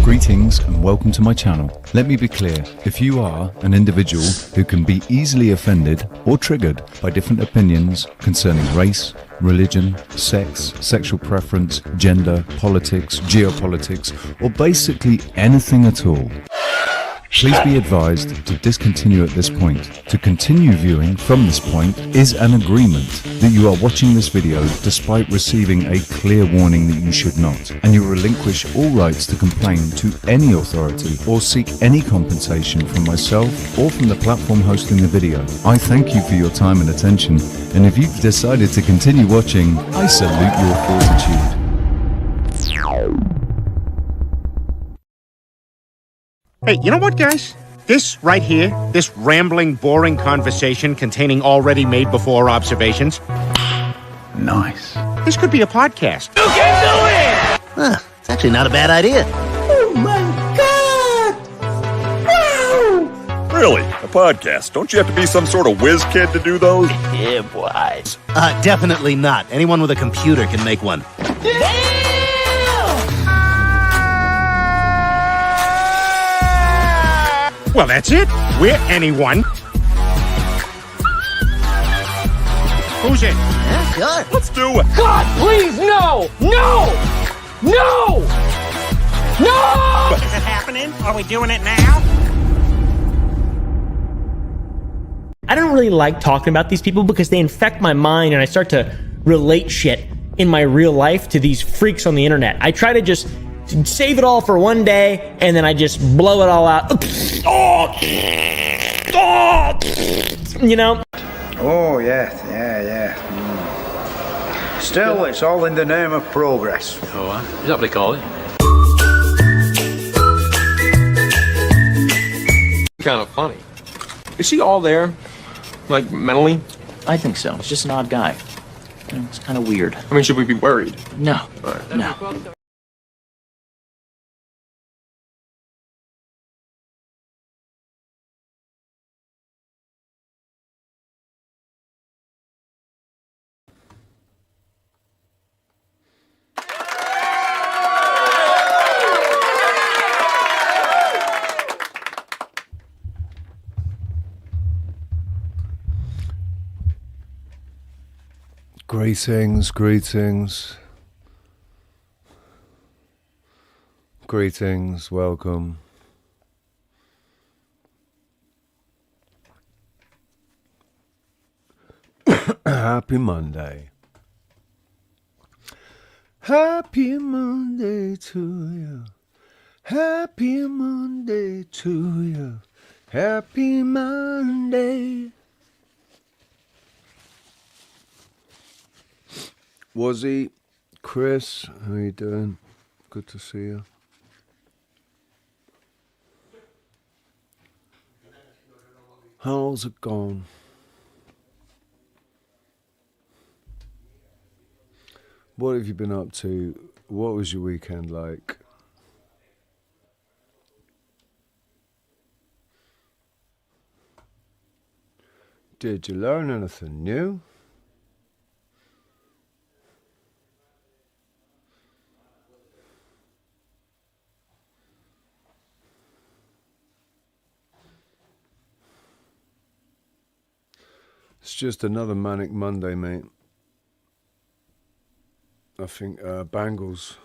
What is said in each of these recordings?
Greetings and welcome to my channel. Let me be clear, if you are an individual who can be easily offended or triggered by different opinions concerning race, religion, sex, sexual preference, gender, politics, geopolitics, or basically anything at all, please be advised to discontinue at this point. To continue viewing from this point is an agreement that you are watching this video despite receiving a clear warning that you should not, and you relinquish all rights to complain to any authority or seek any compensation from myself or from the platform hosting the video. I thank you for your time and attention, and if you've decided to continue watching, I salute your fortitude. Hey, you know what, guys? This right here, this rambling, boring conversation containing already made before observations. Nice. This could be a podcast. You can do it! It's actually not a bad idea. Oh my God! Wow! Really? A podcast? Don't you have to be some sort of whiz kid to do those? Yeah, boy. Definitely not. Anyone with a computer can make one. Well, that's it. We're anyone. Who's in? Yeah, sure. Let's do it. God, please, no! No! No! No! Is it happening? Are we doing it now? I don't really like talking about these people because they infect my mind and I start to relate shit in my real life to these freaks on the internet. I try to just save it all for one day and then I just blow it all out. You know? Oh, yeah. Still, it's all in the name of progress. Oh, is that what they call it? Kind of funny. Is she all there? Like, mentally? I think so. It's just an odd guy. It's kind of weird. I mean, should we be worried? No. Right. No. Greetings, welcome. Happy Monday. Happy Monday to you. Happy Monday to you. Happy Monday. Wazzy, Chris, how you doing? Good to see you. How's it going? What have you been up to? What was your weekend like? Did you learn anything new? It's just another manic Monday, mate. I think Bangles.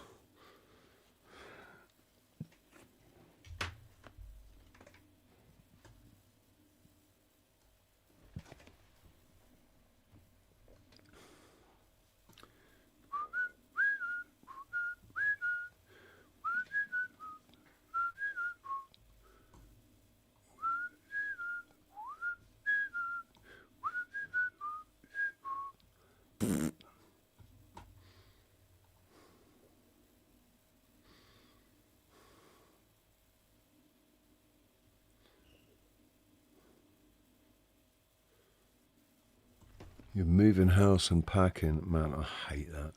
You're moving house and packing. Man, I hate that.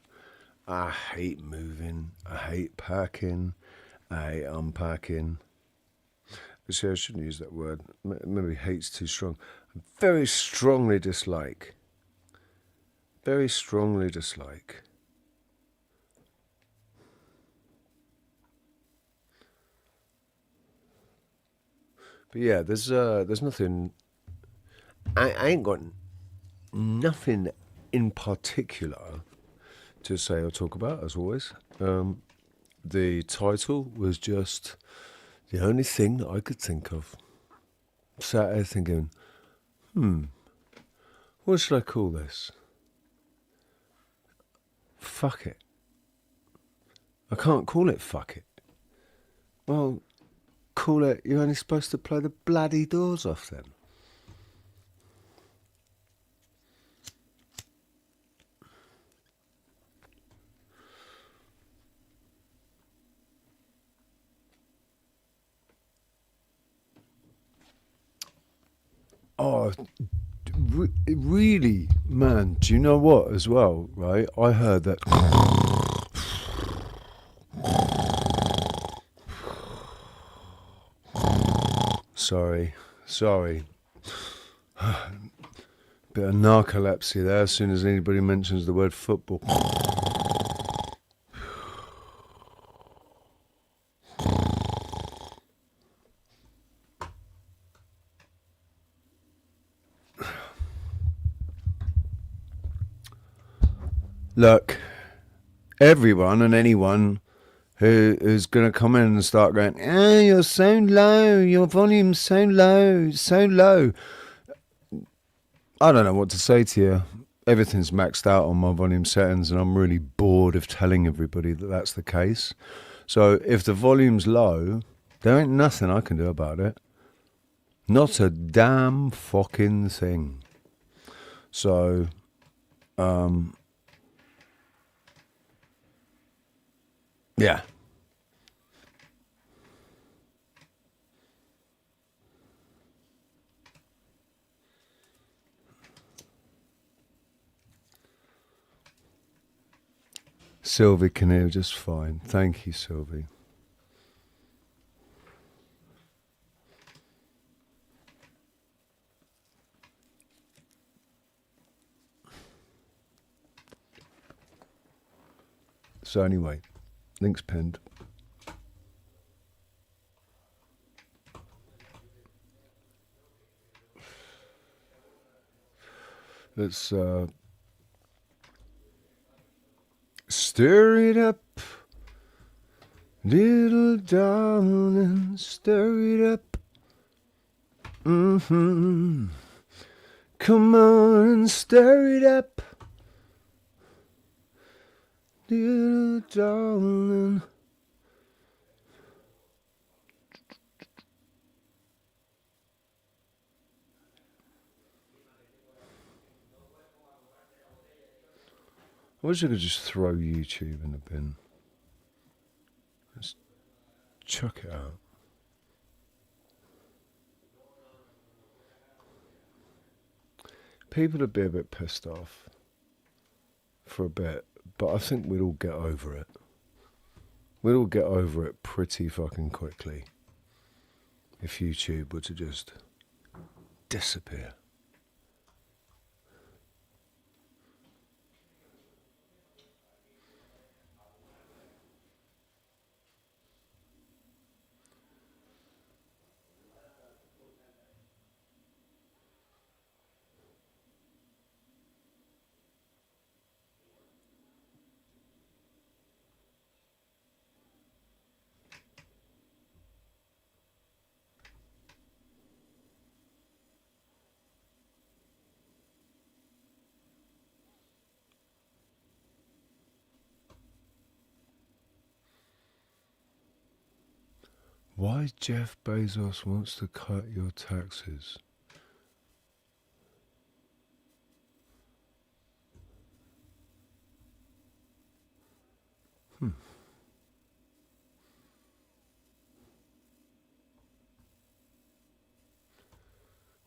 I hate moving. I hate packing. I hate unpacking. See, I shouldn't use that word. Maybe hate's too strong. I very strongly dislike. Very strongly dislike But yeah, there's nothing. I ain't got nothing in particular to say or talk about, as always. The title was just the only thing that I could think of. Sat there thinking, what should I call this? Fuck it. I can't call it fuck it. Well, call it, you're only supposed to play the bloody doors off then. Oh, really, man, do you know what as well, right? I heard that... Sorry. Bit of narcolepsy there as soon as anybody mentions the word football. Look, everyone and anyone who's going to come in and start going, oh, you're so low, your volume's so low, so low. I don't know what to say to you. Everything's maxed out on my volume settings and I'm really bored of telling everybody that that's the case. So if the volume's low, there ain't nothing I can do about it. Not a damn fucking thing. So, yeah. Sylvie can hear just fine. Thank you, Sylvie. So anyway, link's pinned. Let's stir it up, little darling, stir it up. Come on and stir it up, little darling. I wish I could just throw YouTube in the bin. Just chuck it out. People would be a bit pissed off for a bit, but I think we'd all get over it. We'd all get over it pretty fucking quickly if YouTube were to just disappear. Why Jeff Bezos wants to cut your taxes?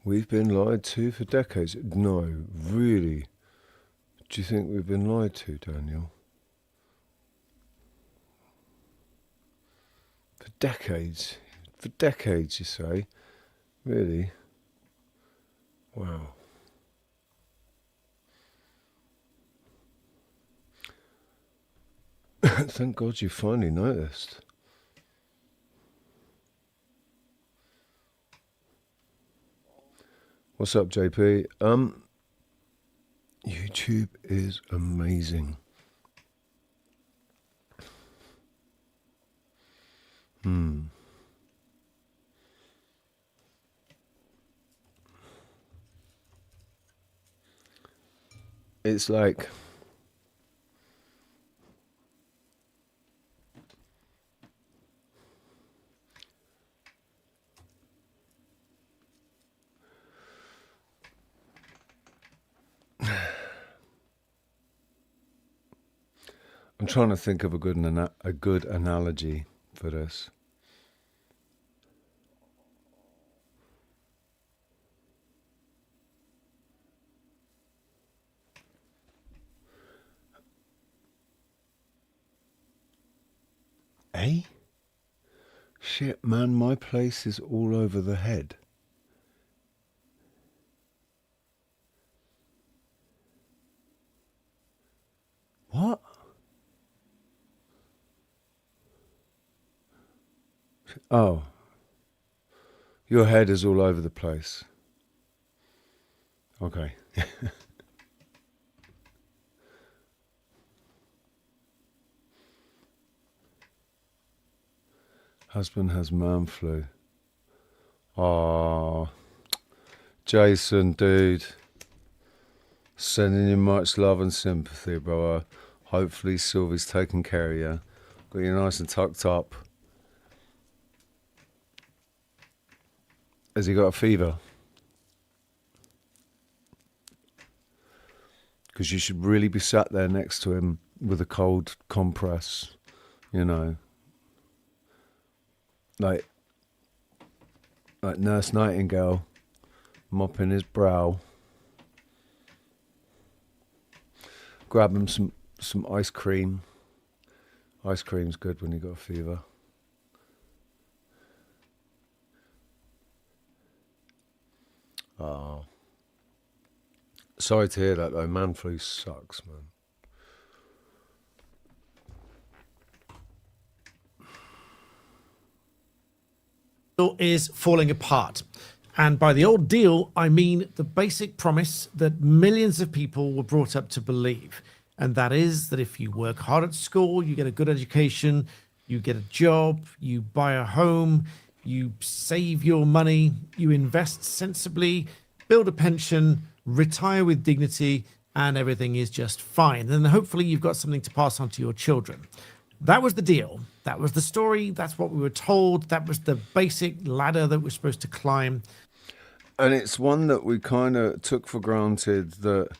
We've been lied to for decades. No, really. Do you think we've been lied to, Daniel? For decades. For decades, you say? Really? Wow. Thank God you finally noticed. What's up, JP? YouTube is amazing. It's like I'm trying to think of a good analogy for this. Eh? Shit, man, my place is all over the head. What? Oh. Your head is all over the place. Okay. Husband has man flu. Oh, Jason, dude. Sending you much love and sympathy, brother. Hopefully Sylvie's taking care of you. Got you nice and tucked up. Has he got a fever? Because you should really be sat there next to him with a cold compress, you know. Like Nurse Nightingale mopping his brow. Grab him some ice cream. Ice cream's good when you got a fever. Oh. Sorry to hear that though. Man flu sucks, man. Is falling apart. And by the old deal, I mean the basic promise that millions of people were brought up to believe. And that is that if you work hard at school, you get a good education, you get a job, you buy a home, you save your money, you invest sensibly, build a pension, retire with dignity, and everything is just fine. And then hopefully you've got something to pass on to your children. That was the deal. That was the story. That's what we were told. That was the basic ladder that we're supposed to climb. And it's one that we kind of took for granted that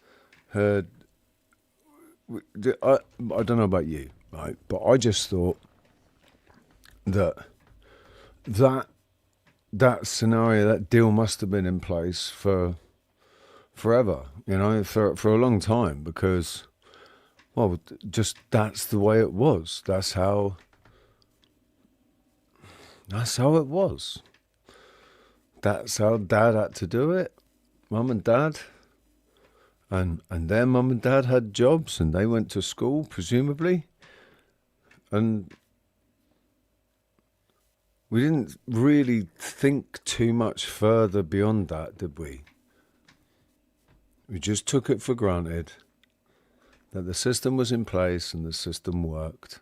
had... I don't know about you, right? But I just thought that scenario, that deal must have been in place for forever, you know, for a long time, because... Well, just that's the way it was. That's how it was. That's how Dad had to do it. Mum and Dad. And their mum and dad had jobs and they went to school, presumably. And we didn't really think too much further beyond that, did we? We just took it for granted that the system was in place and the system worked.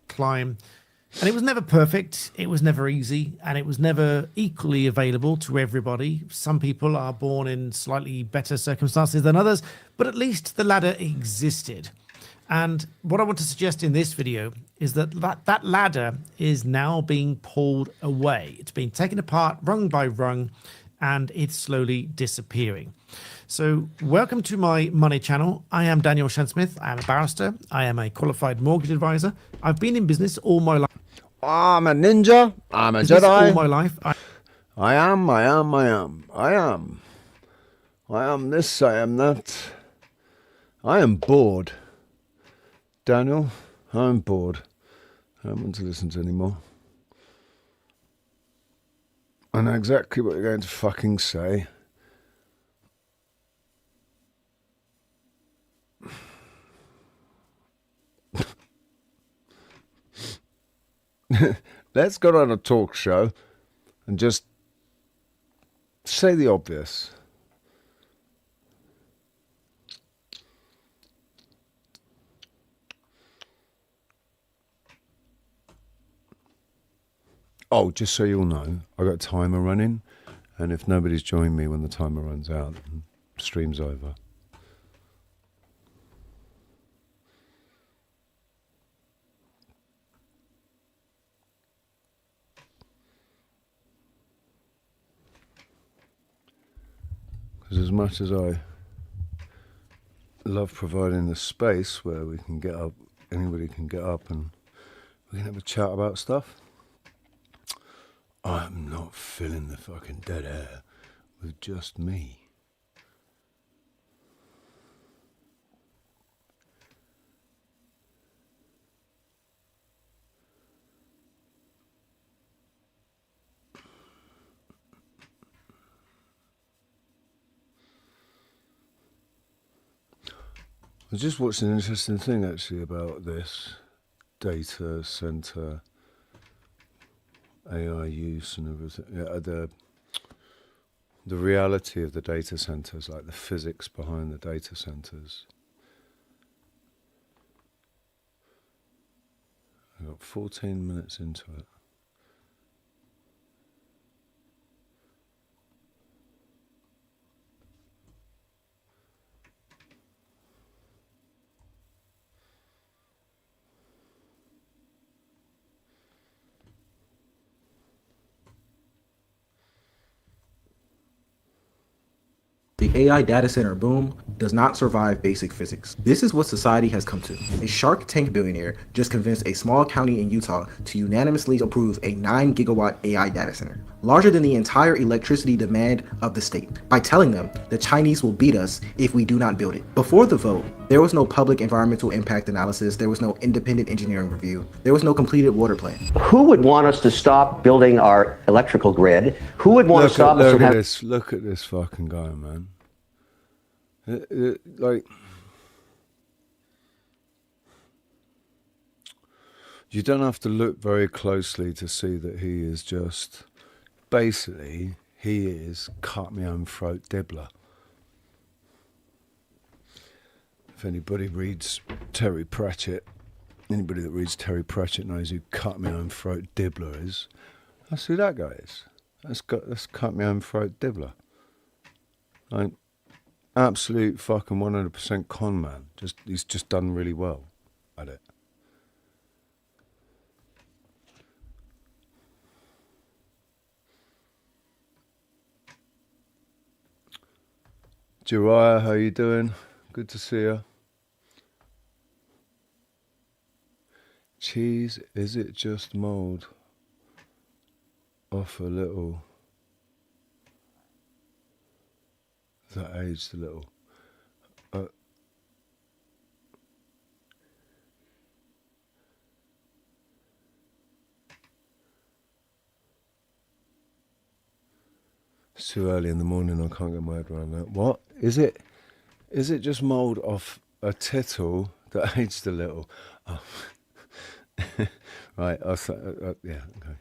Climb. And it was never perfect, it was never easy, and it was never equally available to everybody. Some people are born in slightly better circumstances than others, but at least the ladder existed. And what I want to suggest in this video is that ladder is now being pulled away. It's being taken apart rung by rung, and it's slowly disappearing. So welcome to my money channel. I am Daniel Shansmith. I am a barrister. I am a qualified mortgage advisor. I've been in business all my life. I'm a ninja. I'm a Jedi. All my life. I am this, I am that. I am bored. Daniel, I'm bored. I don't want to listen to anymore. I know exactly what you're going to fucking say. let's go on a talk show and just say the obvious. Oh, just so you all know, I got a timer running, and if nobody's joined me when the timer runs out, then stream's over. Because as much as I love providing the space where we can get up, anybody can get up and we can have a chat about stuff, I'm not filling the fucking dead air with just me. I just watched an interesting thing actually about this data center AI use and everything. Yeah, the reality of the data centers, like the physics behind the data centers. I got 14 minutes into it. The AI data center boom does not survive basic physics. This is what society has come to. A Shark Tank billionaire just convinced a small county in Utah to unanimously approve a 9 gigawatt AI data center, larger than the entire electricity demand of the state, by telling them the Chinese will beat us if we do not build it. Before the vote, there was no public environmental impact analysis, there was no independent engineering review, there was no completed water plan. Who would want us to stop building our electrical grid? Who would want to stop us from having... Look at this fucking guy, man. Like, you don't have to look very closely to see that he is just, basically, he is cut me own throat dibbler. If anybody reads Terry Pratchett, anybody that reads Terry Pratchett knows who cut me own throat dibbler is. That's who that guy is. That's cut me own throat dibbler. Like, absolute fucking 100% con man. He's just done really well at it. Jariah, how you doing? Good to see you. Cheese, is it just mold off a little? That aged a little. It's too early in the morning, I can't get my head around that. What? Is it just mould off a tittle that aged a little? Oh. Right, yeah, okay.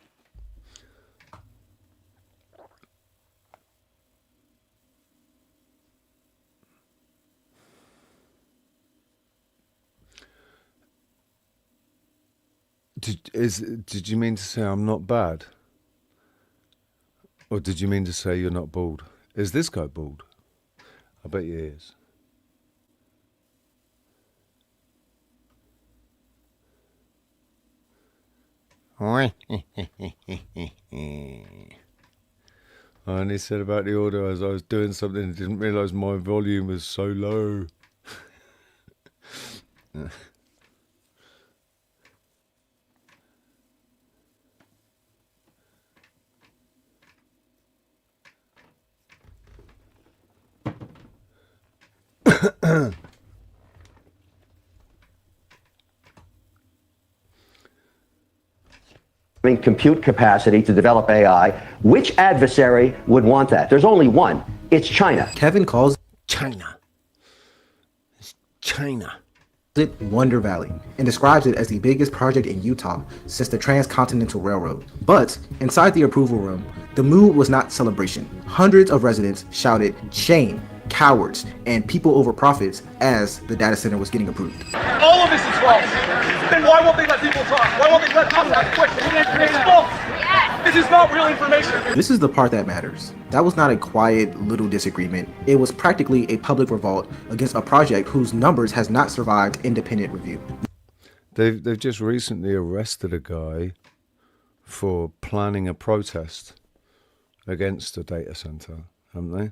Did you mean to say I'm not bad? Or did you mean to say you're not bald? Is this guy bald? I bet he is. And he said about the order as I was doing something and didn't realise my volume was so low. compute capacity to develop AI, which adversary would want that? There's only one. It's China. Kevin calls China. It's China. it Wonder Valley and describes it as the biggest project in Utah since the Transcontinental Railroad. But inside the approval room, the mood was not celebration. Hundreds of residents shouted shame, cowards, and people over profits as the data center was getting approved. All of this is false. Then why won't they let people talk? Why won't they let us ask questions? It's false. This is not real information. This is the part that matters. That was not a quiet little disagreement. It was practically a public revolt against a project whose numbers has not survived independent review. They've just recently arrested a guy for planning a protest against a data center, haven't they?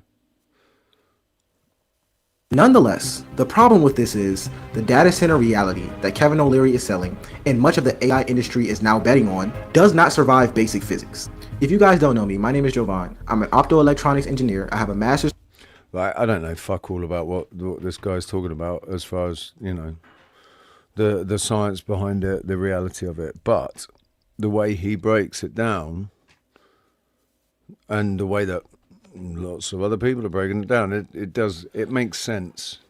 Nonetheless, the problem with this is the data center reality that Kevin O'Leary is selling and much of the AI industry is now betting on does not survive basic physics. If you guys don't know me, my name is Jovan. I'm an optoelectronics engineer. I have a master's. Like, I don't know fuck all about what this guy's talking about as far as, you know, the science behind it, the reality of it. But the way he breaks it down and the way that lots of other people are breaking it down, it makes sense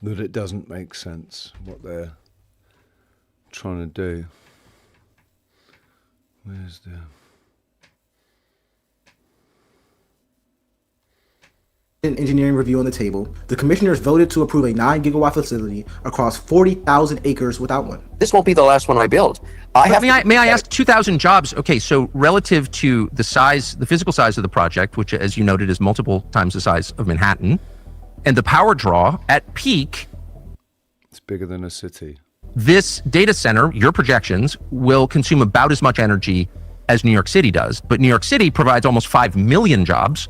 that it doesn't make sense what they're trying to do. Where's the engineering review on the table? The commissioners voted to approve a 9 gigawatt facility across 40,000 acres without one. This won't be the last one I build. May I ask, 2,000 jobs? Okay, so relative to the size, the physical size of the project, which, as you noted, is multiple times the size of Manhattan, and the power draw at peak, it's bigger than a city. This data center, your projections, will consume about as much energy as New York City does. But New York City provides almost 5 million jobs.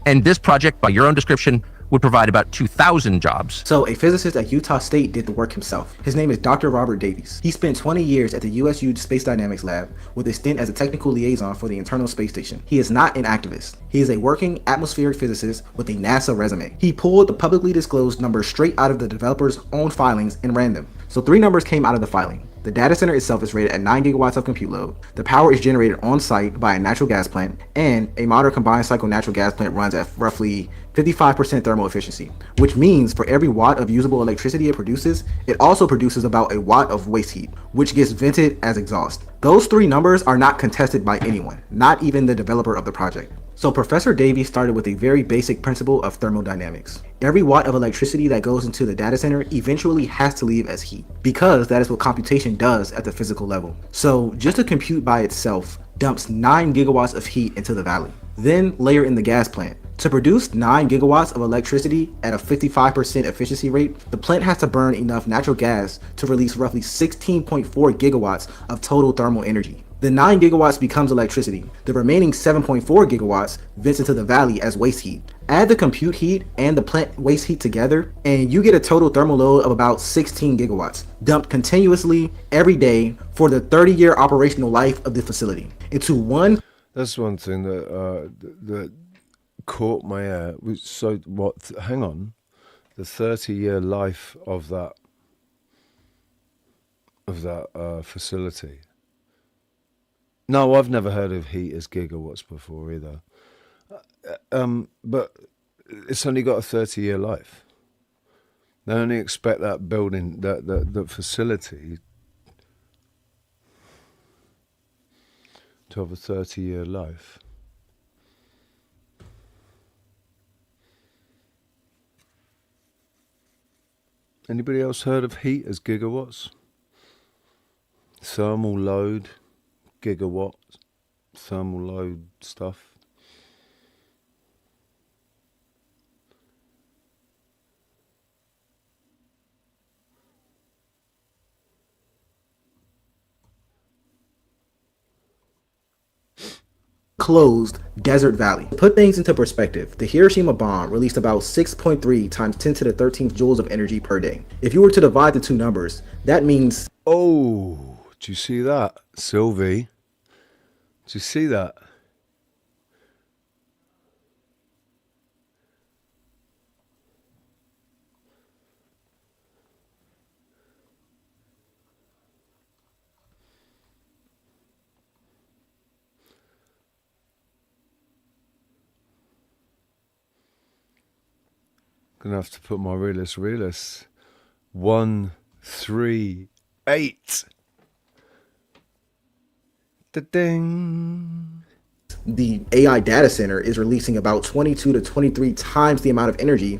And this project, by your own description, would provide about 2,000 jobs. So a physicist at Utah State did the work himself. His name is Dr. Robert Davies. He spent 20 years at the USU Space Dynamics Lab with a stint as a technical liaison for the Internal Space Station. He is not an activist. He is a working atmospheric physicist with a NASA resume. He pulled the publicly disclosed numbers straight out of the developer's own filings and ran them. So 3 numbers came out of the filing. The data center itself is rated at 9 gigawatts of compute load. The power is generated on site by a natural gas plant, and a modern combined cycle natural gas plant runs at roughly 55% thermal efficiency, which means for every watt of usable electricity it produces, it also produces about a watt of waste heat, which gets vented as exhaust. Those 3 numbers are not contested by anyone, not even the developer of the project. So Professor Davies started with a very basic principle of thermodynamics. Every watt of electricity that goes into the data center eventually has to leave as heat, because that is what computation does at the physical level. So just a compute by itself dumps 9 gigawatts of heat into the valley. Then layer in the gas plant. To produce 9 gigawatts of electricity at a 55% efficiency rate, the plant has to burn enough natural gas to release roughly 16.4 gigawatts of total thermal energy. The 9 gigawatts becomes electricity. The remaining 7.4 gigawatts vents into the valley as waste heat. Add the compute heat and the plant waste heat together, and you get a total thermal load of about 16 gigawatts, dumped continuously every day for the 30-year operational life of the facility into one. That's one thing that caught my ear. So what? Hang on, the 30-year life of that facility. No, I've never heard of heat as gigawatts before either. But it's only got a 30-year life. They only expect that building, that facility, to have a 30-year life. Anybody else heard of heat as gigawatts? Thermal load, gigawatt, thermal load stuff. Closed desert valley. To put things into perspective, the Hiroshima bomb released about 6.3 times 10 to the 13th joules of energy per day. If you were to divide the 2 numbers, that means... Oh, do you see that, Sylvie? Do you see that? Gonna have to put my realist 1 3, 8. Da-ding. The AI data center is releasing about 22 to 23 times the amount of energy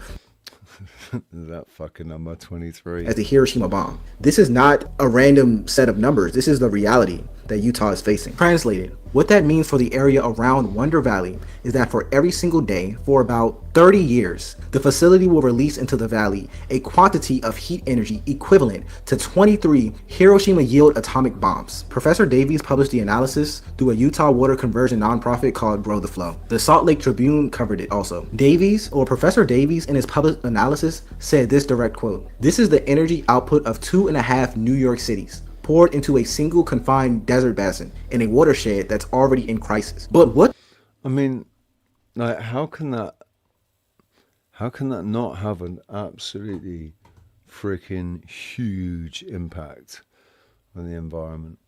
That fucking number 23. as the Hiroshima bomb. This is not a random set of numbers. This is the reality that Utah is facing. Translated, what that means for the area around Wonder Valley is that for every single day for about 30 years, the facility will release into the valley a quantity of heat energy equivalent to 23 Hiroshima yield atomic bombs. Professor Davies published the analysis through a Utah water conversion nonprofit called Grow the Flow. The Salt Lake Tribune covered it also. Davies, or Professor Davies, in his published analysis said this direct quote, "This is the energy output of 2.5 New York cities, poured into a single confined desert basin in a watershed that's already in crisis." But what? I mean, like, how can that not have an absolutely freaking huge impact on the environment?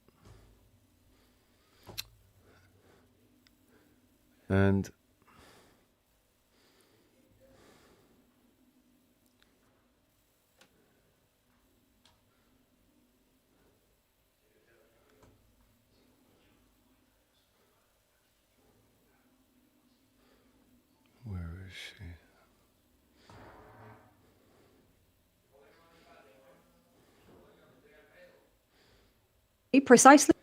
And where is she? Precisely.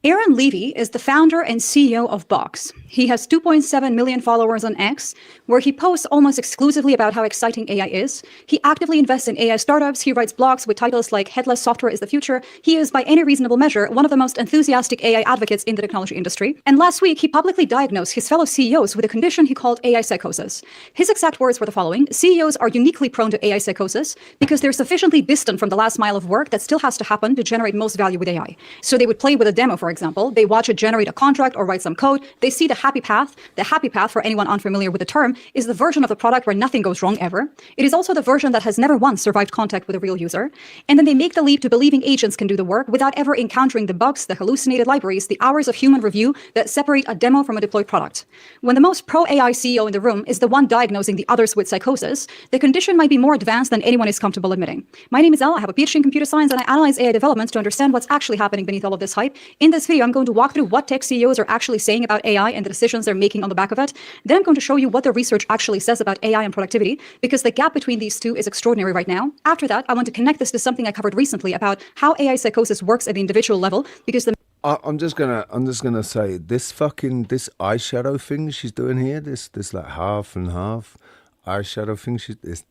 Aaron Levy is the founder and CEO of Box. He has 2.7 million followers on X, where he posts almost exclusively about how exciting AI is. He actively invests in AI startups. He writes blogs with titles like "Headless Software is the Future." He is, by any reasonable measure, one of the most enthusiastic AI advocates in the technology industry. And last week, he publicly diagnosed his fellow CEOs with a condition he called AI psychosis. His exact words were the following: "CEOs are uniquely prone to AI psychosis because they're sufficiently distant from the last mile of work that still has to happen to generate most value with AI. So they would play with a demo, for example. They watch it generate a contract or write some code. They see the happy path. The happy path, for anyone unfamiliar with the term, is the version of the product where nothing goes wrong ever. It is also the version that has never once survived contact with a real user. And then they make the leap to believing agents can do the work without ever encountering the bugs, the hallucinated libraries, the hours of human review that separate a demo from a deployed product. When the most pro-AI CEO in the room is the one diagnosing the others with psychosis, the condition might be more advanced than anyone is comfortable admitting. My name is Elle. I have a PhD in computer science, and I analyze AI developments to understand what's actually happening beneath all of this hype. In this video, I'm going to walk through what tech CEOs are actually saying about AI and the decisions they're making on the back of it. Then I'm going to show you what the research actually says about AI and productivity, because the gap between these two is extraordinary right now. After that, I want to connect this to something I covered recently about how AI psychosis works at the individual level, because I'm just gonna say this eyeshadow thing she's doing here, this like half and half eyeshadow thing,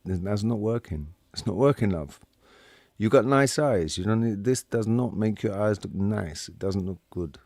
that's not working. It's not working, love. You got nice eyes. You don't need, this does not make your eyes look nice. It doesn't look good.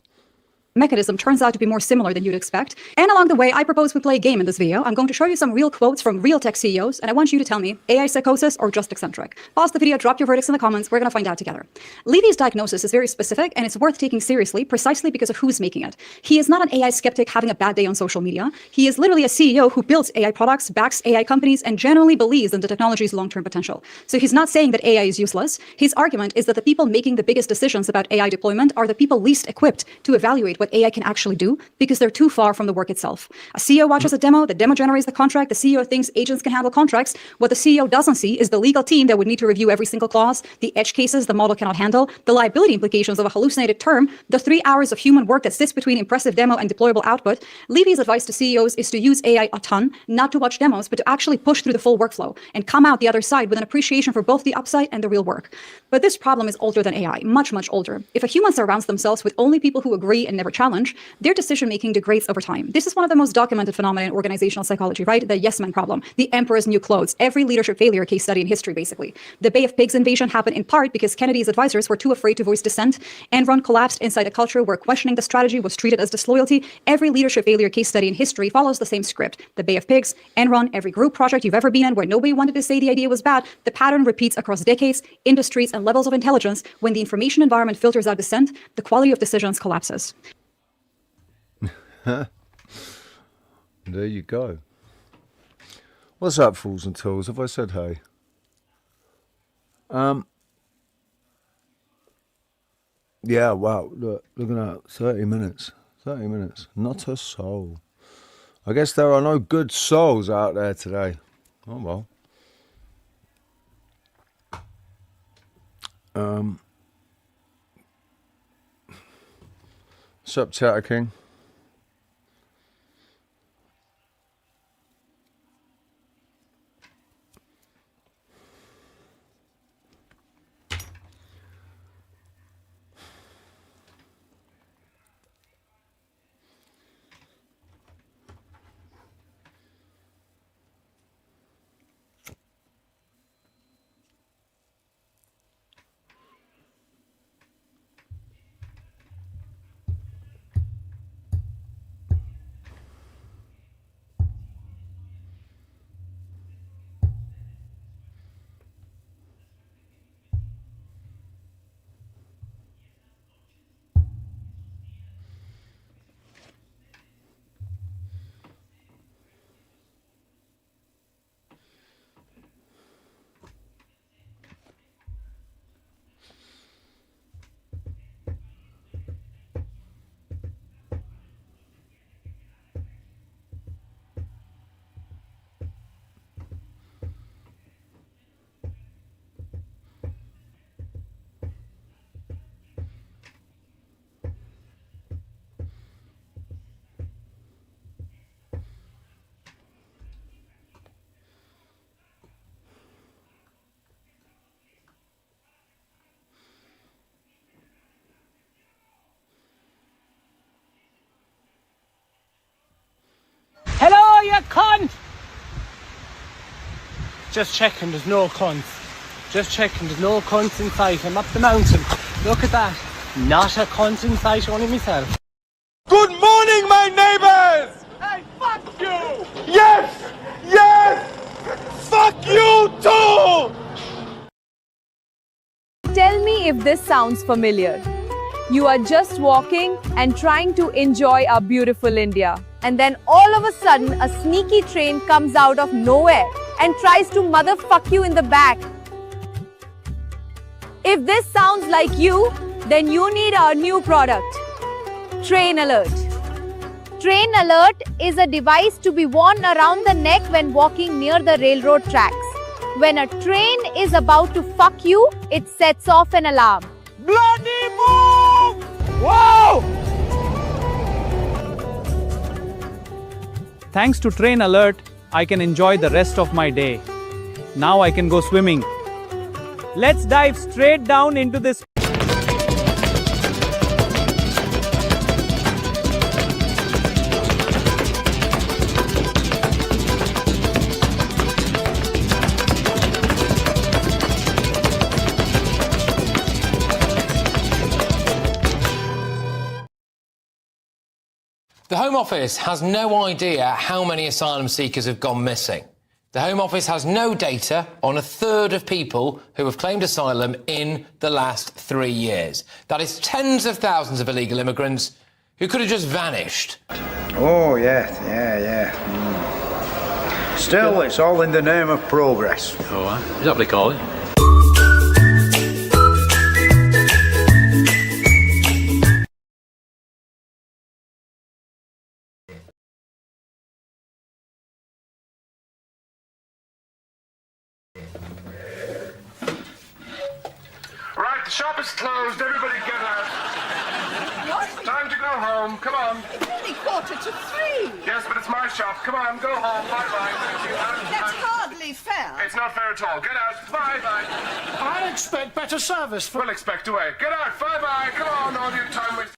Mechanism turns out to be more similar than you'd expect. And along the way, I propose we play a game in this video. I'm going to show you some real quotes from real tech CEOs, and I want you to tell me, AI psychosis or just eccentric? Pause the video, drop your verdicts in the comments. We're going to find out together. Levy's diagnosis is very specific, and it's worth taking seriously precisely because of who's making it. He is not an AI skeptic having a bad day on social media. He is literally a CEO who builds AI products, backs AI companies, and genuinely believes in the technology's long-term potential. So he's not saying that AI is useless. His argument is that the people making the biggest decisions about AI deployment are the people least equipped to evaluate what AI can actually do, because they're too far from the work itself. A CEO watches a demo, the demo generates the contract, the CEO thinks agents can handle contracts. What the CEO doesn't see is the legal team that would need to review every single clause, the edge cases the model cannot handle, the liability implications of a hallucinated term, the 3 hours of human work that sits between impressive demo and deployable output. Levy's advice to CEOs is to use AI a ton, not to watch demos, but to actually push through the full workflow and come out the other side with an appreciation for both the upside and the real work. But this problem is older than AI, much, much older. If a human surrounds themselves with only people who agree and never challenge, their decision-making degrades over time. This is one of the most documented phenomena in organizational psychology, right? The yes man problem, the emperor's new clothes, every leadership failure case study in history, basically. The Bay of Pigs invasion happened in part because Kennedy's advisors were too afraid to voice dissent. Enron collapsed inside a culture where questioning the strategy was treated as disloyalty. Every leadership failure case study in history follows the same script. The Bay of Pigs, Enron, every group project you've ever been in where nobody wanted to say the idea was bad, the pattern repeats across decades, industries, and levels of intelligence. When the information environment filters out dissent, the quality of decisions collapses. There you go. What's up, fools and tools? Have I said hey? Yeah, wow. Look at that. 30 minutes. 30 minutes. Not a soul. I guess there are no good souls out there today. Oh well. Sup, Chatter King? Hello, you cunt! Just checking, there's no cunts. Just checking, there's no cunts in sight. I'm up the mountain. Look at that. Not a cunt in sight, only myself. Good morning, my neighbors! Hey, fuck you! Yes! Yes! Fuck you too! Tell me if this sounds familiar. You are just walking and trying to enjoy our beautiful India. And then all of a sudden, a sneaky train comes out of nowhere and tries to motherfuck you in the back. If this sounds like you, then you need our new product, Train Alert. Train Alert is a device to be worn around the neck when walking near the railroad tracks. When a train is about to fuck you, it sets off an alarm. Bloody move! Whoa! Thanks to Train Alert, I can enjoy the rest of my day. Now I can go swimming. Let's dive straight down into this. The Home Office has no idea how many asylum seekers have gone missing. The Home Office has no data on a third of people who have claimed asylum in the last 3 years. That is tens of thousands of illegal immigrants who could have just vanished. Oh, yeah. Still, it's all in the name of progress. Oh, is that what they call it? Right, the shop is closed. Everybody get out. What? Time to go home. Come on. It's only 3:15. Yes, but it's my shop. Come on, go home. Bye-bye. Thank you. That's hardly fair. It's not fair at all. Get out. Bye-bye. I expect better service. We'll expect away. Get out. Bye-bye. Come on, all you time wasters.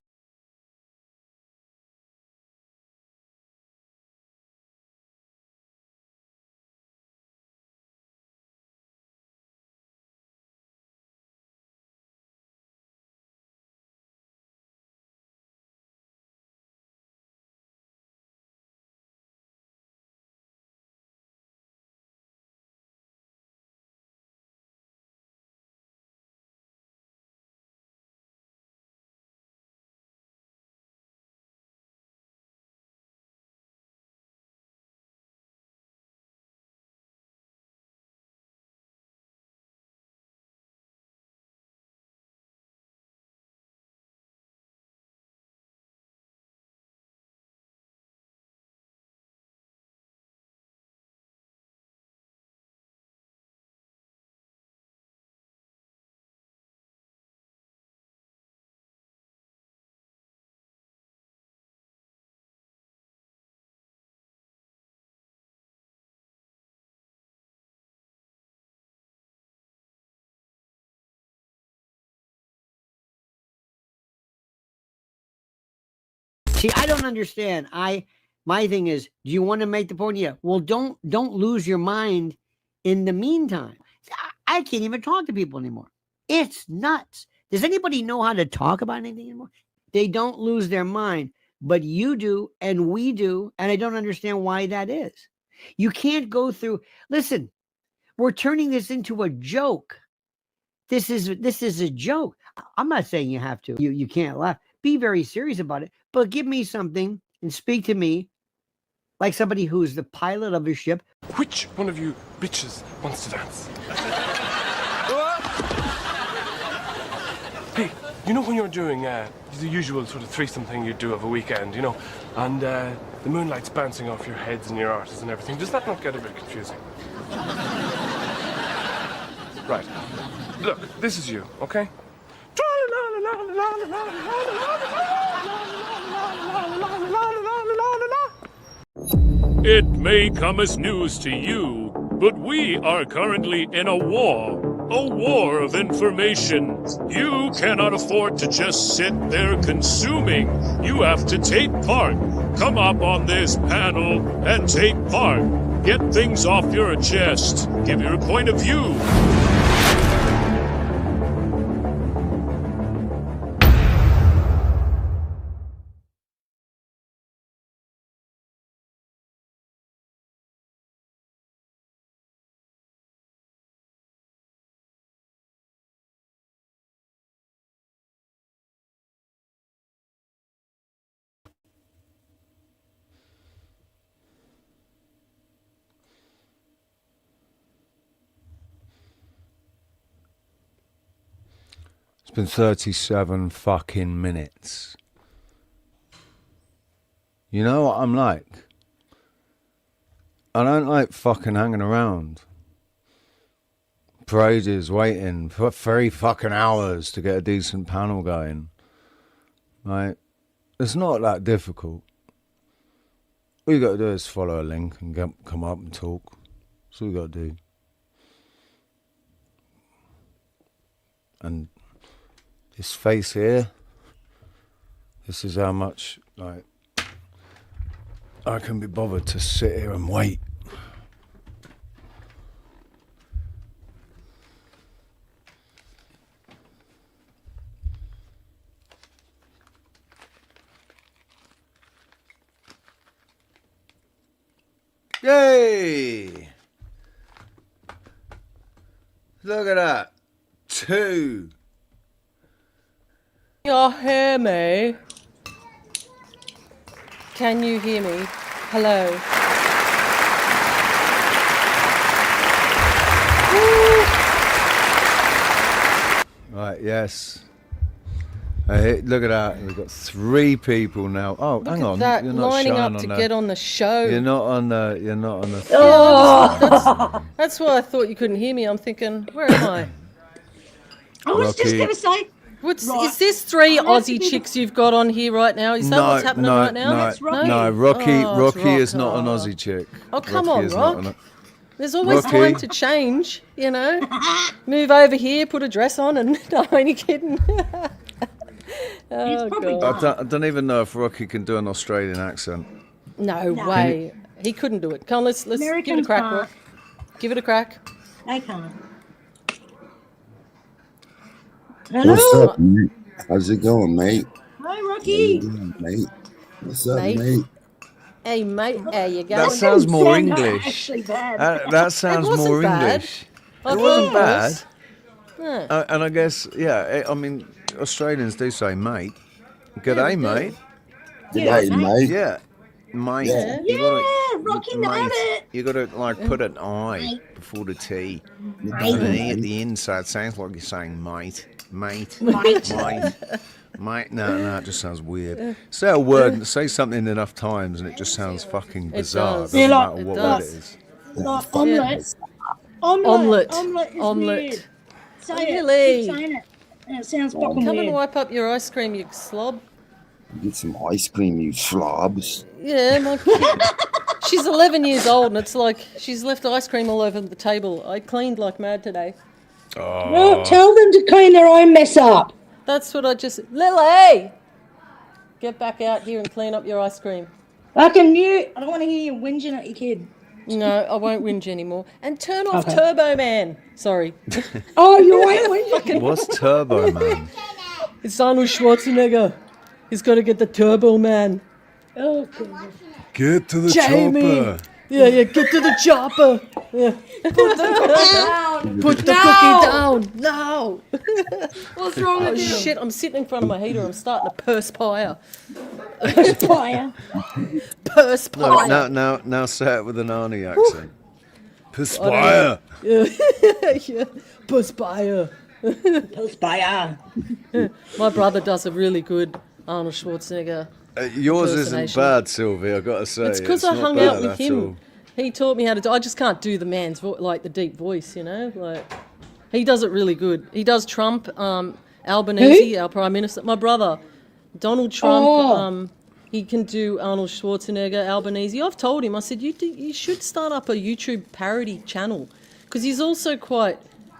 See, I don't understand. My thing is, do you want to make the point? Yeah. Well, don't lose your mind in the meantime. I can't even talk to people anymore. It's nuts. Does anybody know how to talk about anything anymore? They don't lose their mind, but you do, and we do, and I don't understand why that is. You can't go through. Listen, we're turning this into a joke. This is a joke. I'm not saying you have to. You can't laugh. Be very serious about it, but give me something and speak to me like somebody who's the pilot of a ship. Which one of you bitches wants to dance? Hey, you know when you're doing the usual sort of threesome thing you do of a weekend, you know, and the moonlight's bouncing off your heads and your arses and everything, does that not get a bit confusing? Right. Look, this is you, okay? It may come as news to you, but we are currently in a war of information. You cannot afford to just sit there consuming. You have to take part. Come up on this panel and take part. Get things off your chest. Give your point of view. It's been 37 fucking minutes. You know what I'm like? I don't like fucking hanging around for ages, waiting for 3 fucking hours to get a decent panel going. Like, it's not that difficult. All you got to do is follow a link and come up and talk. That's all you got to do. And this face here, this is how much, like, I can be bothered to sit here and wait. Yay! Look at that. 2. You hear me? Can you hear me? Hello? Right, yes. Look at that. We've got 3 people now. Oh, Look hang at on. that, You're not lining showing up to on get on the show. You're not on the. Oh, that's why I thought you couldn't hear me. I'm thinking, where am I? I was just going to say. Is this 3 Aussie chicks you've got on here right now? Is that what's happening right now? No, Rocky. Oh, Rocky Rock. is not an Aussie chick. Oh, come Rocky on, is not Rock. There's always Rocky. time to change, you know? Move over here, put a dress on, and no, I'm only kidding. Oh, God. I don't even know if Rocky can do an Australian accent. No way. He couldn't do it. Come on, let's give it a crack, Rock. Give it a crack. They can't. What's up, mate? How's it going, mate? Hi, Rocky. Mate. What's up, Mate. mate? Hey, mate, how you going? That sounds more English. That sounds more English. It wasn't bad. Yeah. And I guess, yeah, I mean, Australians do say mate. G'day, mate. G'day, mate. Yeah, mate. Yeah. You gotta, Rocky mate, nailed it. You got to, like, put an I before the T. Mate. And an E at the end, so it sounds like you're saying mate. Mate. Mate. Mate. Mate. No, it just sounds weird. Say a word, say something enough times, and it just sounds fucking bizarre. does. Doesn't Yeah, matter what word it is. Like omelette. Omelette. Omelette is Omelette. weird. Say Really? it. Keep saying it. And it sounds fucking Come weird. and wipe up your ice cream, you slob. Get some ice cream, you slobs. Yeah, my kid. She's 11 years old, and it's like she's left ice cream all over the table. I cleaned like mad today. Well, tell them to clean their own mess up. That's what I just... Lily! Get back out here and clean up your ice cream. I can mute. I don't want to hear you whinging at your kid. No, I won't whinge anymore. And turn off Turbo Man. Sorry. Oh, you won't whinge. What's Turbo Man? It's Arnold Schwarzenegger. He's got to get the Turbo Man. Oh, God. Get to the Jamie. chopper. Yeah, get to the chopper. Yeah. Put the cookie down. No. What's wrong with you? Shit, I'm sitting in front of my heater. I'm starting to perspire. Perspire. Perspire. Now say it with an Arnie accent. Perspire. Yeah. Perspire. Perspire. My brother does a really good Arnold Schwarzenegger. Yours isn't impersonation. bad, Sylvie, I've got to say. It's because I not hung bad out with at him. all. He taught me how to do. I just can't do the man's like the deep voice, you know. Like he does it really good. He does Trump, Albanese, our prime minister. My brother, Donald Trump. Oh. He can do Arnold Schwarzenegger, Albanese. I've told him. I said you should start up a YouTube parody channel because he's also quite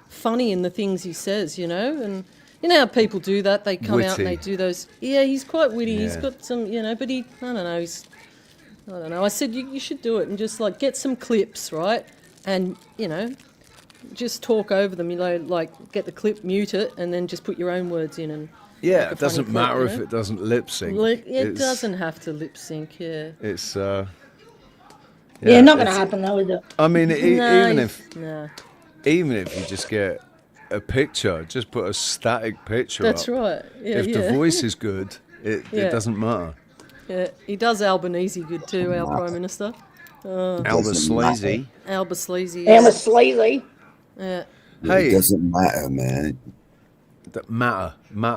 funny in the things he says, you know. And you know how people do that. They come out and they do those. Yeah, he's quite witty. He's got some, you know. But I don't know. I don't know. I said you should do it and just like get some clips, right? And you know, just talk over them. You know, like get the clip, mute it, and then just put your own words in. And Yeah, make a it doesn't funny clip, matter you if know? it doesn't lip sync. It doesn't have to lip sync. Yeah. It's Yeah, not going to happen though, is it? I mean, No, even if you just get a picture, just put a static picture That's up. right. Yeah, if the voice is good, it doesn't matter. Yeah, he does Albanese good too, our Prime Minister. Alba Sleazy. Alba Sleazy. Alba Sleazy. Yeah. Hey, It doesn't matter, man. That matter.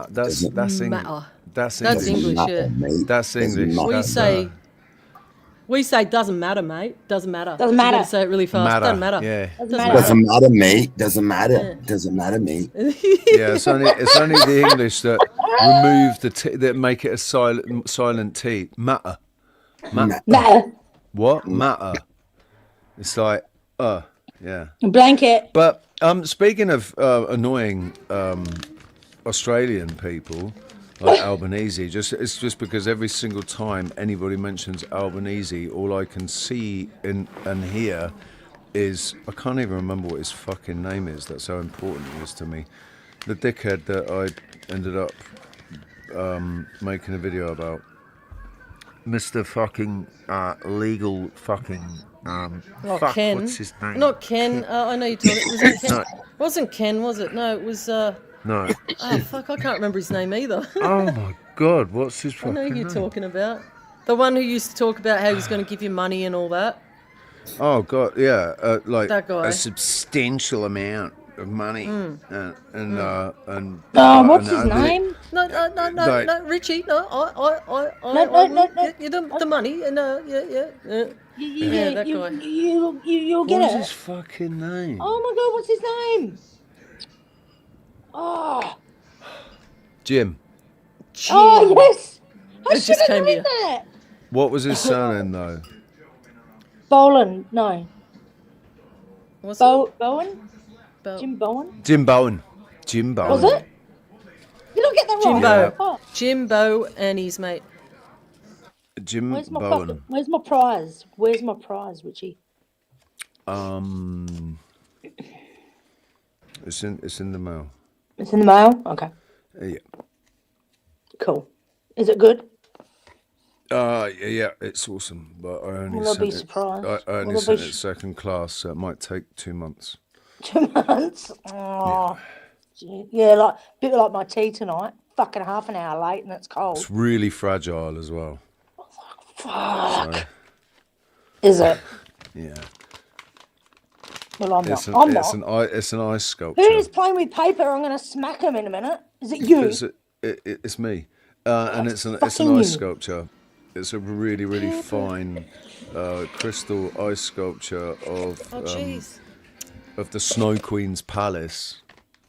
That's English. Matter. That's That's English. English, yeah. That's English. We say doesn't matter, mate. Doesn't matter. Doesn't You matter. gotta say it really fast. Doesn't matter. Yeah. Doesn't matter, mate. Doesn't matter. Doesn't matter, mate. Yeah, it's only the English that remove the T, that make it a silent T. Matter. Matter. What? Matter. It's like, yeah. Blanket. But speaking of annoying Australian people like Albanese, it's just because every single time anybody mentions Albanese, all I can see and hear is I can't even remember what his fucking name is. That's how important it is to me. The dickhead that I ended up making a video about, Mr. fucking legal fucking. Not fuck, Ken. what's his name? Not Ken. I know you're talking. Was it Ken? No. It wasn't Ken, was it? No, it was. No. Oh fuck! I can't remember his name either. Oh my god, what's his I fucking know who you're name? talking about. The one who used to talk about how he was going to give you money and all that. Oh god, yeah, like That guy. a substantial amount of money, and What's his name? No, Richie. No, I get you the money and yeah. Yeah, that guy. You'll get What's it. his fucking name? Oh my God, what's his name? Oh. Jim. Oh yes. I It should just have came known here. that. What was his surname though? Boland. No. What's Bowen. Bo- Jim Bowen. Jim Bowen. Jim Bowen. Was it? You don't get that wrong. Jimbo. Oh, Jimbo and his mate. Jim where's my Bowen. pocket? Where's my prize? Where's my prize, Richie? It's in the mail. It's in the mail. Okay. Yeah. Cool. Is it good? Yeah, it's awesome, but I only Will I sent be it. surprised? I only Will I sent be it second class, so it might take 2 months. 2 months. Oh. Gee. Yeah, like bit like my tea tonight. Fucking half an hour late and it's cold. It's really fragile as well. Fuck. So, Is it? yeah. Well, I'm It's not. an, I'm not. it's an ice sculpture. Who is playing with paper? I'm going to smack him in a minute. Is it you? It's me, and it's an fucking ice you. sculpture. It's a really fine crystal ice sculpture of the Snow Queen's palace.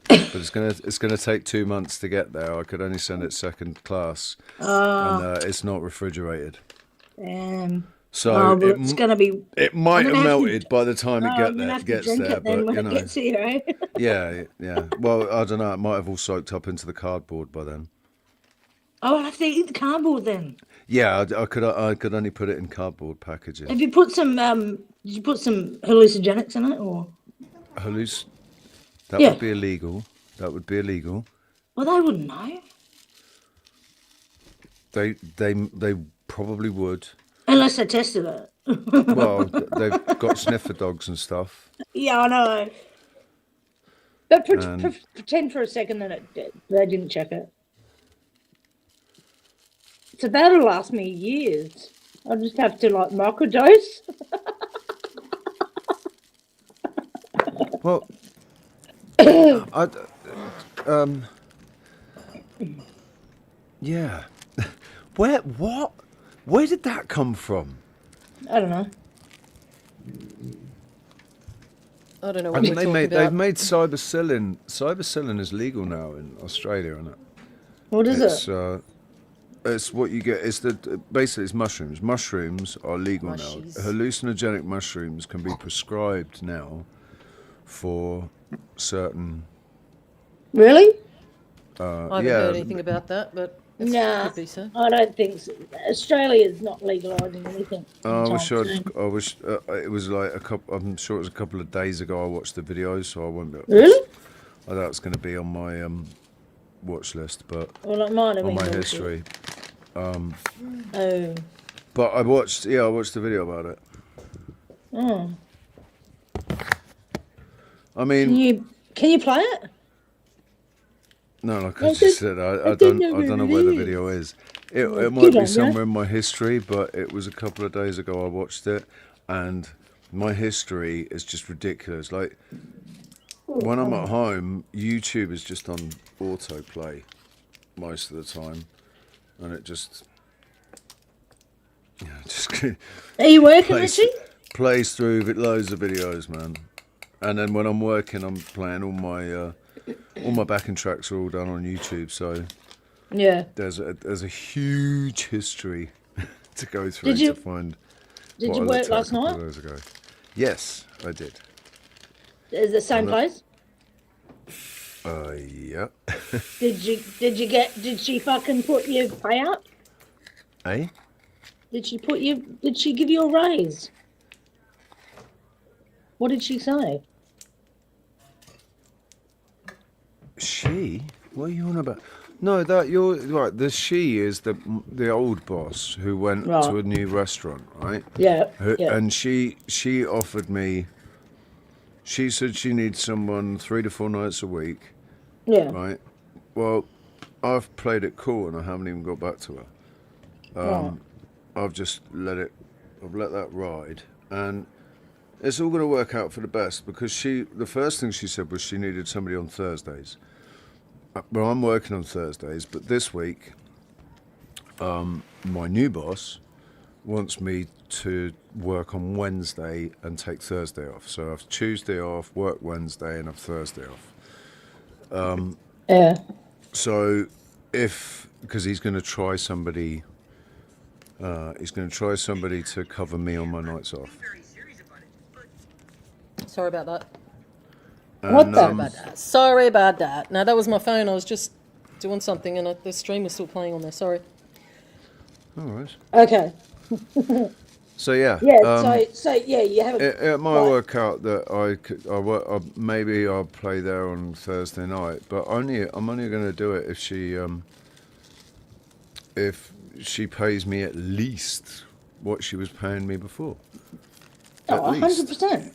But it's gonna take 2 months to get there. I could only send it second class, and it's not refrigerated. So it's going to be. It might I'm have gonna have melted by the time Oh, it I'm gonna have to gets drink there. it then But when you it know, gets here, eh? yeah. Well, I don't know. It might have all soaked up into the cardboard by then. Oh, I'll have to eat the cardboard then. Yeah, I could only put it in cardboard packaging. Have you put some? Did you put some hallucinogenics in it, or? That Yeah. would be illegal. That would be illegal. Well, they wouldn't know. They probably would. Unless they tested it. Well, they've got sniffer dogs and stuff. Yeah, I know. But And- pretend for a second that they didn't check it. So that'll last me years. I'll just have to like microdose. Well, yeah. Where did that come from? I don't know. I don't know I what mean, we're talking about. they've made cybersilin. Cybersilin is legal now in Australia, isn't it? What is it? It's what you get. Basically it's mushrooms. Mushrooms are legal Mushies. now. Hallucinogenic mushrooms can be prescribed now for certain. Really? I haven't heard anything about that, but it Nah, could be so. I don't think so. Australia's not legalising anything. I wish anytime soon. I wish it was like a couple. I'm sure it was a couple of days ago. I watched the video, so I won't be. Really? I thought it's going to be on my watch list, but Well, like mine, I on mean, my obviously. history. Oh. But I watched the video about it. Oh. I mean, Can you play it? no, like I I just don't- said, I I don't don't know know where where the it video is. It Good might be on ya. somewhere in my history, but it was a couple of days ago I watched it, and my history is just ridiculous. Like when I'm at home, YouTube is just on autoplay most of the time, and it just Are you working, Richie? plays through loads of videos, man. And then when I'm working, I'm playing all my backing tracks are all done on YouTube, so Yeah. there's a huge history to go through Did you- to find. Did what you I work looked at a last couple night? of days ago. Yes, I did. Is it the same And place? Yeah. Did she fucking put your pay up? Eh? Did she give you a raise? What did she say? She? What are you on about? No, that you're right. The she is the old boss who went Right. to a new restaurant, right? Yeah, yeah. And she offered me. She said she needs someone 3 to 4 nights a week. Yeah. Right. Well, I've played it cool and I haven't even got back to her. Right. I've just let that ride, and it's all going to work out for the best because the first thing she said was she needed somebody on Thursdays. Well, I'm working on Thursdays, but this week, my new boss wants me to work on Wednesday and take Thursday off. So I have Tuesday off, work Wednesday, and have Thursday off. Yeah. So because he's going to try somebody. He's going to try somebody to cover me on my nights off. Sorry about that. And, Sorry about that. No, that was my phone. I was just doing something and the stream was still playing on there. Sorry. All right. Okay. So yeah. Yeah. So yeah, you have. It might work out that maybe I'll play there on Thursday night, but I'm only going to do it if she pays me at least what she was paying me before. Oh, 100%.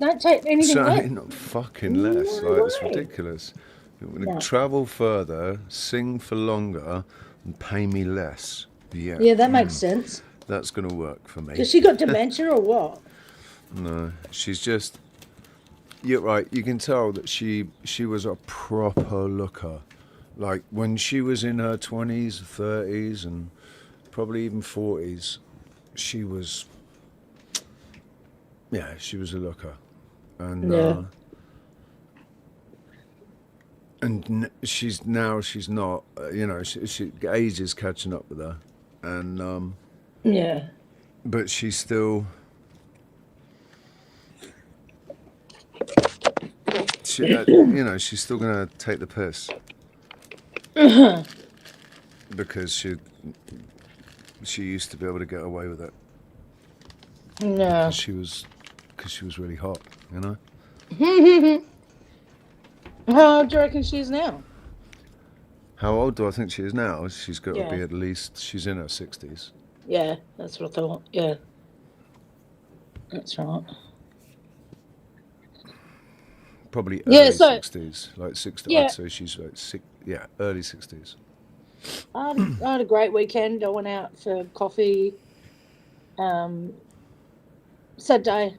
Don't take anything So less. not fucking less. No Like, it's way. ridiculous. You're going to No. travel further, sing for longer, and pay me less. Yeah. Yeah, that makes sense. That's going to work for me. Has she got dementia or what? No, she's just. You're right. You can tell that she was a proper looker. Like when she was in her 20s, 30s, and probably even 40s, she was. Yeah, she was a looker, and Yeah. she's not. She age is catching up with her, and Yeah. but she's still. She's still gonna take the piss. because she used to be able to get away with it. No. Because she was really hot, you know. How old do you reckon she is now? How old do I think she is now? She's got to Yeah. be at least. She's in her 60s. Yeah, that's what I thought. Yeah. That's right. Probably Yeah, early so- 60s, like 60. Yeah. I'd say she's like early 60s. I had a great weekend. I went out for coffee Saturday,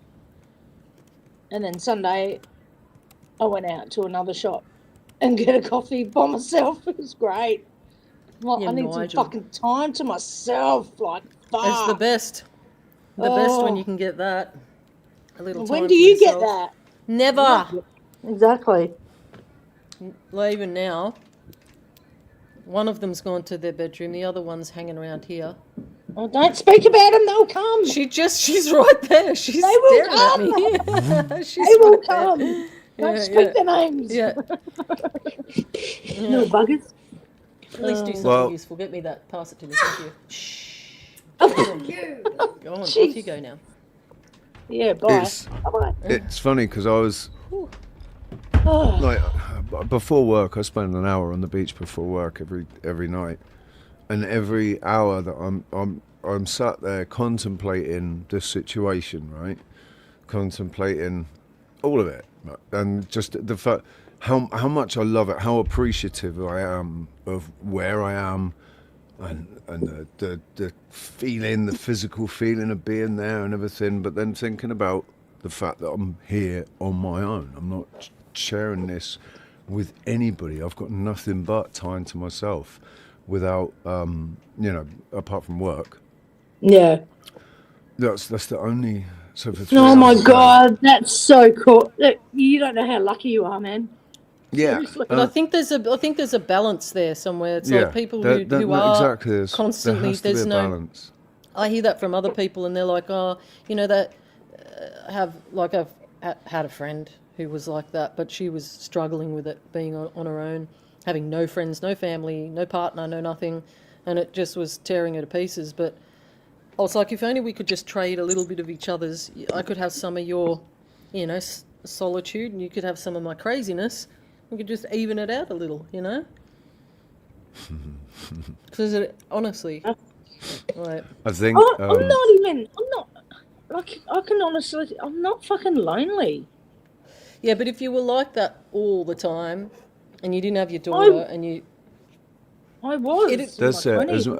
and then Sunday I went out to another shop and get a coffee by myself. It was great. Like, Yeah, I need some Nigel. fucking time to myself. Like, fuck. It's the best. The best when Oh. you can get that. A little time When for do you get yourself. that? Never. Exactly. Well, even now, one of them's gone to their bedroom, the other one's hanging around here. Oh, don't speak about them. They'll come. She's right there. She's They will staring at me. come. She's They will right there. come. Don't Yeah, speak yeah. their names. Yeah. Little buggers. At least do something Well- useful. Get me that. Pass it to me. Thank you. Go on, off you go now. Yeah, bye. Bye-bye. It's funny because I was Oh. like before work. I spend an hour on the beach before work every night, and every hour that I'm sat there contemplating this situation, right? Contemplating all of it, and just the fact how much I love it, how appreciative I am of where I am, and the feeling, the physical feeling of being there and everything. But then thinking about the fact that I'm here on my own. I'm not sharing this with anybody. I've got nothing but time to myself, without apart from work. Yeah. That's the only. So for 3 Oh my hours a day- god, that's so cool. Look, you don't know how lucky you are, man. Yeah. Seriously. But I think there's a balance there somewhere. It's Yeah, like people there- who no, are exactly, there constantly has to be there's a no balance. I hear that from other people, and they're like, oh, that have like I've had a friend who was like that, but she was struggling with it, being on her own, having no friends, no family, no partner, no nothing, and it just was tearing her to pieces. But I was like, if only we could just trade a little bit of each other's. I could have some of your, solitude, and you could have some of my craziness. We could just even it out a little, Because honestly, like, I think. I'm not like, I can honestly, I'm not fucking lonely. yeah, but if you were like that all the time, and you didn't have your daughter, and you, I was. That's in my it. 20s.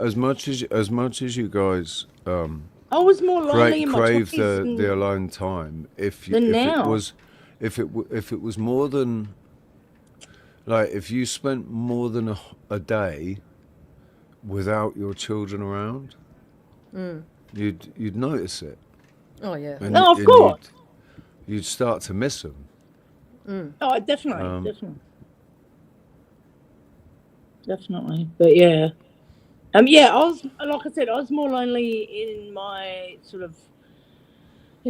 As much as you guys I was more lonely in my crave 20s the alone time. If than now. if it was more than, like, if you spent more than a day without your children around, you'd notice it. oh yeah, And- No, of and course. You'd start to miss them. Oh, definitely. Definitely. But yeah. Yeah, I was, like I said, I was more lonely in my sort of,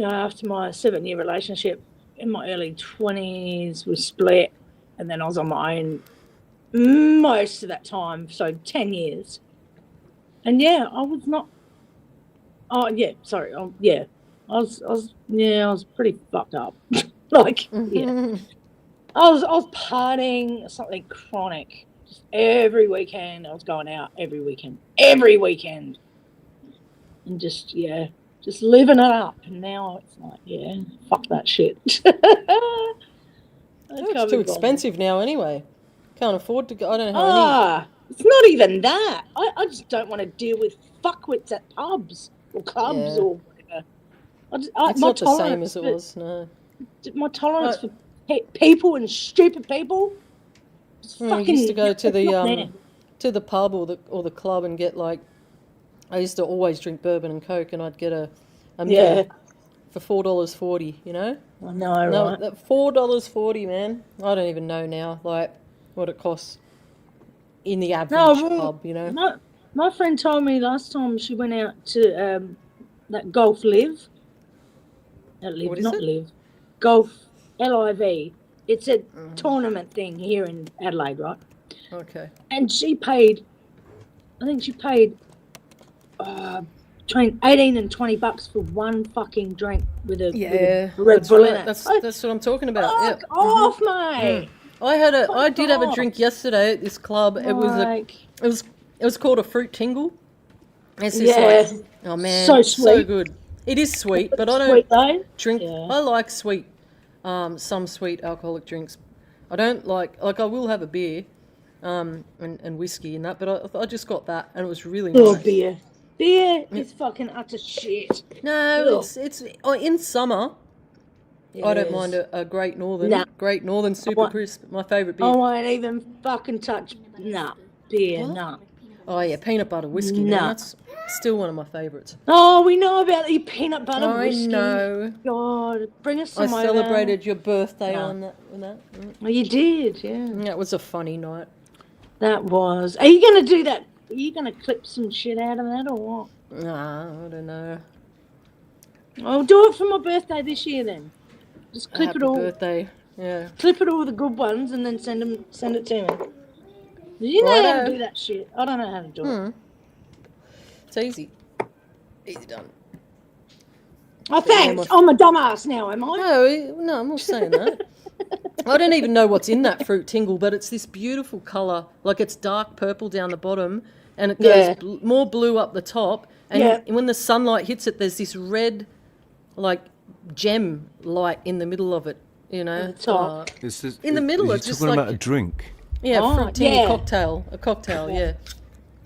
after my 7-year relationship. In my early 20s, we split, and then I was on my own most of that time, so 10 years. And yeah, I was not. Oh yeah, sorry. Yeah, I was pretty fucked up. Like, yeah, I was partying something chronic. Just every weekend, I was going out every weekend, and just living it up. And now it's like, fuck that shit. it's too expensive now anyway. Can't afford to go. I don't know how It's not even that. I just don't want to deal with fuckwits at pubs or clubs Yeah. or whatever. it's my not the same tolerance as it for- was. No. My tolerance for people and stupid people. I used to go to it's not there. the pub or the club and get like. I used to always drink bourbon and coke, and I'd get a Yeah. for $4.40. I know, No, right? that $4.40, man. I don't even know now, like what it costs in the average pub. My friend told me last time she went out to that Golf Live. What is Not it? Live. Golf LIV. It's a tournament thing here in Adelaide, right? Okay. And she paid I think she paid between 18 and 20 bucks for one fucking drink with a Red Bull in it. That's what I'm talking about. Fuck off, mate. I did have a drink yesterday at this club. It was called a fruit tingle. It's this oh man, so sweet, so good. It is sweet, but I sweet don't though. drink. I like sweet, some sweet alcoholic drinks. I don't like I will have a beer, and whiskey and that, but I just got that and it was really nice. Oh, beer is fucking utter shit. No, it's in summer. I don't mind a Great Northern. Great Northern Super Crisp, my favourite beer. I won't even fucking touch beer. Nah. Oh yeah, peanut butter whiskey. No. That's still one of my favourites. Oh, we know about the peanut butter whiskey. I know. God, bring us some I over. celebrated your birthday on that. Oh, you did, yeah. That was a funny night. That was. Are you going to do that? Are you going to clip some shit out of that or what? Nah, I don't know. I'll do it for my birthday this year then. Just clip it all. Happy birthday. Yeah. Clip it all the good ones and then send it to me. You know how to do that shit. I don't know how to do it. It's easy. Easy done. Oh, thanks. I'm a dumbass now, am I? No, I'm not saying that. I don't even know what's in that fruit tingle, but it's this beautiful colour. Like it's dark purple down the bottom, and it goes more blue up the top. And when the sunlight hits it, there's this red, like gem light in the middle of it. You know, top. In the middle, it's You're just talking like about a drink. Yeah, fruit tingle cocktail. A cocktail, yeah.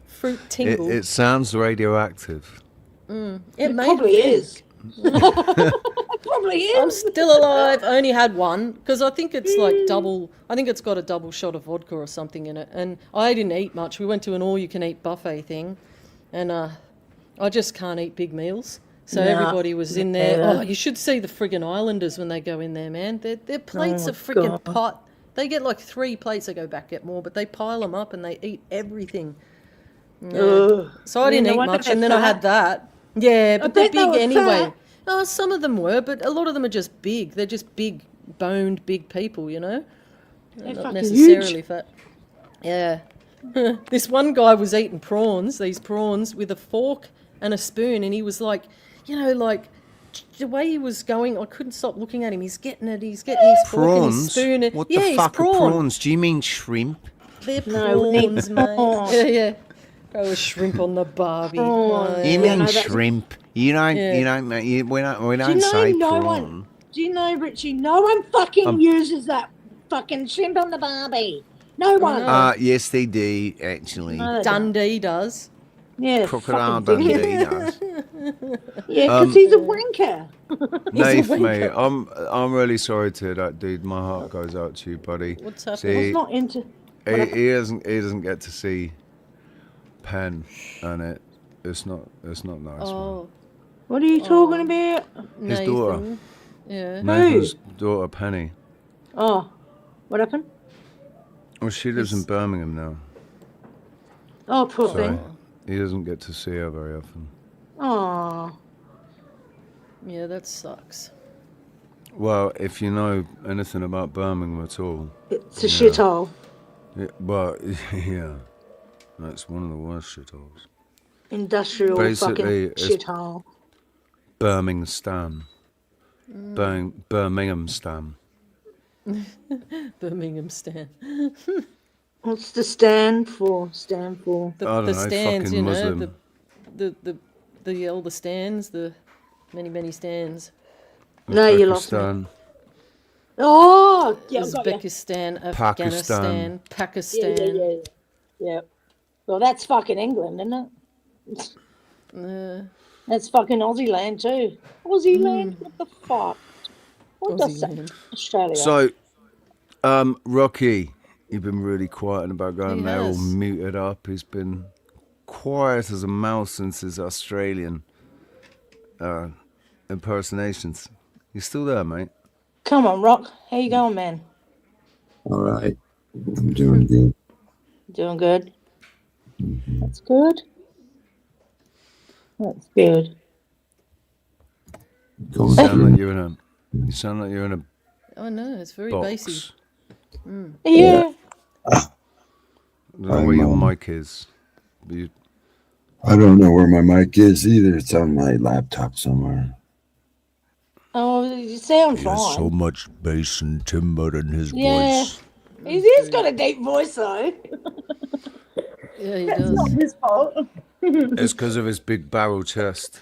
Fruit tingle. It sounds radioactive. It probably is. Probably is. I'm still alive. I only had one because I think it's like double. I think it's got a double shot of vodka or something in it. And I didn't eat much. We went to an all-you-can-eat buffet thing, and I just can't eat big meals. So everybody was in there. Oh, you should see the friggin' Islanders when they go in there, man. Their plates are friggin' pot. They get like 3 plates. They go back, get more, but they pile them up and they eat everything. Yeah. So I didn't eat much, and then I had that. Yeah, but they're big anyway. Oh, some of them were, but a lot of them are just big. They're just big, boned, big people, you know? They're Not fucking necessarily huge. fat. Yeah. This one guy was eating these prawns, with a fork and a spoon, and he was like, you know, like, the way he was going, I couldn't stop looking at him. He's getting his fork and his spoon. And, What the fuck are prawns? Do you mean shrimp? They're prawns, mate. Yeah. Throw a shrimp on the barbie. You mean shrimp? You don't. We don't say prawn. Do you know, Richie? No one fucking uses that fucking shrimp on the barbie. No one. Yes, they do actually. Dundee does. Yeah, Crocodile Dundee does. Yeah, because he's a wanker. Naif, mate, I'm really sorry to hear that, dude. My heart goes out to you, buddy. What's happening? See, I was not into. he doesn't get to see Pen, and it's not nice. Man. What are you talking about? His daughter. Yeah. Nathan's daughter, Penny. Oh, what happened? Well, she lives in Birmingham now. Oh, poor So thing. he doesn't get to see her very often. Oh. Yeah, that sucks. Well, if you know anything about Birmingham at all, It's a shithole. But yeah, that's one of the worst shitholes. Industrial Basically, fucking it's shithole. Birmingham Stan. Birmingham Stan. Birmingham Stan. What's the stand for? Stand for? The, I don't the know, stands, fucking you know, Muslim. all the stands, the many stands. No, you lost me. Uzbekistan. Oh, yeah, I got ya. Uzbekistan, Pakistan. Afghanistan, Pakistan. Yeah. Well, that's fucking England, isn't it? That's fucking Aussie land too. Aussie land? What the fuck? What does that? Australia. So, Rocky, you've been really quiet about going He there, all has. muted up. He's been quiet as a mouse since his Australian impersonations. You still there, mate? Come on, Rock. How you going, man? All right. I'm doing good. Doing good. That's good. That's good. You sound like you're in a Oh no, it's very box. bassy. Yeah. I don't know where your mic is. But I don't know where my mic is either. It's on my laptop somewhere. Oh, you sound He has fine. so much bass and timbre in his Yeah. voice. He's got a deep voice, though. Yeah, he That's does. not his fault. It's because of his big barrel chest.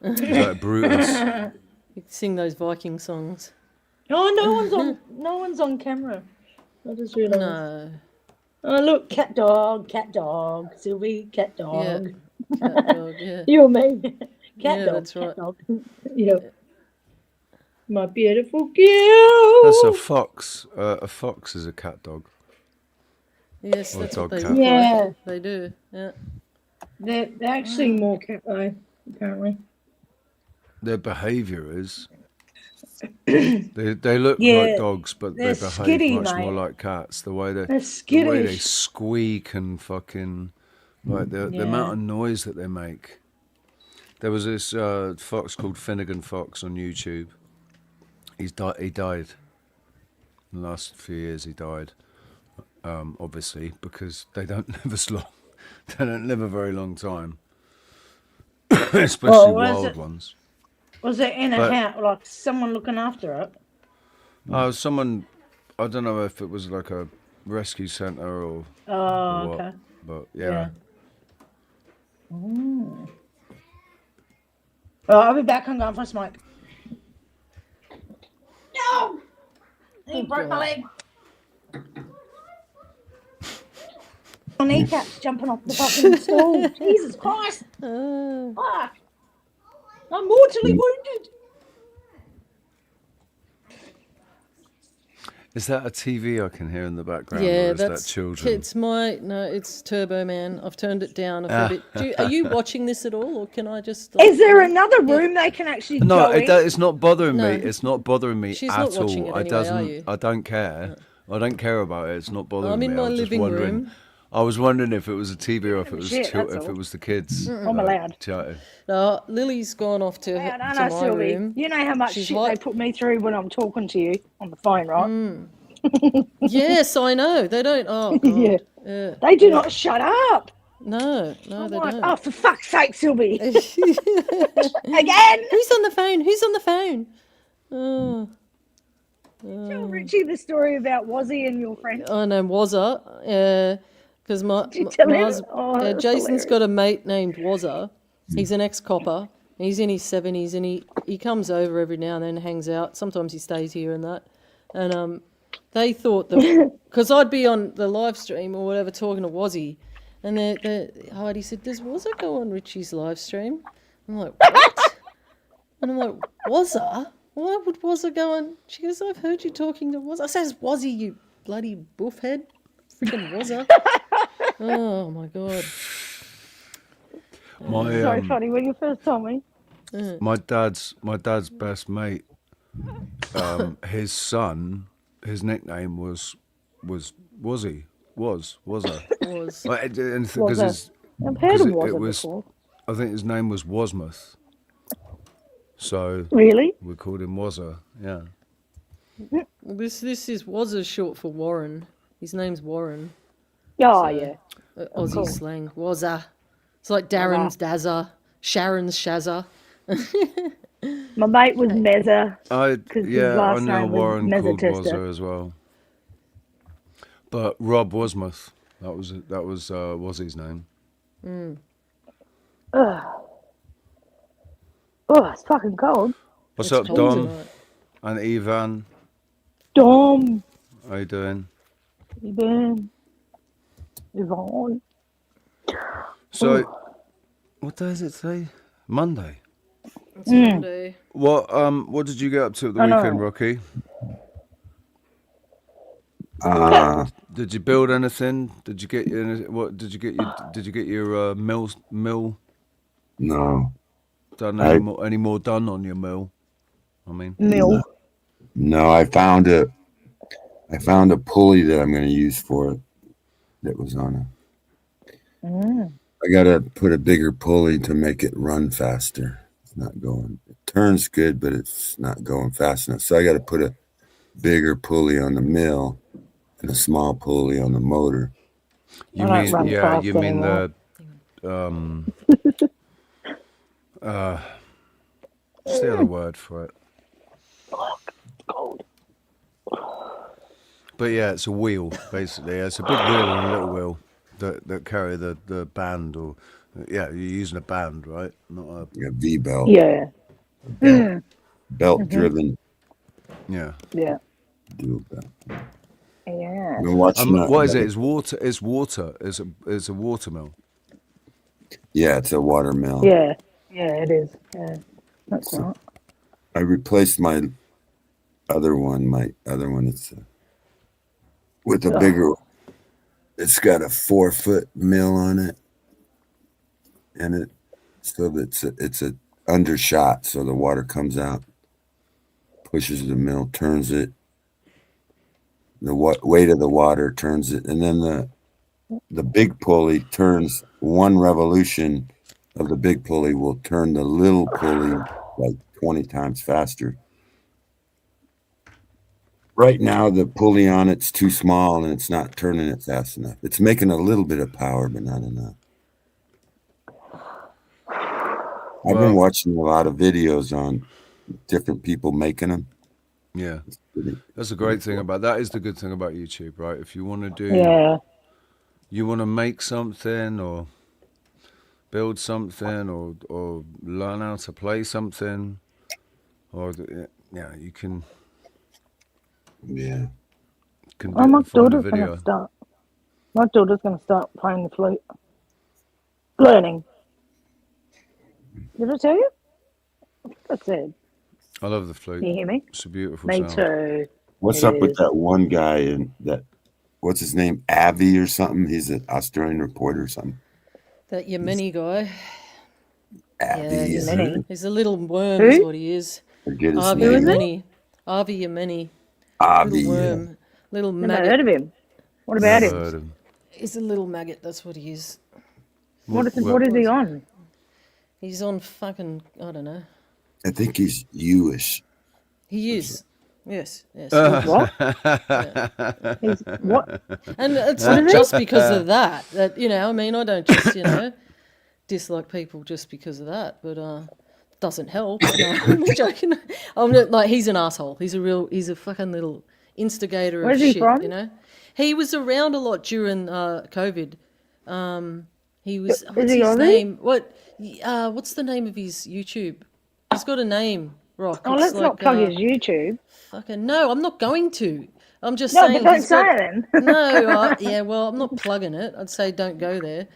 He's like Brutus. You can sing those Viking songs. Oh, no one's on camera. I just realised. No. Oh, look, cat dog, Sylvie, cat dog. Yeah. Cat dog, yeah. You and me. Cat Yeah, dog, that's cat right. dog. Yeah. My beautiful girl. That's a fox. A fox is a cat dog. Yes, Or that's dog what they cat. look Yeah. like. They do. Yeah. They're actually more cat though, apparently. Their behaviour is. They look Yeah, like dogs, but they they're behave skitty, much more mate. like cats. The way They're they skittish. squeak and fucking like the amount of noise that they make. There was this fox called Finnegan Fox on YouTube. He died. In the last few years, he died. Obviously, because they don't live as long. They don't live a very long time, especially wild ones. Was it in a But- house, like someone looking after it? Someone, I don't know if it was like a rescue centre or Oh, what, okay. but yeah. Mm. Oh, I'll be back. I'm going for a smoke. No! He broke my leg. My kneecap's jumping off the fucking stool. Jesus Christ! Fuck! I'm mortally wounded. Is that a TV I can hear in the background? Yeah, or is that's that children? it's Turbo Man. I've turned it down a fair bit. Are you watching this at all, or can I just? Is there another room they can actually No, go in? it's not bothering No. me. It's not bothering me She's at not watching all. it anyway, are you? I don't care. I don't care about it. It's not bothering I'm me. in I my was just living wondering. room. I was wondering if it was a TV or if it was Shit, that's if all. it was the kids. I'm allowed. Chatting. No, Lily's gone off to, Hey, I to know, my Sylvie. room. You know how much She's shit like- they put me through when I'm talking to you on the phone, right? Yes, I know. They don't. Oh, God. Yeah. They do not shut up. No, they like, don't. oh, for fuck's sake, Sylvie. Again? Who's on the phone? Who's on the phone? Oh. Tell Richie the story about Wazzy and your friend. I know Wazza, because Did you tell him? Oh, that's Jason's hilarious. got a mate named Wazza. He's an ex-copper. He's in his 70s, and he comes over every now and then, hangs out. Sometimes he stays here and that. And they thought that because I'd be on the live stream or whatever talking to Wazzy, and Heidi said, "Does Wazza go on Richie's live stream?" I'm like, "What?" And I'm like, "Wazza? Why would Wazza go on?" She goes, "I've heard you talking to Wazza." I says, "Wazzy, you bloody buffhead, freaking Wazza!" Oh my God. So funny when you first told me. My dad's best mate. His son, his nickname was Wazzy. Was. Like, because I've heard of it Wazza was. before. I think his name was Wasmuth. So Really? we called him Wazza. Yeah. This is Wazza short for Warren. His name's Warren. Oh, So, yeah. Aussie Cool. slang. Wazza. It's like Darren's Dazza, Sharon's Shazza. My mate was Mezza. I 'cause his know last a name was Warren called Mezzatester. Wazza as well. But Rob Wasmuth, that was Wazzy's name. Mm. Ugh. Oh, it's fucking cold. What's It's up, cold Dom tonight. and Ivan? Dom. How you doing? Yvonne. So, what day is it today? Monday. It's Monday. What did you get up to at the I know. weekend, Rocky? Did you build anything? Did you get did you get your mill No. done? I- Any more done on your mill? I mean, Mill. No, I found a pulley that I'm going to use for it. That was on it. I got to put a bigger pulley to make it run faster. It's not going. It turns good, but it's not going fast enough. So I got to put a bigger pulley on the mill and a small pulley on the motor. you I don't mean run fast you mean anymore. what's the other word for it? But yeah, it's a wheel basically. It's a big wheel and a little wheel that carry the band, or yeah, you're using a band, right? Not a V belt. Yeah. Mm. Belt Mhm. driven. Yeah. Yeah. Dual belt. Yeah. I've been watching what is it? It's water. It's water. It's a watermill. Yeah, it's a watermill. Yeah. Yeah, it is. Yeah. That's So right. I replaced my other one. It's with a bigger. It's got a 4-foot mill on it, and it's a undershot, so the water comes out, pushes the mill, turns it. The weight of the water turns it, and then the big pulley turns. One revolution of the big pulley will turn the little pulley like 20 times faster. Right now, the pulley on it's too small and it's not turning it fast enough. It's making a little bit of power, but not enough. I've been watching a lot of videos on different people making them. Yeah, that's a great thing about that. Is the good thing about YouTube, right? If you want to do, you want to make something or build something or learn how to play something, or yeah, you can. Yeah. Can Oh, my find a daughter's video. gonna start. My daughter's gonna start playing the flute. Learning. Did I tell you? I said. I love the flute. Can you hear me? It's a beautiful Me sound. too. What's It up with is. that one guy and that? What's his name? Avi or something? He's an Australian reporter or something. That Yemeni guy. Avi. He's a little worm, Who? is what he is. Forget his Avi name. Yemeni. Avi Yemeni. Avi, Little worm. Little Never maggot. heard of him. What about Never him? heard of him. He's a little maggot, that's what he is. What is he on? He's on fucking, I don't know. I think he's Jewish. He is. Yes, yes. What? Yeah. He's what? And it's What not is he? just because of that. That you know, I mean, I don't just dislike people just because of that, but doesn't help. No, I'm joking. I'm not, like he's an asshole. He's a fucking little instigator Where's of he shit. from? You know, he was around a lot during COVID. He was. What's he his Aussie? name? What's the name of his YouTube? He's got a name. Rock. Oh, It's let's like, not plug his YouTube. Fucking no, I'm not going to. I'm just No, saying. but don't he's say got- it then. No, yeah, well, I'm not plugging it. I'd say don't go there.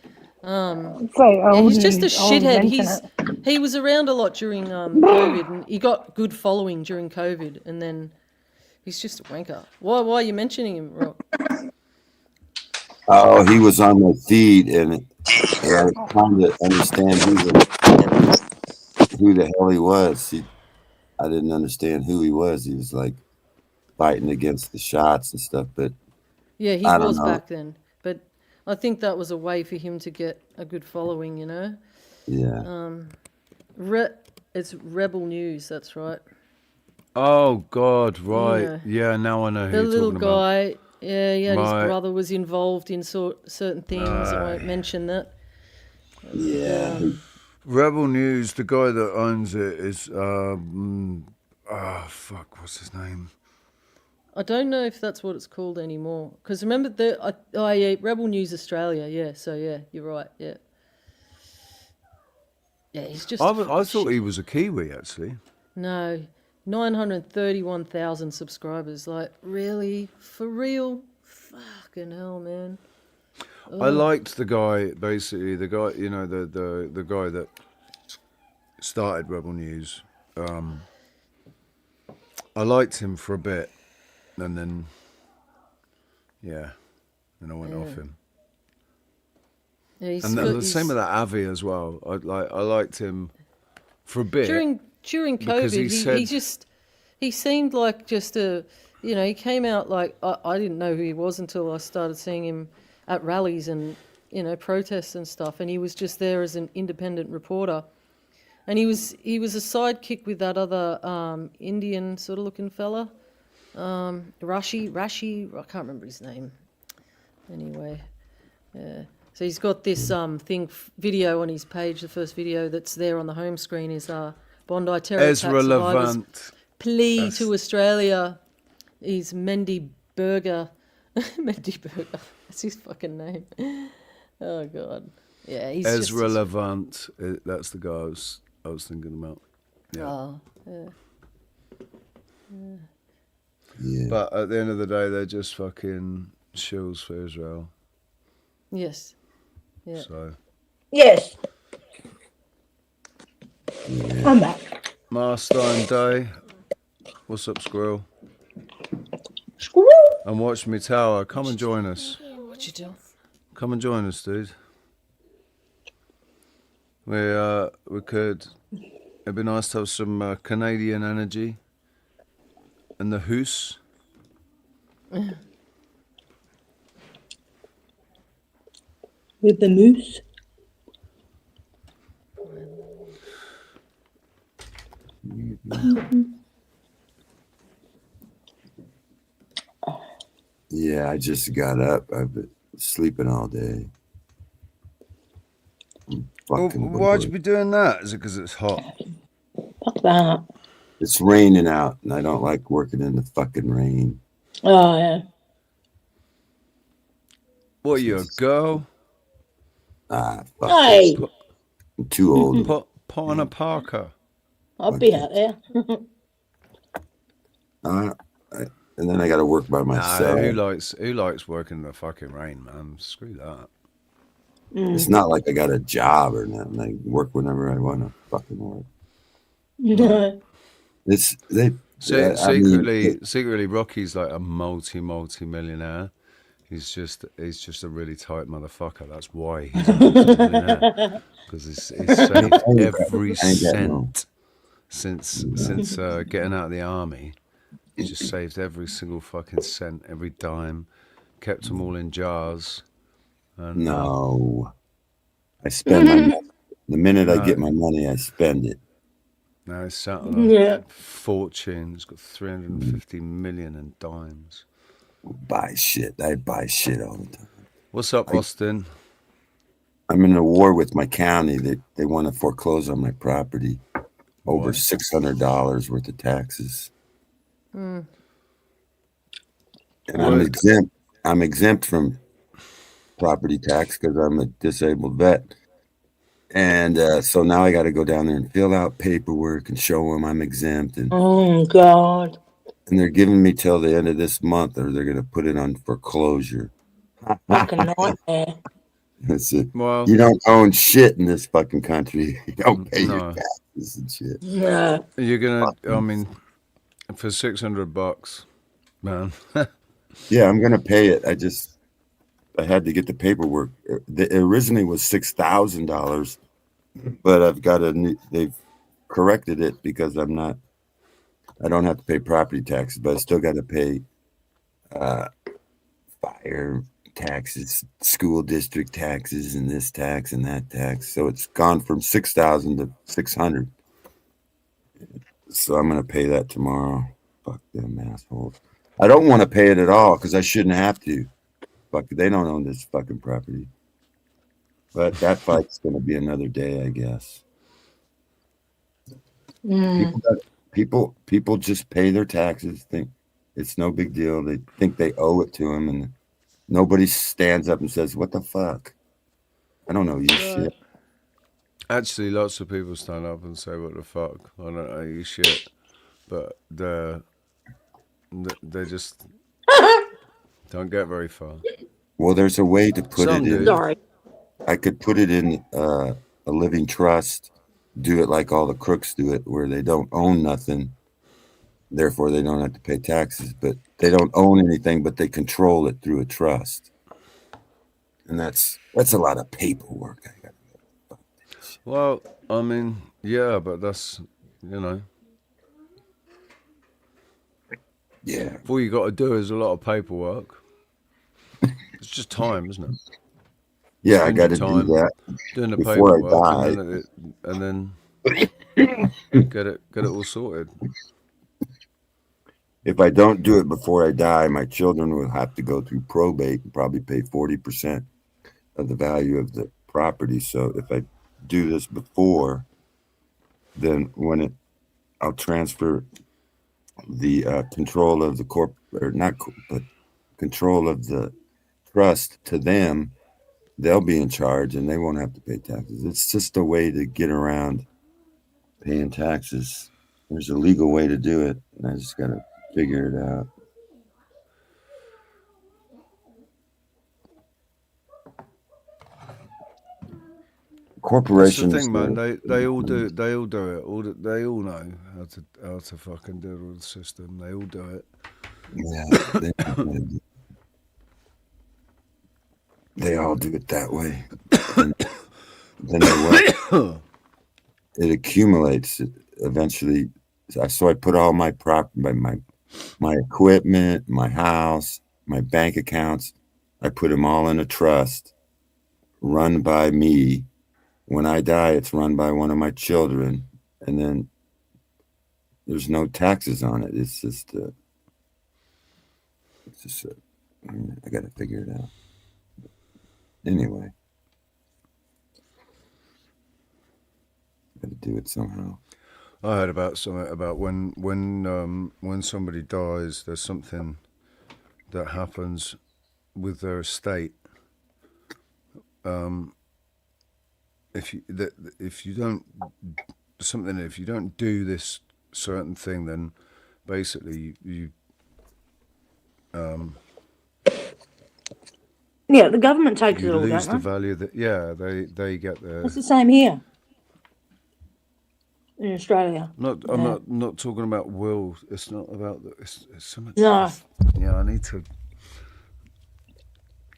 He's He's just a shithead. He was around a lot during COVID, and he got good following during COVID, and then he's just a wanker. Why are you mentioning him, Rock? Oh, he was on my feed, and I was trying to understand who the hell he was. I didn't understand who he was. He was like fighting against the shots and stuff, but Yeah, he I don't was know. back then, but I think that was a way for him to get a good following, you know. Yeah. It's Rebel News. That's right. Oh God, right? Yeah, now I know who The you're little talking about. guy, his Right. brother was involved in certain things. I won't mention that. Yeah. Rebel News. The guy that owns it is fuck, what's his name? I don't know if that's what it's called anymore. Because remember, Rebel News Australia. Yeah, so yeah, you're right. Yeah. Yeah, he's just. I thought he was a Kiwi actually. No, 931,000 subscribers. Like, really? For real? Fucking hell, man. I liked the guy, basically, the guy, you know, the guy that started Rebel News. I liked him for a bit, and then, yeah, then I went off him. Yeah, And the same with that Avi as well. I liked him for a bit. During because COVID, he seemed like just he came out like, I didn't know who he was until I started seeing him at rallies and, protests and stuff. And he was just there as an independent reporter. And he was a sidekick with that other Indian sort of looking fella. Rashi, I can't remember his name. Anyway, yeah. So he's got this video on his page. The first video that's there on the home screen is Bondi terror attack survivors plea to Australia. He's Mendy Burger. Mendy Burger. That's his fucking name. Oh God. Yeah, he's Ezra Levant. That's the guy I was thinking about. Yeah. Oh, Yeah. But at the end of the day, they're just fucking shills for Israel. yes. Yeah. So. Yes. Yeah. I'm back. Marstein Day. What's up, Squirrel? Squirrel. And watch me tower. Come and join us. What you doing? Come and join us, dude. We could. It'd be nice to have some Canadian energy. And the hoose. With the moose. Yeah, I just got up. I've been sleeping all day. Well, why'd you be doing that? Is it because it's hot? Fuck that. It's raining out, and I don't like working in the fucking rain. Oh, yeah. What, you a girl? Fuck Hey. this. I'm too old. Put on a parka. I'll be out there. And then I got to work by myself. Who likes working in the fucking rain, man? Screw that. It's not like I got a job or nothing. I work whenever I want to fucking work. No. It's they Secretly, Rocky's like a multi-millionaire. He's just a really tight motherfucker. That's why he's a multi-millionaire. Because he's saved every cent since getting out of the army. He just saved every single fucking cent, every dime, kept them all in jars. And, no, I spend my money. The minute I get my money, I spend it. Now he's sat on a fortune. He's got 350 million in dimes. Buy shit. I buy shit all the time. What's up, Austin? I'm in a war with my county. They want to foreclose on my property. Over $600 worth of taxes. Mm. And I'm exempt from property tax because I'm a disabled vet. And so now I got to go down there and fill out paperwork and show them I'm exempt. And, oh, God. And they're giving me till the end of this month, or they're going to put it on foreclosure. Fucking nightmare. That's it. Well, you don't own shit in this fucking country. You don't pay your taxes and shit. Yeah. You're going to, I mean, for $600, man. Yeah, I'm going to pay it. I had to get the paperwork. It originally was $6,000, but I've got they've corrected it because I don't have to pay property taxes, but I still got to pay fire taxes, school district taxes, and this tax and that tax. So it's gone from $6,000 to $600. So I'm going to pay that tomorrow. Fuck them assholes. I don't want to pay it at all because I shouldn't have to. Fuck, they don't own this fucking property. But that fight's going to be another day, I guess. People just pay their taxes, think it's no big deal. They think they owe it to them, and nobody stands up and says, "What the fuck? I don't know you shit." Actually, lots of people stand up and say, "What the fuck? I don't know you shit," but they just don't get very far. Well, there's a way to put it in. Sorry. I could put it in a living trust, do it like all the crooks do it, where they don't own nothing. Therefore, they don't have to pay taxes, but they don't own anything, but they control it through a trust. And that's a lot of paperwork. Well, I mean, yeah, but that's, Yeah. All you got to do is a lot of paperwork. It's just time, isn't it? Yeah, I got to do that doing the before paperwork, I die. and then get it all sorted. If I don't do it before I die, my children will have to go through probate and probably pay 40%. of the value of the property. So if I do this before, then I'll transfer the control of the but control of the trust to them. They'll be in charge and they won't have to pay taxes. It's just a way to get around paying taxes. There's a legal way to do it, and I just got to figure it out. Corporations. That's the thing, man. They all do it. They all know how to fucking do the system. They all do it. Yeah, they all do it that way. And then it accumulates eventually. So I put all my my equipment, my house, my bank accounts. I put them all in a trust, run by me. When I die, it's run by one of my children, and then there's no taxes on it. It's just I got to figure it out. Anyway, got to do it somehow. I heard about something about when somebody dies, there's something that happens with their estate. If you don't do this certain thing, then basically you Yeah, the government takes it you all, lose don't the they? value that they get their. It's the same here in Australia. I'm not talking about will. It's not about it's so much. No. Yeah, I need to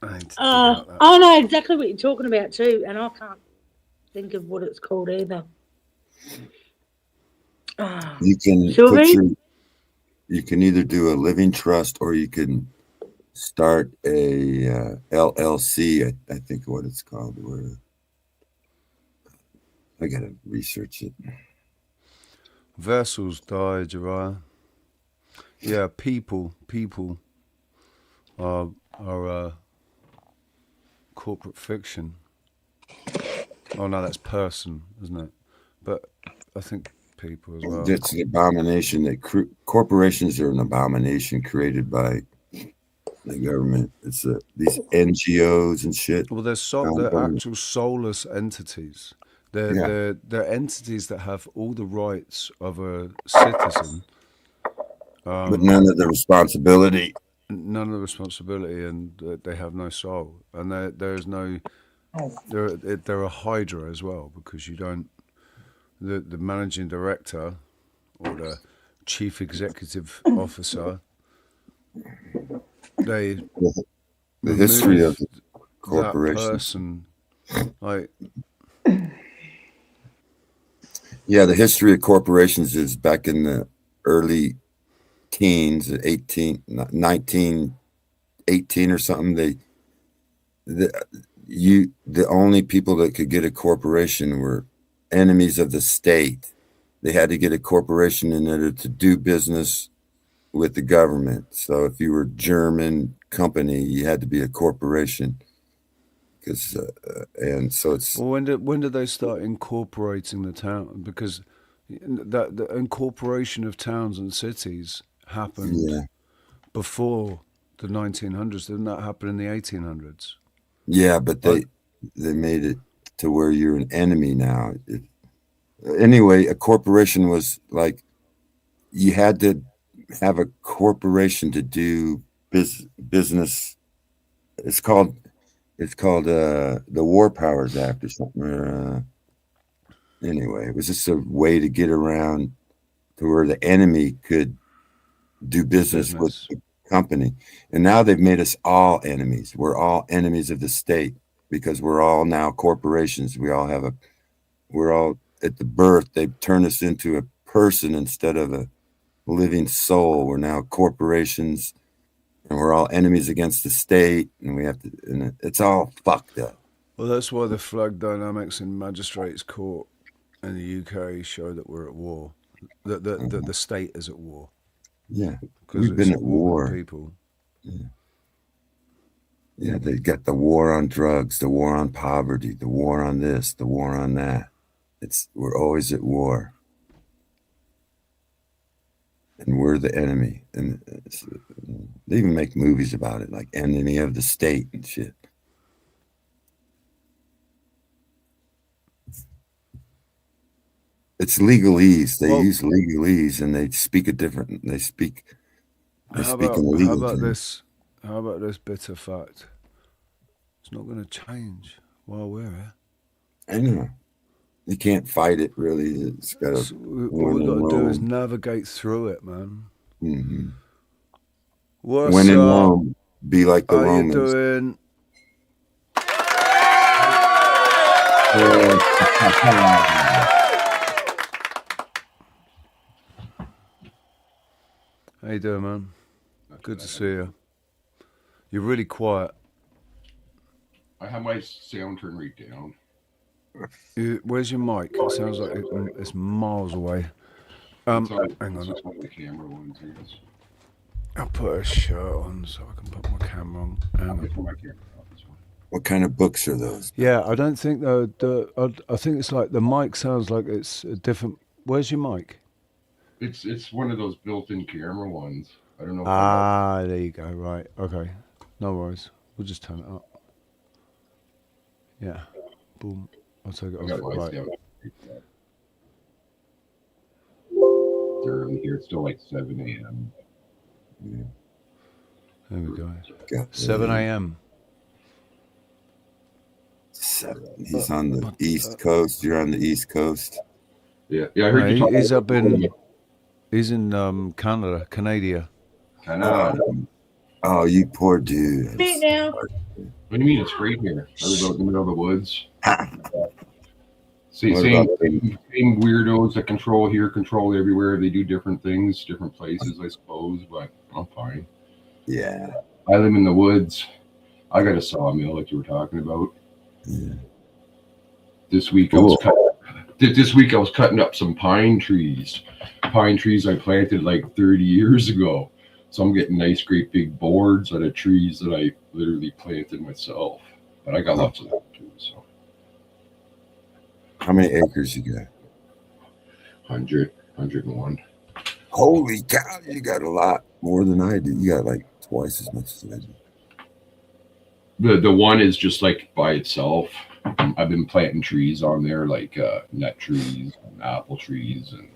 dig out that. I know exactly what you're talking about too, and I can't think of what it's called either. You can you can either do a living trust or you can start a LLC. I think what it's called. Where I gotta research it. Vessels die, Jariah. Yeah, people are corporate fiction. Oh no, that's person, isn't it? But I think people as well. It's an abomination that corporations are an abomination created by the government. It's these NGOs and shit. Well, they're actual soulless entities. They're entities that have all the rights of a citizen, but none of the responsibility. None of the responsibility, and they have no soul. And there's no. They're a hydra as well, because you don't. The managing director or the chief executive officer. The history of the corporation. That person, like. Yeah, the history of corporations is back in the early teens, 1918 or something. The only people that could get a corporation were enemies of the state. They had to get a corporation in order to do business with the government. So if you were a German company, you had to be a corporation. And so it's. Well, when did they start incorporating the town? Because the incorporation of towns and cities happened before the 1900s. Didn't that happen in the 1800s? Yeah, but they made it to where you're an enemy now. Anyway, a corporation was like you had to have a corporation to do business. It's called the War Powers Act or something. Anyway, it was just a way to get around to where the enemy could do business with the company. And now they've made us all enemies. We're all enemies of the state because we're all now corporations. We're all at the birth, they turned us into a person instead of a living soul. We're now corporations. And we're all enemies against the state, and it's all fucked up. Well, that's why the flag dynamics in magistrates' court in the UK show that we're at war. That the state is at war. Yeah, because we've been at war. With people. Yeah. Yeah, they got the war on drugs, the war on poverty, the war on this, the war on that. We're always at war. And we're the enemy. And they even make movies about it, like Enemy of the State and shit. It's legalese. They use legalese, and they speak a different. They speak in legal terms. How about this bitter fact? It's not going to change while we're here. I know. You can't fight it, really. It's got to. All we got to do is navigate through it, man. Mm-hmm. What's when in Rome, be like the Romans. How you doing? How you doing, man? Good to see you. You're really quiet. I have my sound turned right down. Where's your mic? It sounds like it's miles away. Hang on. Just one of the camera ones. Yes. I'll put a shirt on so I can put my camera on. What kind of books are those? Yeah, I don't think I think it's like the mic sounds like it's a different. Where's your mic? It's one of those built-in camera ones. I don't know. There you go. Right. Okay. No worries. We'll just turn it up. Yeah. Boom. I'll take it off. Right. It's early here. It's still like 7 a.m. Yeah. There we go. 7 a.m. 7. He's on the East Coast. You're on the East Coast. Yeah. I heard you talking. He's up in. He's in Canada. Oh, you poor dude. Speak now. What do you mean it's great here? I live out in the middle of the woods. Same weirdos that control here, control everywhere. They do different things, different places, I suppose, but I'm fine. Yeah. I live in the woods. I got a sawmill like you were talking about. Yeah. This week I was cutting up some pine trees. Pine trees I planted like 30 years ago. So I'm getting nice, great big boards out of trees that I literally planted myself. But I got lots of them too. So. How many acres you got? 101. Holy cow, you got a lot more than I do. You got like twice as much as I do. The one is just like by itself. I've been planting trees on there, like nut trees, and apple trees, and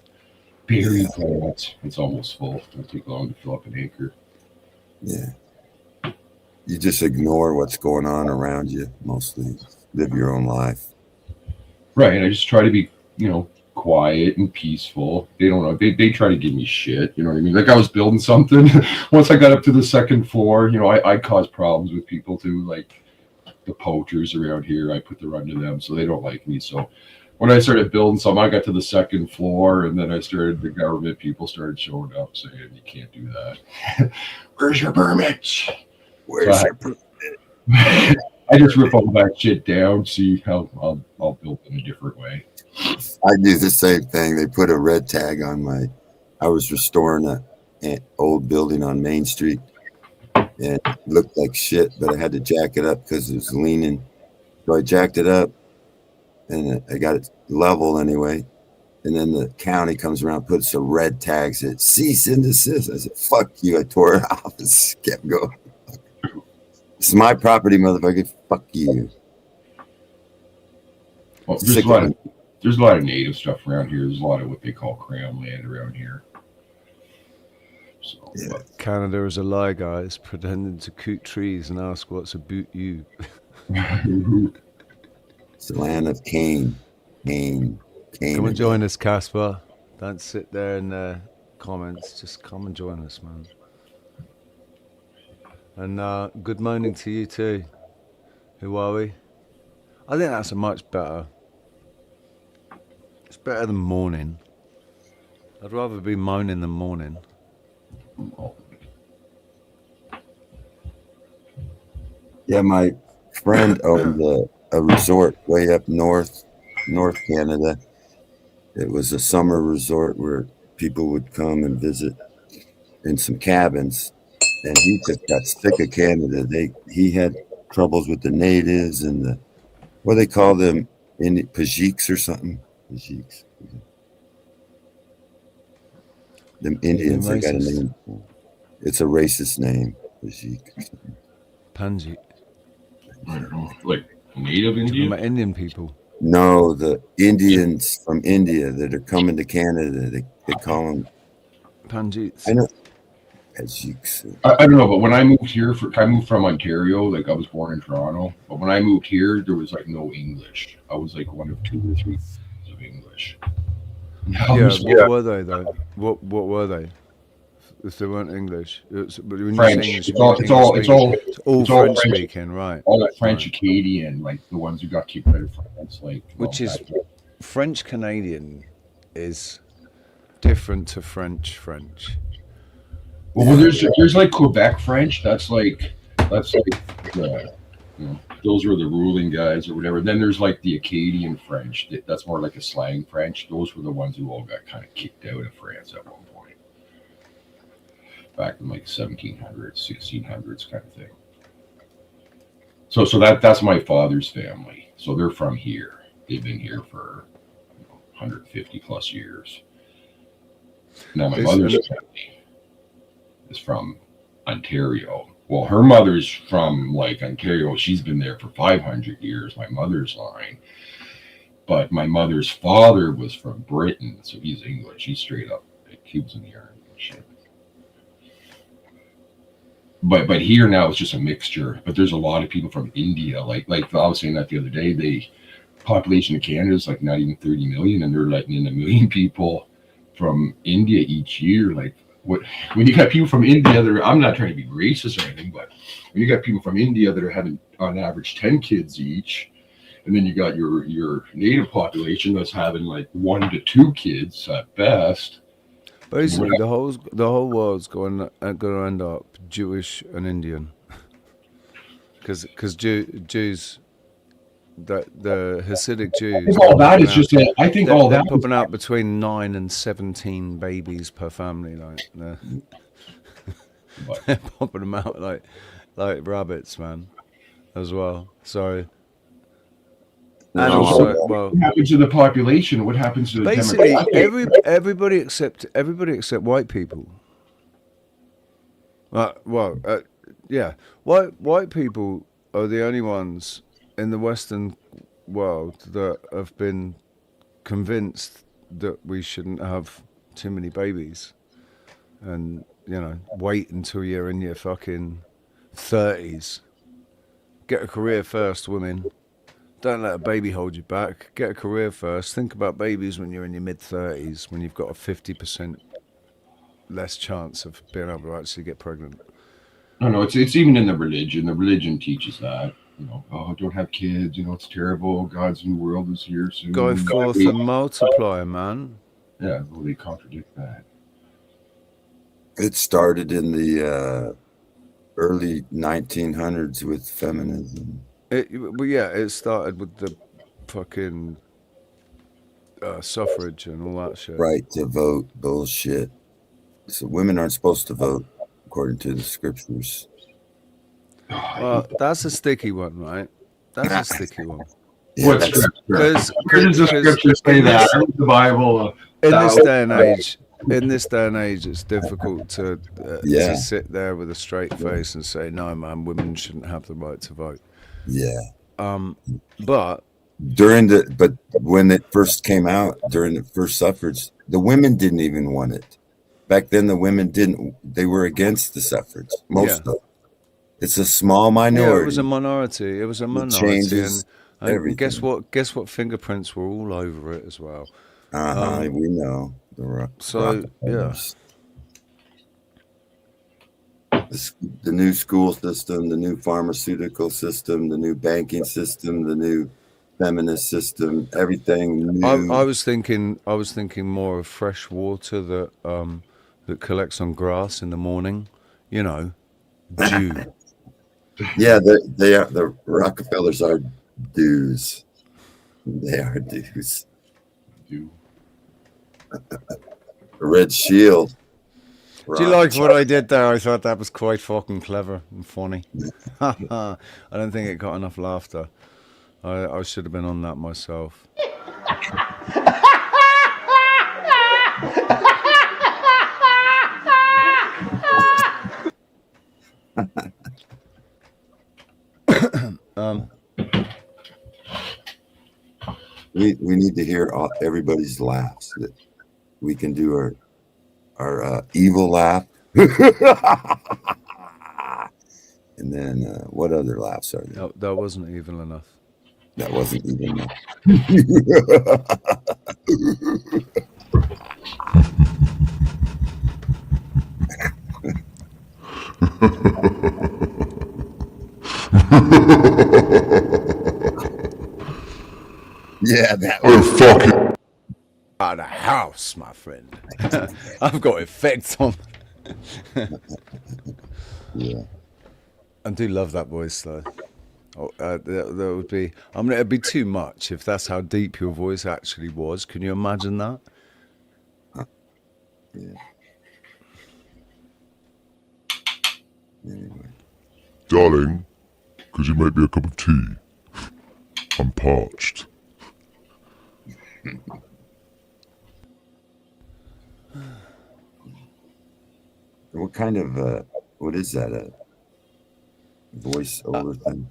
berry plants. It's almost full. It'll take long to fill up an acre. Yeah. You just ignore what's going on around you mostly. Live your own life. Right. And I just try to be, quiet and peaceful. They don't know. They try to give me shit. You know what I mean? Like I was building something. Once I got up to the second floor, I caused problems with people too, like the poachers around here. I put the run to them, so they don't like me. So when I started building something, I got to the second floor, and then the government people started showing up saying, you can't do that. Where's your permits? Where's your permit? I just rip all that shit down, see how I'll build in a different way. I do the same thing. They put a red tag on I was restoring an old building on Main Street, and it looked like shit, but I had to jack it up because it was leaning. So I jacked it up, and I got it level anyway. And then the county comes around, puts some red tags, it cease and desist. I said, fuck you. I tore it off and kept going. It's my property, motherfucker. Fuck you. Well, there's a lot of native stuff around here. There's a lot of what they call crown land around here. So, yeah. Canada is a lie, guys. Pretending to coot trees and ask what's about you. It's the land of Cain. Come and join us, Casper. Don't sit there in the comments. Just come and join us, man. And good morning to you too. Who are we? I think that's a much better. It's better than morning. I'd rather be moaning than morning. Yeah, my friend owned a resort way up North Canada. It was a summer resort where people would come and visit in some cabins. And he just got sick of Canada. He had troubles with the natives and the what do they call them, Pajiks or something. Pajiks. Them Indians, they got a name. It's a racist name, Pajik. Panji. I don't know, like native Indian? Indian people. No, the Indians from India that are coming to Canada, they call them Panjits. I know. Pajiks. I don't know, but when I moved here, I moved from Ontario. Like I was born in Toronto, but when I moved here, there was like no English. I was like one of 2 or 3 of English. What were they though? What were they? If they weren't English, French. It's all French speaking, right? All that French Acadian, like the ones who got kicked out of France, like which is French Canadian is different to French. Well, there's like Quebec French. That's like those were the ruling guys or whatever. Then there's like the Acadian French. That's more like a slang French. Those were the ones who all got kind of kicked out of France at one point, back in like 1700s, 1600s kind of thing. So that's my father's family. So they're from here. They've been here for 150 plus years. Now my mother's family is from Ontario. Well, her mother's from like Ontario. She's been there for 500 years, my mother's line. But my mother's father was from Britain, so he's English. He's straight up, he was in the army and shit. But here now it's just a mixture. But there's a lot of people from India. Like I was saying that the other day, the population of Canada is like not even 30 million, and they're letting in 1 million people from India each year. Like when you got people from India that are, I'm not trying to be racist or anything, but when you got people from India that are having on average 10 kids each, and then you got your native population that's having like 1 to 2 kids at best. Basically, the whole world's going to end up Jewish and Indian, because Jews, the Hasidic Jews. All that is just. I think all that they're popping out between 9 and 17 babies per family. Like they're popping them out like rabbits, man, as well. So. And also, what happens to the population? What happens to the basically everybody except white people. Yeah, white people are the only ones in the Western world that have been convinced that we shouldn't have too many babies, and wait until you're in your fucking 30s. Get a career first, women. Don't let a baby hold you back. Get a career first. Think about babies when you're in your mid-30s, when you've got a 50% less chance of being able to actually get pregnant. No, it's even in the religion. The religion teaches that. Don't have kids. It's terrible. God's new world is here soon. Go forth and multiply, man. Yeah, well, they contradict that. It started in the early 1900s with feminism. It started with the fucking suffrage and all that shit. Right to vote bullshit. So women aren't supposed to vote according to the scriptures. Well, that's a sticky one, right? That's a sticky one. What scripture? Where does the scripture say that? The Bible. In this day and age, it's difficult to sit there with a straight face and say, "No, man, women shouldn't have the right to vote." Yeah. But when it first came out during the first suffrage, the women didn't even want it. Back then, the women didn't. They were against the suffrage. Most of them. It's a small minority. Yeah, it was a minority. And guess what? Guess what? Fingerprints were all over it as well. We know. The new school system, the new pharmaceutical system, the new banking system, the new feminist system, everything new. I was thinking more of fresh water that collects on grass in the morning. Dew. Yeah, they are. The Rockefellers are dews. They are dews. Dew. Red Shield. Do you like what I did there? I thought that was quite fucking clever and funny. I don't think it got enough laughter. I should have been on that myself. We need to hear everybody's laughs. That we can do our evil laugh. And then what other laughs are there? No, that wasn't evil enough. That wasn't even enough. Yeah, that was fucking out of the house, my friend. I've got effects on. Yeah, I do love that voice though. That would be. I mean, it'd be too much if that's how deep your voice actually was. Can you imagine that? Yeah. Anyway. Darling, could you make me a cup of tea? I'm parched. What kind of what is that, a voice over thing?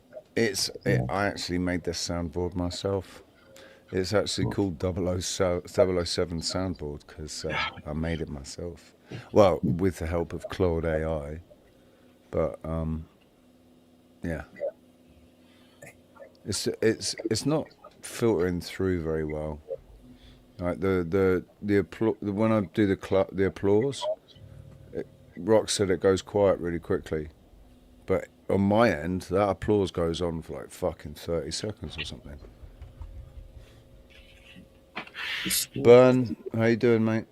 I actually made this soundboard myself. It's actually called 007 soundboard because I made it myself. Well, with the help of Claude AI, but yeah, it's not filtering through very well. Like the when I do the applause, Rock said it goes quiet really quickly, but on my end that applause goes on for like fucking 30 seconds or something. Burn, how you doing, mate?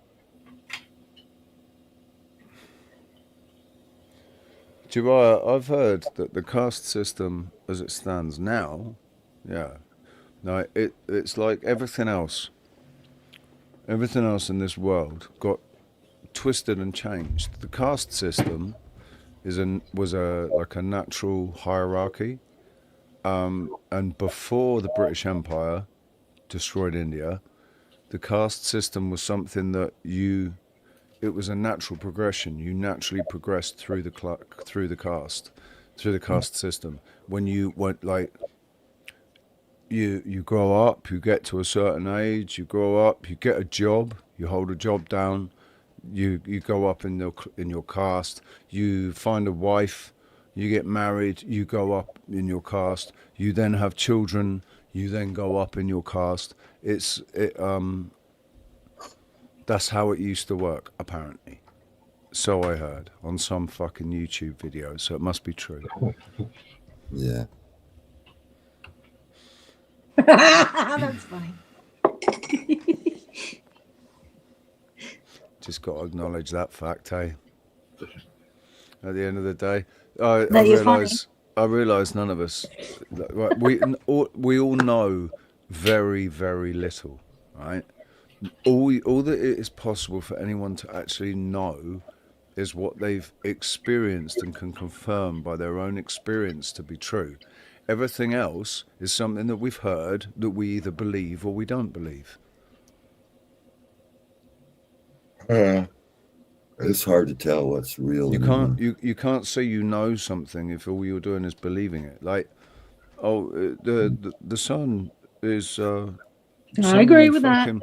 Jariah, I've heard that the caste system as it stands now, no, it's like everything else in this world got twisted and changed. The caste system was like a natural hierarchy, and before the British Empire destroyed India, the caste system was something that it was a natural progression. You naturally progressed through the caste system. When you went like you grow up, you get to a certain age, you grow up, you get a job, you hold a job down, you go up in your caste, you find a wife, you get married, you go up in your caste, you then have children, you then go up in your caste. That's how it used to work, apparently. So I heard on some fucking YouTube video, so it must be true. Yeah. That's funny. Just got to acknowledge that fact, hey? At the end of the day, I realise none of us, we all know very, very little, right? All that it is possible for anyone to actually know is what they've experienced and can confirm by their own experience to be true. Everything else is something that we've heard that we either believe or we don't believe. It's hard to tell what's real. You can't say you know something if all you're doing is believing it. Like, the sun is. I agree with that.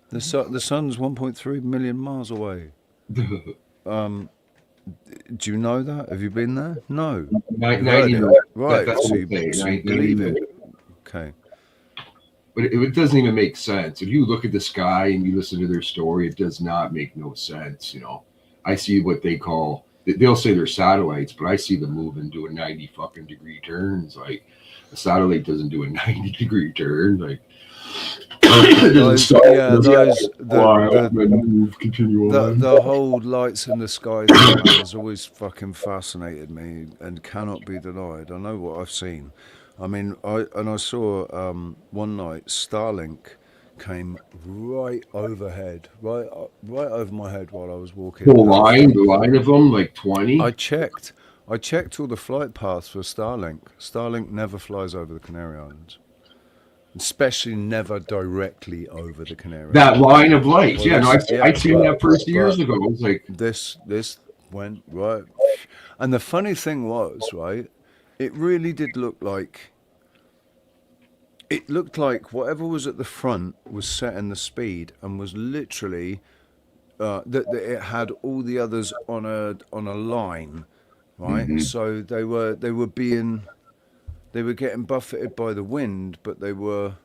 The sun's 1.3 million miles away. Do you know that? Have you been there? No. Right. So you believe it. Okay. But it doesn't even make sense. If you look at the sky and you listen to their story, it does not make no sense. You know, I see what they'll say they're satellites, but I see them moving doing 90 fucking degree turns. Like a satellite doesn't do a 90-degree turn. Like the whole lights in the sky thing has always fucking fascinated me and cannot be denied. I know what I've seen. I mean, I saw one night Starlink came right overhead, right over my head while I was walking. The line of them, like 20. I checked all the flight paths for Starlink. Starlink never flies over the Canary Islands, especially never directly over the Canary That Islands. line of lights, Well, yeah. No, I'd seen that first years ago. It was like this went right, and the funny thing was, right, it really did look like. It looked like whatever was at the front was setting the speed and was literally that it had all the others on a line, right? Mhm. So they were getting buffeted by the wind, but they were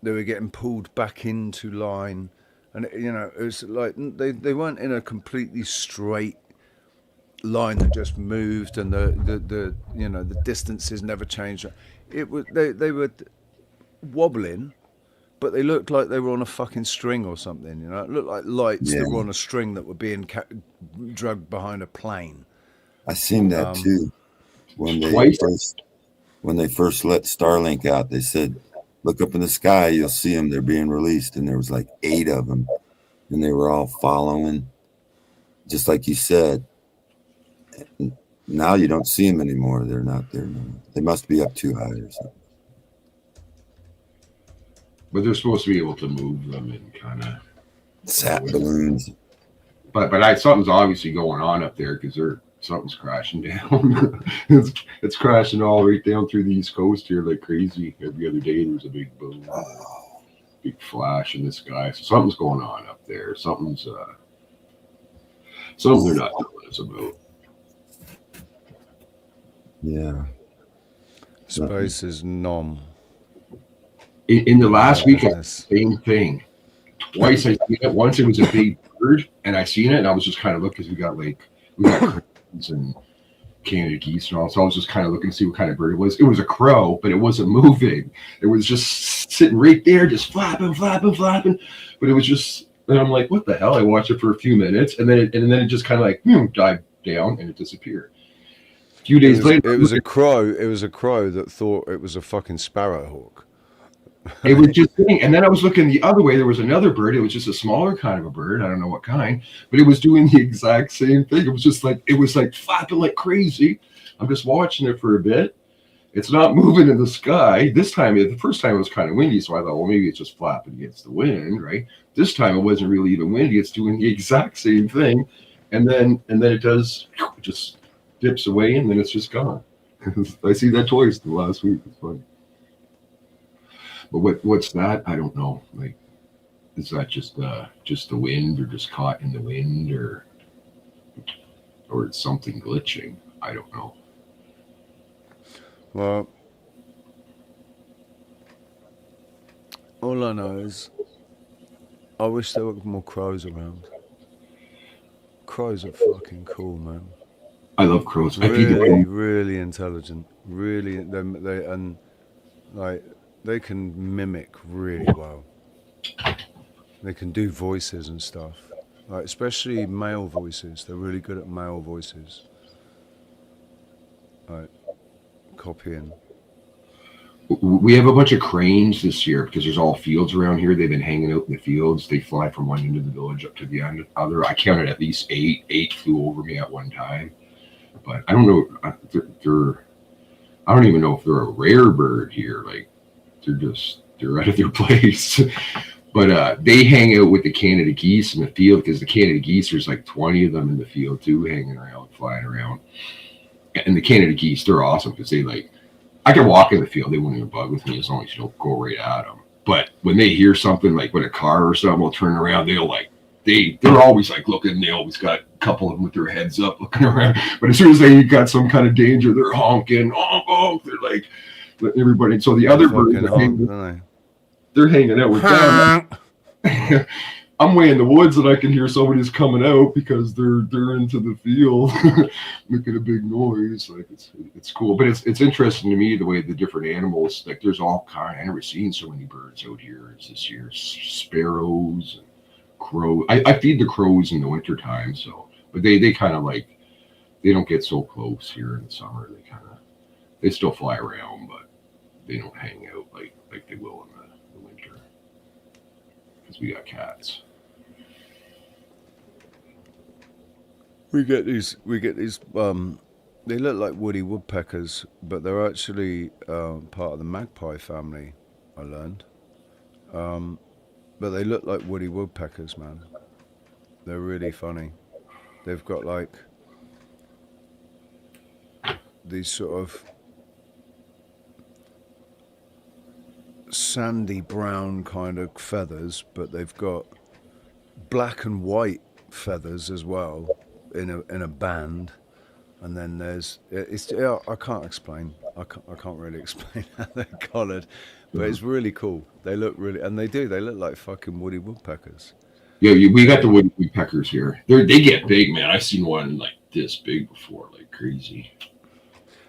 getting pulled back into line, and it was like they weren't in a completely straight line that just moved, and the distances never changed. It was they were wobbling, but they looked like they were on a fucking string or something. It looked like lights that were on a string that were being dragged behind a plane. I seen that too when they first let Starlink out. They said, "Look up in the sky, you'll see them. They're being released," and there was like 8 of them, and they were all following, just like you said. And now you don't see them anymore. They're not there. They must be up too high or something. But they're supposed to be able to move them and kind of sat balloons. But something's obviously going on up there because something's crashing down. it's crashing all right down through the East Coast here like crazy. Every other day there's a big boom, big flash in the sky. So something's going on up there. Something they're not telling us about. Yeah. Space is numb. In the last week, same thing. Twice I seen it. Once it was a big bird, and I seen it, and I was just kind of looking because we got cranes and Canada geese and all. So I was just kind of looking to see what kind of bird it was. It was a crow, but it wasn't moving. It was just sitting right there, just flapping. But it was just, and I'm like, what the hell? I watched it for a few minutes, and then it just kind of like dived down and it disappeared. A few days later, it was a crow. It was a crow that thought it was a fucking sparrowhawk. It was just sitting, and then I was looking the other way. There was another bird. It was just a smaller kind of a bird. I don't know what kind, but it was doing the exact same thing. It was like flapping like crazy. I'm just watching it for a bit. It's not moving in the sky. The first time it was kind of windy, so I thought, well, maybe it's just flapping against the wind, right? This time it wasn't really even windy. It's doing the exact same thing, and then it just dips away, and then it's just gone. I see that twice in the last week. It's funny. But what's that? I don't know. Like, is that just the wind, or just caught in the wind, or it's something glitching? I don't know. Well, all I know is I wish there were more crows around. Crows are fucking cool, man. I love crows. Really intelligent. Really, they can mimic really well. They can do voices and stuff, like especially male voices. They're really good at male voices, like copying. We have a bunch of cranes this year because there's all fields around here. They've been hanging out in the fields. They fly from one end of the village up to the other. I counted at least 8. 8 flew over me at one time, but I don't know. I don't even know if they're a rare bird here. Like, they're out of their place. But they hang out with the Canada geese in the field because the Canada geese, there's like 20 of them in the field too, hanging around, flying around. And the Canada geese, they're awesome because I can walk in the field, they won't even bug with me as long as you don't go right at them. But when they hear something like when a car or something will turn around, they're always like looking. They always got a couple of them with their heads up looking around. But as soon as they got some kind of danger, they're honking, honk. They're like everybody. So the other birds, they're hanging out with them. I'm way in the woods and I can hear somebody's coming out because they're into the field making a big noise. Like it's cool, but it's interesting to me the way the different animals, like there's all kind. I never seen so many birds out here as this year. Sparrows and crows. I feed the crows in the wintertime, but they kind of like, they don't get so close here in the summer. They still fly around, but they don't hang out like they will in the winter. because we got cats. We get these. They look like woody woodpeckers, but they're actually part of the magpie family. I learned, but they look like woody woodpeckers, man. They're really funny. They've got like these sort of sandy brown kind of feathers, but they've got black and white feathers as well in a band. And then there's I can't explain. I can't really explain how they're coloured, but it's really cool. They look really, and they look like fucking woody woodpeckers. Yeah, we got the woody woodpeckers here. They get big, man. I've seen one like this big before, like crazy.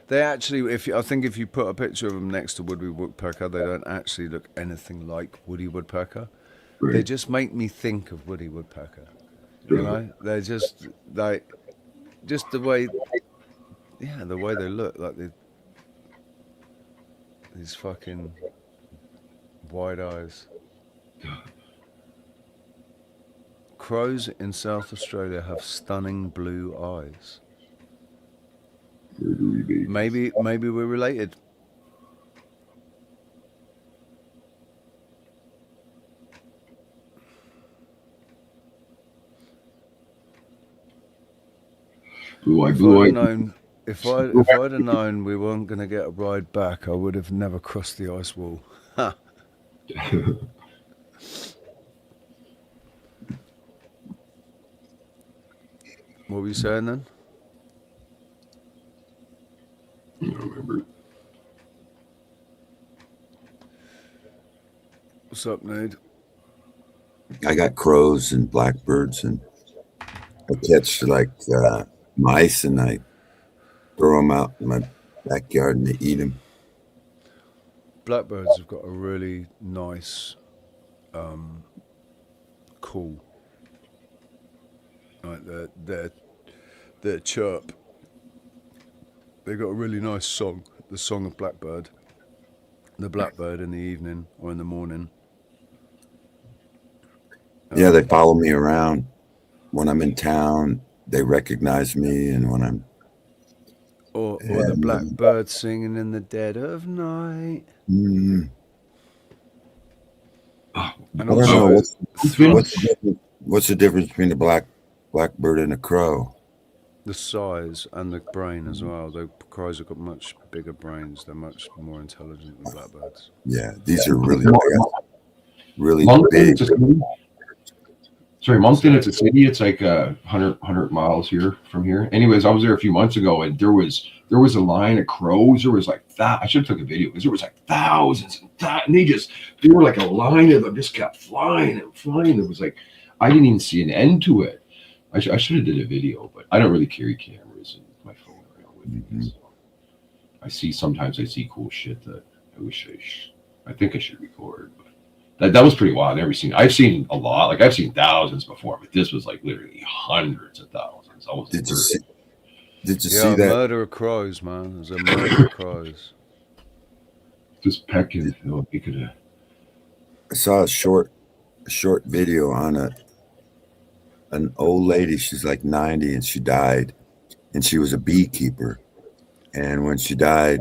They actually, I think if you put a picture of them next to woody woodpecker, they don't actually look anything like woody woodpecker. Right. They just make me think of woody woodpecker. You know, they're just like, just the way, the way they look, like these fucking wide eyes. Crows in South Australia have stunning blue eyes. Maybe we're related. If I'd have known we weren't going to get a ride back, I would have never crossed the ice wall. Ha. What were you saying then? I don't remember. What's up, Nate? I got crows and blackbirds, and I catch like mice, and I throw them out in my backyard, and they eat them. Blackbirds have got a really nice call. Like their chirp. They got a really nice song, the song of blackbird. The blackbird in the evening or in the morning. Yeah, they follow me around. When I'm in town, they recognize me, and when I'm or the blackbird singing in the dead of night. Mm. And I don't know what's the difference between a blackbird and a crow? The size and the brain as well. The crows have got much bigger brains. They're much more intelligent than blackbirds. Yeah, these are really big. Sorry, Moncton, it's a city. It's like 100 miles here from here. Anyways, I was there a few months ago, and there was a line of crows. There was like that. I should have took a video because there was like thousands and that, and they were like a line of them, just kept flying and flying. It was like I didn't even see an end to it. I should have did a video, but I don't really carry cameras and my phone around with me. So sometimes I see cool shit that I wish I think I should record. But that was pretty wild. I've seen a lot. Like I've seen thousands before, but this was like literally hundreds of thousands. Did you see that? Murder of crows, man. There's a murder of crows. Just pecking. I saw a short video on an old lady. She's like 90, and she died, and she was a beekeeper. And when she died,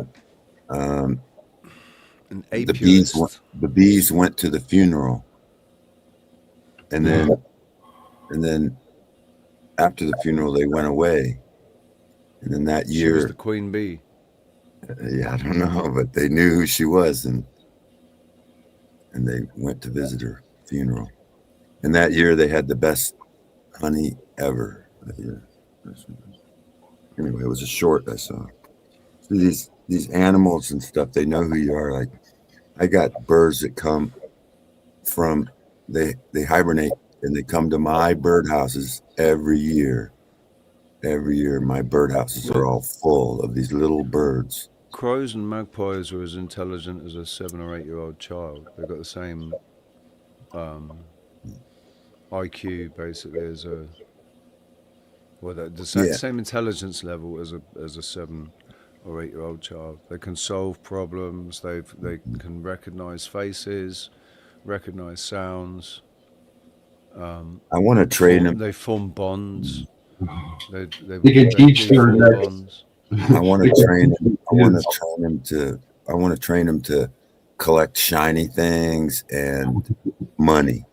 the bees went to the funeral, and then after the funeral they went away, and then that year she was the queen bee. Yeah, I don't know, but they knew who she was, and they went to visit her funeral. And that year they had the best honey ever. That year. Anyway, it was a short I saw. So these animals and stuff, they know who you are. Like I got birds that come from they hibernate and they come to my birdhouses every year. Every year my birdhouses are all full of these little birds. Crows and magpies are as intelligent as a 7 or 8 year old child. They've got the same IQ basically as the same intelligence level as a 7 or 8 year old child. They can solve problems. They can recognize faces, recognize sounds. I want to train them. They form bonds. They can teach their form next. bonds. I want to train them. I want to train them to. I want to train them to collect shiny things and money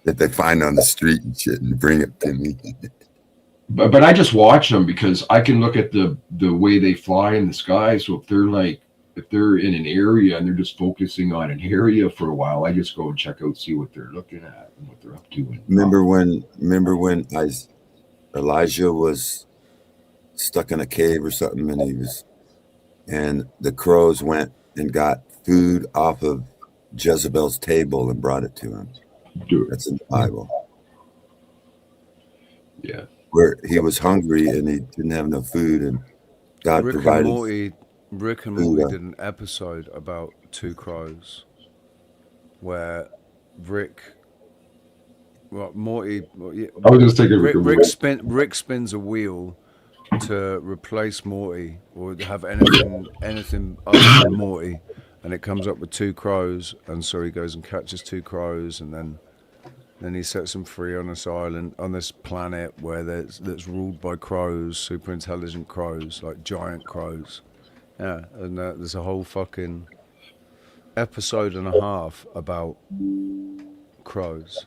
that they find on the street and shit, and bring it to me. But I just watch them because I can look at the way they fly in the sky. So if they're in an area and they're just focusing on an area for a while, I just go and check out, see what they're looking at and what they're up to. And Remember when Elijah was stuck in a cave or something, and the crows went and got food off of Jezebel's table and brought it to him. That's in the Bible. Yeah. Where he was hungry and he didn't have enough food, and God provided. Rick and Morty did an episode about two crows, where Morty. I was just thinking Rick spins a wheel to replace Morty or have anything other than Morty, and it comes up with two crows, and so he goes and catches two crows, and then he sets them free on this island, on this planet that's ruled by crows, super intelligent crows, like giant crows. Yeah, and there's a whole fucking episode and a half about crows.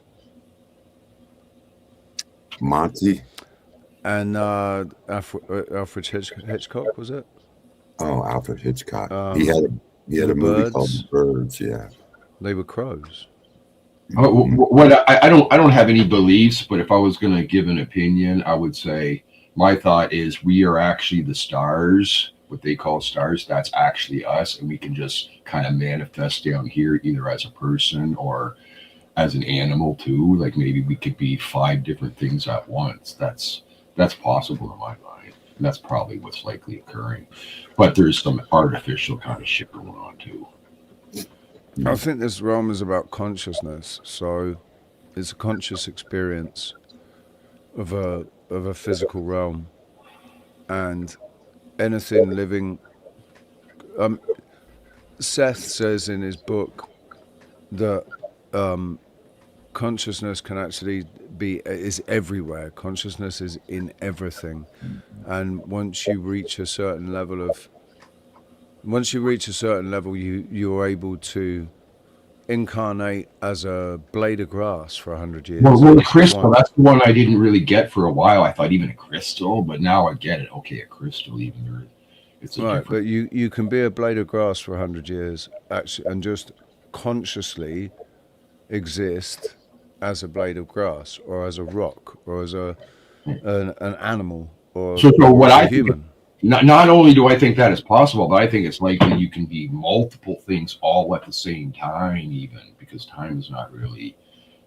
Monty and Alfred Hitchcock, was it? Oh, Alfred Hitchcock. He had a movie called Birds. Yeah, they were crows. What I don't have any beliefs, but if I was going to give an opinion, I would say my thought is we are actually the stars. What they call stars, that's actually us, and we can just kind of manifest down here either as a person or as an animal too. Like maybe we could be 5 different things at once. That's possible in my mind, and that's probably what's likely occurring. But there's some artificial kind of shit going on too. I think this realm is about consciousness, so it's a conscious experience of a physical realm, and anything living. Seth says in his book that consciousness can actually is everywhere. Consciousness is in everything, and once you reach a certain level, you're able to incarnate as a blade of grass for 100 years. Well, crystal, that's the one I didn't really get for a while. I thought even a crystal, but now I get it. Okay, a crystal, even it's a right, different... but you can be a blade of grass for 100 years, actually, and just consciously exist as a blade of grass, or as a rock, or as an animal, or what I human. Not only do I think that is possible, but I think it's likely you can be multiple things all at the same time, even because time is not really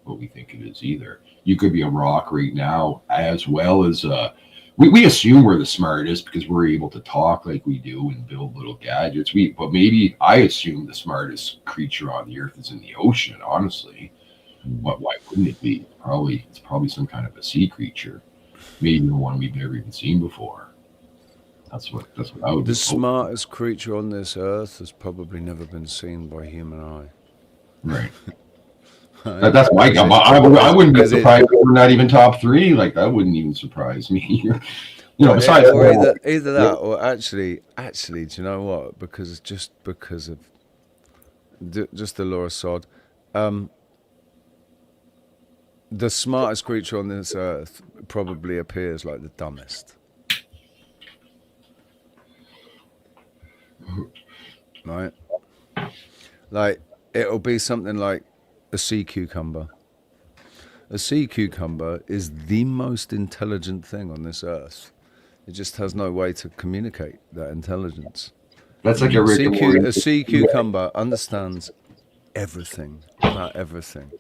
what we think it is either. You could be a rock right now, as well as we assume we're the smartest because we're able to talk like we do and build little gadgets. But maybe I assume the smartest creature on the earth is in the ocean. Honestly, why wouldn't it be? It's probably some kind of a sea creature, maybe the one we've never even seen before. That's what I would. The smartest creature on this earth has probably never been seen by human eye. Right. That's my guess. I wouldn't be surprised if we're not even top 3. Like that wouldn't even surprise me. Besides either that, or actually, do you know what? Because of just the law of Sod, the smartest creature on this earth probably appears like the dumbest. Right, like it'll be something like a sea cucumber. A sea cucumber is the most intelligent thing on this earth. It just has no way to communicate that intelligence. That's like a sea cucumber understands everything about everything,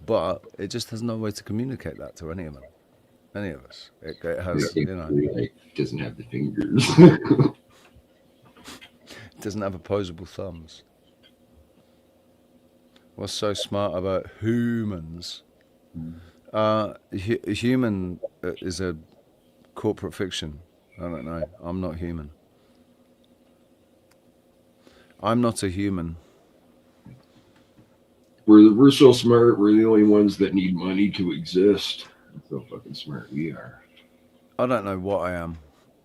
but it just has no way to communicate that to any of us. It has, it doesn't have the fingers. It doesn't have opposable thumbs. What's so smart about humans? Human is a corporate fiction. I don't know. I'm not human. I'm not a human. we're so smart. We're the only ones that need money to exist. That's how fucking smart we are. I don't know what I am.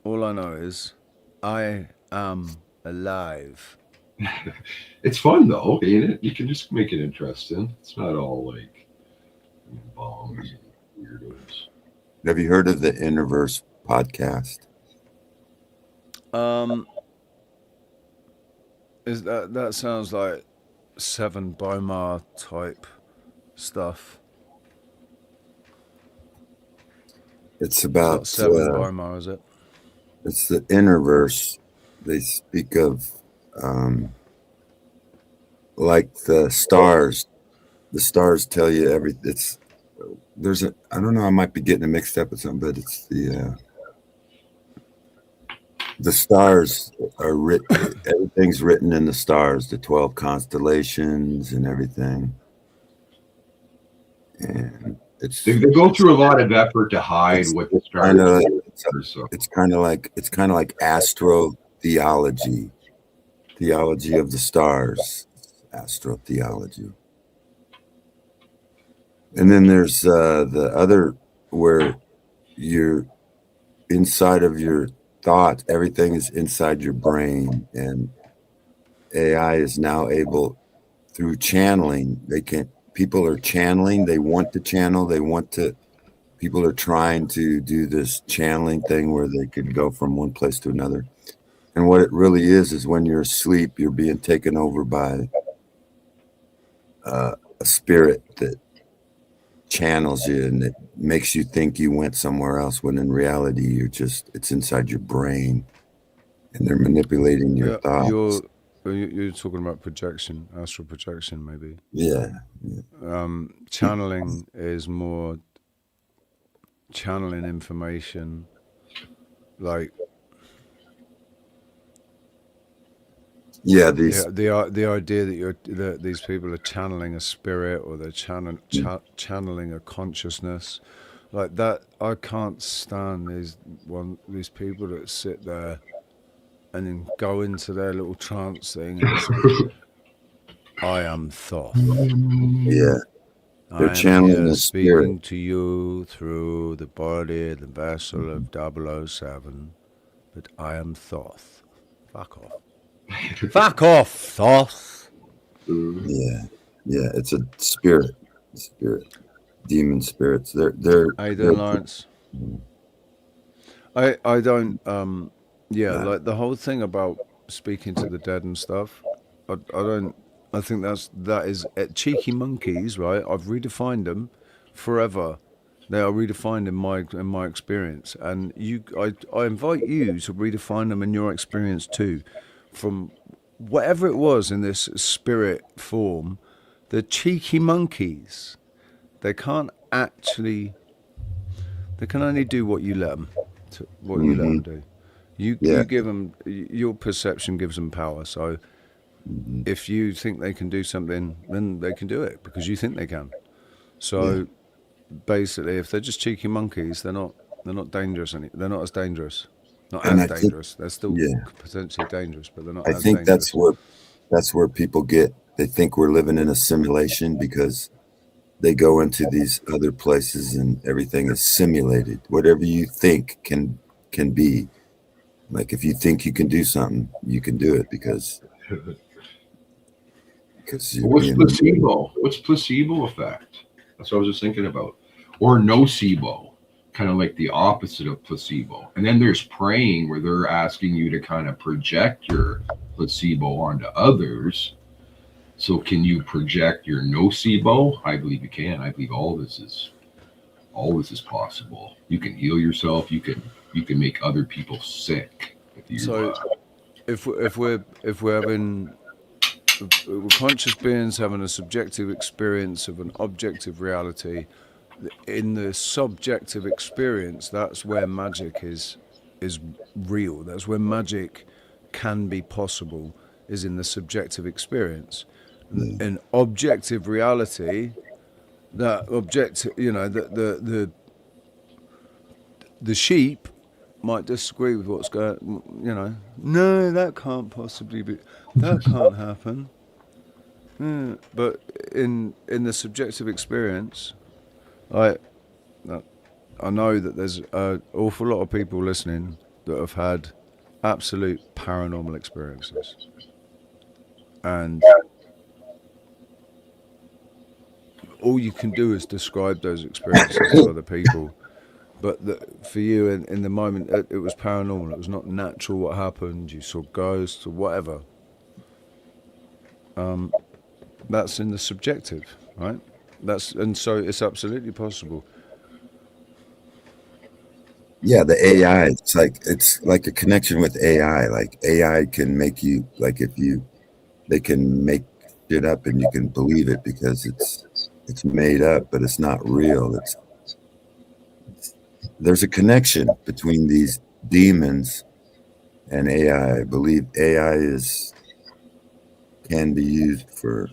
All I know is I am alive. It's fun though, ain't it? You can just make it interesting. It's not all like bombs and weirdos. Have you heard of the Interverse podcast? Is that sounds like Seven Bomar type stuff? It's about It's not Seven Bomar, is it? It's the Interverse. They speak of like the stars. The stars tell you everything. I don't know, I might be getting it mixed up with something, but it's the stars are written. Everything's written in the stars, the 12 constellations and everything. And they go through a lot of effort to hide what the stars are. It's kind of like astro theology of the stars, astro theology. And then there's the other where you're inside of your thought, everything is inside your brain, and AI is now able through channeling. People are channeling, they want to channel, people are trying to do this channeling thing where they could go from one place to another. And what it really is when you're asleep, you're being taken over by a spirit that channels you, and it makes you think you went somewhere else when in reality it's inside your brain, and they're manipulating your thoughts. You're talking about projection, astral projection, maybe. Yeah. Channeling is more channeling information, like the idea that these people are channeling a spirit, or they're channeling a consciousness, like that. I can't stand these people that sit there and then go into their little trance thing and say, I am Thoth. Yeah. They're I channeling am here the speaking spirit. to you through the body, the vessel of 007, but I am Thoth. Fuck off. Fuck off, Thoth. Yeah, it's a spirit, demon spirits. They're. How you doing, Lawrence? I don't. Like the whole thing about speaking to the dead and stuff. I don't. I think that is cheeky monkeys, right? I've redefined them forever. They are redefined in my experience, and I invite you to redefine them in your experience too. From whatever it was in this spirit form, the cheeky monkeys, they can only do what you let them you let them do. You give them, your perception gives them power. So if you think they can do something, then they can do it because you think they can. So basically, if they're just cheeky monkeys, they're not dangerous. They're not as dangerous. Not as dangerous. They're still potentially dangerous, but they're not as dangerous. I think that's where people they think we're living in a simulation because they go into these other places and everything is simulated. Whatever you think can be. Like if you think you can do something, you can do it because what's placebo? What's placebo effect? That's what I was just thinking about. Or nocebo. Kind of like the opposite of placebo. And then there's praying, where they're asking you to kind of project your placebo onto others. So can you project your nocebo? I believe you can. I believe all this is possible. You can heal yourself. You can make other people sick. If we're conscious beings having a subjective experience of an objective reality, in the subjective experience, that's where magic is real. That's where magic can be possible, is in the subjective experience. In objective reality, that objective, the sheep might disagree with what's going. No, that can't possibly be. That can't happen. But in the subjective experience, I know that there's an awful lot of people listening that have had absolute paranormal experiences, and all you can do is describe those experiences to other people. But for you, in the moment, it was paranormal. It was not natural what happened. You saw ghosts or whatever. That's in the subjective, right? And so it's absolutely possible. Yeah, the AI. It's like a connection with AI. Like AI can make you they can make it up and you can believe it because it's made up, but it's not real. There's a connection between these demons and AI. I believe AI can be used for,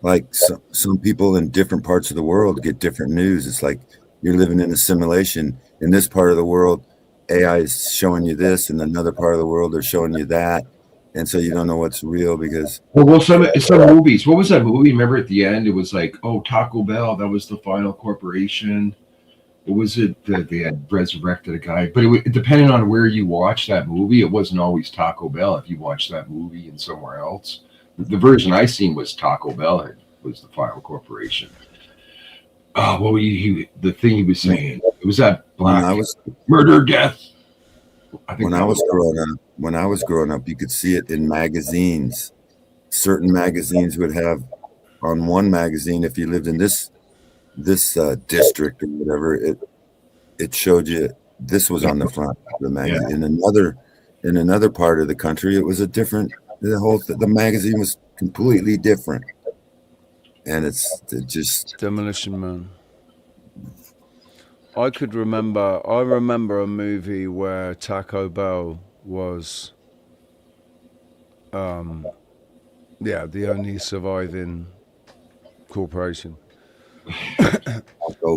like, some people in different parts of the world get different news. It's like you're living in a simulation. In this part of the world, AI is showing you this, and another part of the world they're showing you that, and so you don't know what's real because. Well, some movies. What was that movie? Remember at the end, it was like, oh, Taco Bell. That was the final corporation. What was it that they had resurrected a guy? But depending on where you watch that movie, it wasn't always Taco Bell. If you watched that movie in somewhere else, the version I seen was Taco Bell. It was the final corporation. What were the thing he was saying? It was that black murder, death. I think when I was growing up, you could see it in magazines. Certain magazines would have on one magazine, if you lived in this district or whatever, it showed you this was on the front of the magazine. Yeah. In another part of the country, it was a different. The magazine was completely different, and it just Demolition Man. I remember a movie where Taco Bell was, the only surviving corporation.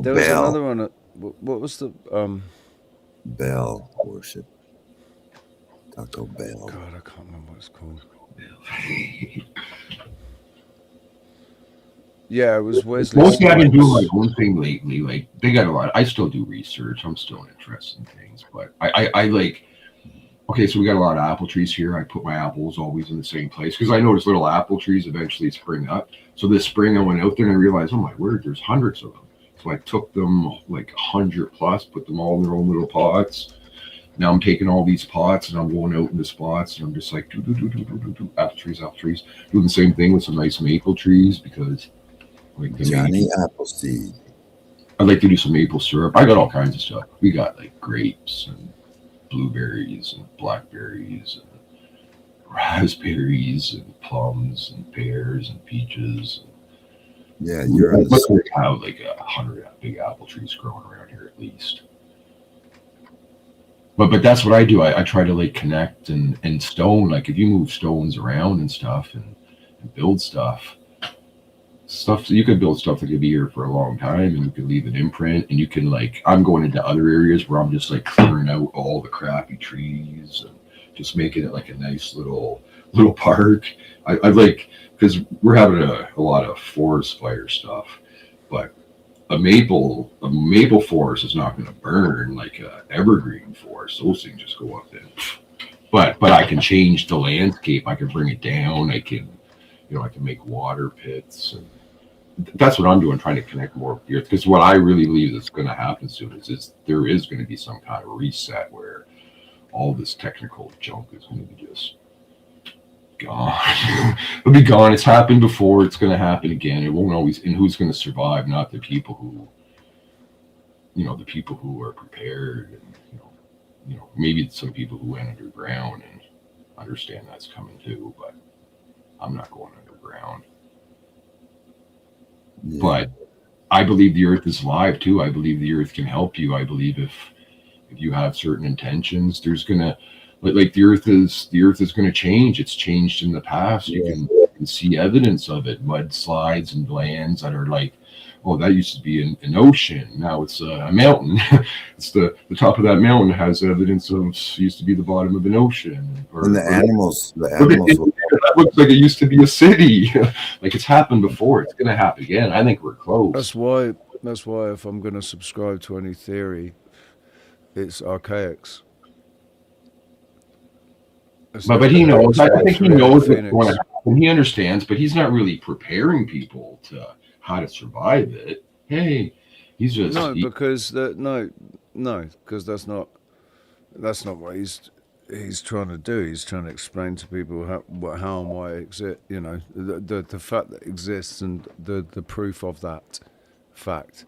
There was another one. What was the Bell worship? Taco Bell. God, I can't remember what it's called. Yeah, it was Wesley. Mostly I've been doing my own thing lately. Like, they got a lot. I still do research. I'm still interested in things, but I like. Okay, so we got a lot of apple trees here. I put my apples always in the same place because I noticed little apple trees eventually spring up. So this spring I went out there and I realized, oh my word, there's hundreds of them. So I took them like 100 plus, put them all in their own little pots. Now I'm taking all these pots and I'm going out into spots and I'm just like apple trees, doing the same thing with some nice maple trees because like Johnny Appleseed. I'd like to do some maple syrup. I got all kinds of stuff. We got like grapes and blueberries and blackberries and raspberries and plums and pears and peaches. Yeah, you're on the have like 100 big apple trees growing around here at least. But that's what I do. I try to like connect and stone. Like if you move stones around and stuff and build stuff you could build stuff that could be here for a long time and you could leave an imprint and you can like I'm going into other areas where I'm just like clearing out all the crappy trees and just making it like a nice little park. I like because we're having a lot of forest fire stuff, but a maple forest is not going to burn like a evergreen forest. Those things just go up there. But I can change the landscape. I can bring it down. I can make water pits, and that's what I'm doing, trying to connect more with the earth. Because what I really believe is going to happen soon is there is going to be some kind of reset where all this technical junk is going to be just gone. It'll be gone. It's happened before. It's going to happen again. It won't always. And who's going to survive? Not the people who, the people who are prepared, and maybe it's some people who went underground and understand that's coming too. But I'm not going underground. Yeah. But I believe the earth is alive too. I believe the earth can help you. I believe if you have certain intentions, there's gonna like the earth is gonna change. It's changed in the past. Yeah. You can see evidence of it. Mudslides and lands that are like, oh, that used to be an ocean. Now it's a mountain. It's the top of that mountain has evidence of used to be the bottom of an ocean. And the animals that looks like it used to be a city. Like it's happened before. It's going to happen again. I think we're close. That's why if I'm going to subscribe to any theory, it's archaics. But he knows. I think he knows what's going to happen. He understands, but he's not really preparing people to how to survive it. Hey, he's just because that's not what he's trying to do. He's trying to explain to people how and why it exists. You know, the fact that it exists and the proof of that fact.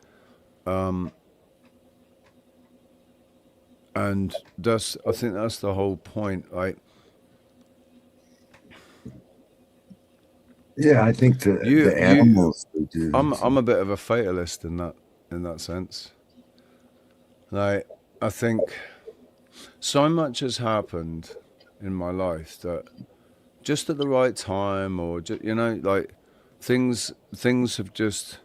And I think that's the whole point. Yeah, I think the animals do. I'm a bit of a fatalist in that sense. Like, I think so much has happened in my life that just at the right time, or just, you know, like things have just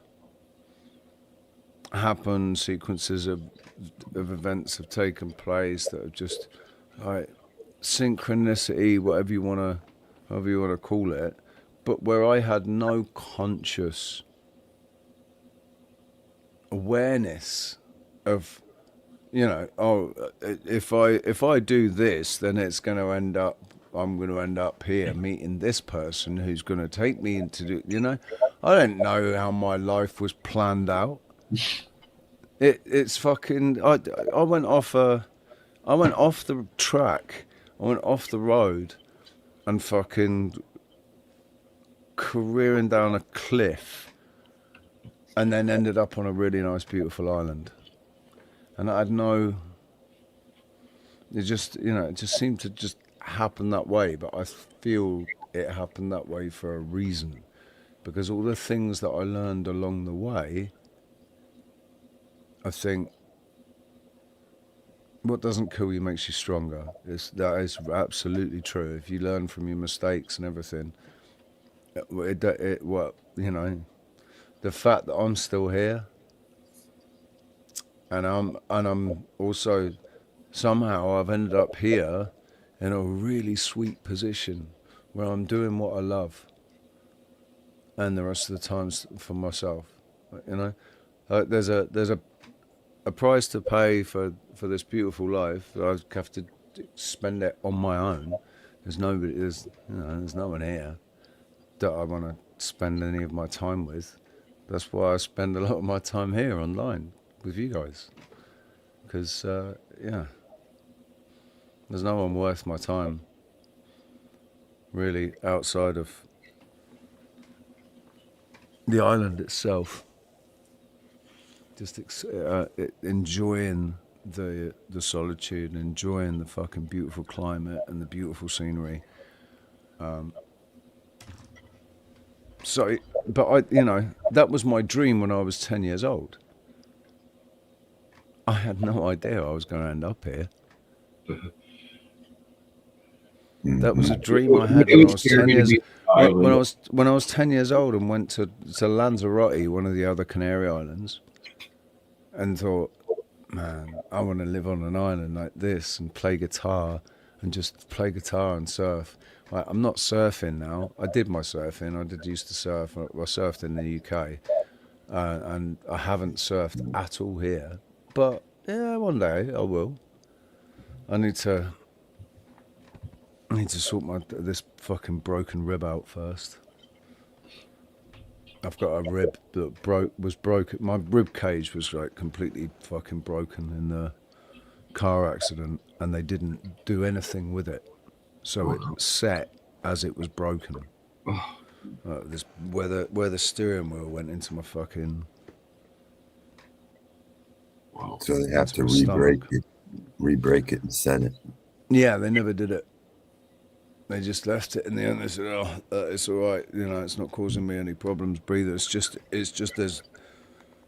happened. Sequences of events have taken place that have just like synchronicity, whatever you want to call it. But where I had no conscious awareness of, you know, if I do this, then I'm going to end up here meeting this person who's going to take me into, you know, I don't know how my life was planned out. It's fucking. I went off the track. I went off the road, and fucking careering down a cliff, and then ended up on a really nice, beautiful island. And I had no. It just seemed to just happen that way. But I feel it happened that way for a reason, because all the things that I learned along the way. I think what doesn't kill you makes you stronger. That is absolutely true. If you learn from your mistakes and everything, you know, the fact that I'm still here, and I'm also somehow I've ended up here in a really sweet position where I'm doing what I love, and the rest of the time's for myself. You know, there's a price to pay for this beautiful life. I have to spend it on my own. There's no one here that I want to spend any of my time with. That's why I spend a lot of my time here online with you guys. Because there's no one worth my time really outside of the island itself. Just enjoying the solitude, enjoying the fucking beautiful climate and the beautiful scenery. But that was my dream when I was 10 years old. I had no idea I was going to end up here. That was a dream I had when I was 10 years. When I was 10 years old and went to Lanzarote, one of the other Canary Islands. And thought, man, I want to live on an island like this and play guitar and just play guitar and surf. I'm not surfing now. I did my surfing. I did used to surf. I surfed in the UK, and I haven't surfed at all here. But yeah, one day I will. I need to sort this fucking broken rib out first. I've got a rib that was broken. My rib cage was like completely fucking broken in the car accident, and they didn't do anything with it, so it set as it was broken. This where the steering wheel went into my fucking. So they have to re-break it and set it. Yeah, they never did it. They just left it in the end. They said, "Oh, it's all right. You know, it's not causing me any problems breathing. It's just there's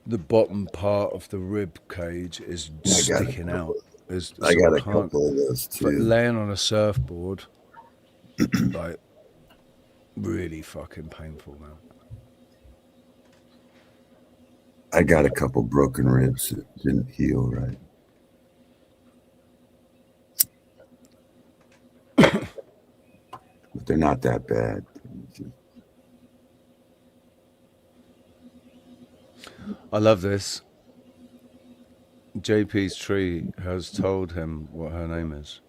the bottom part of the rib cage is sticking out." I got a couple of those too. But laying on a surfboard, like, really fucking painful, man. I got a couple broken ribs that didn't heal right. but they're not that bad. I love this. JP's tree has told him what her name is.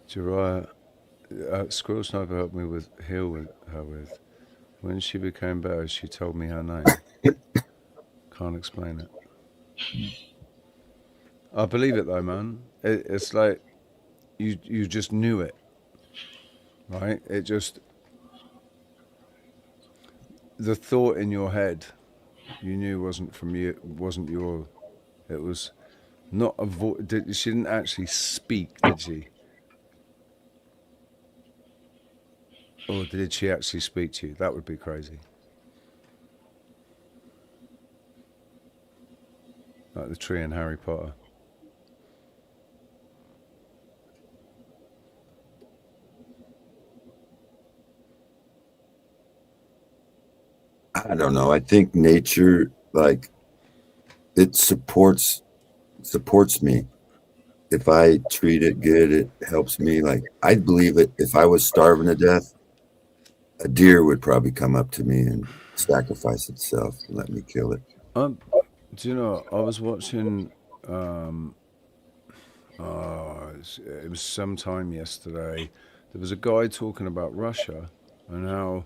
Jiraiya, Squirrel Sniper helped me heal her with. When she became better, she told me her name. Can't explain it. I believe it though, man. It's like you just knew it, right? It just, the thought in your head, you knew wasn't from you, wasn't your. It was not a voice. She didn't actually speak, did she? Or did she actually speak to you? That would be crazy. Like the tree in Harry Potter. I don't know. I think nature, like, it supports me. If I treat it good, it helps me. Like, I'd believe it. If I was starving to death, a deer would probably come up to me and sacrifice itself and let me kill it. Do you know, I was watching, it was sometime yesterday, there was a guy talking about Russia and how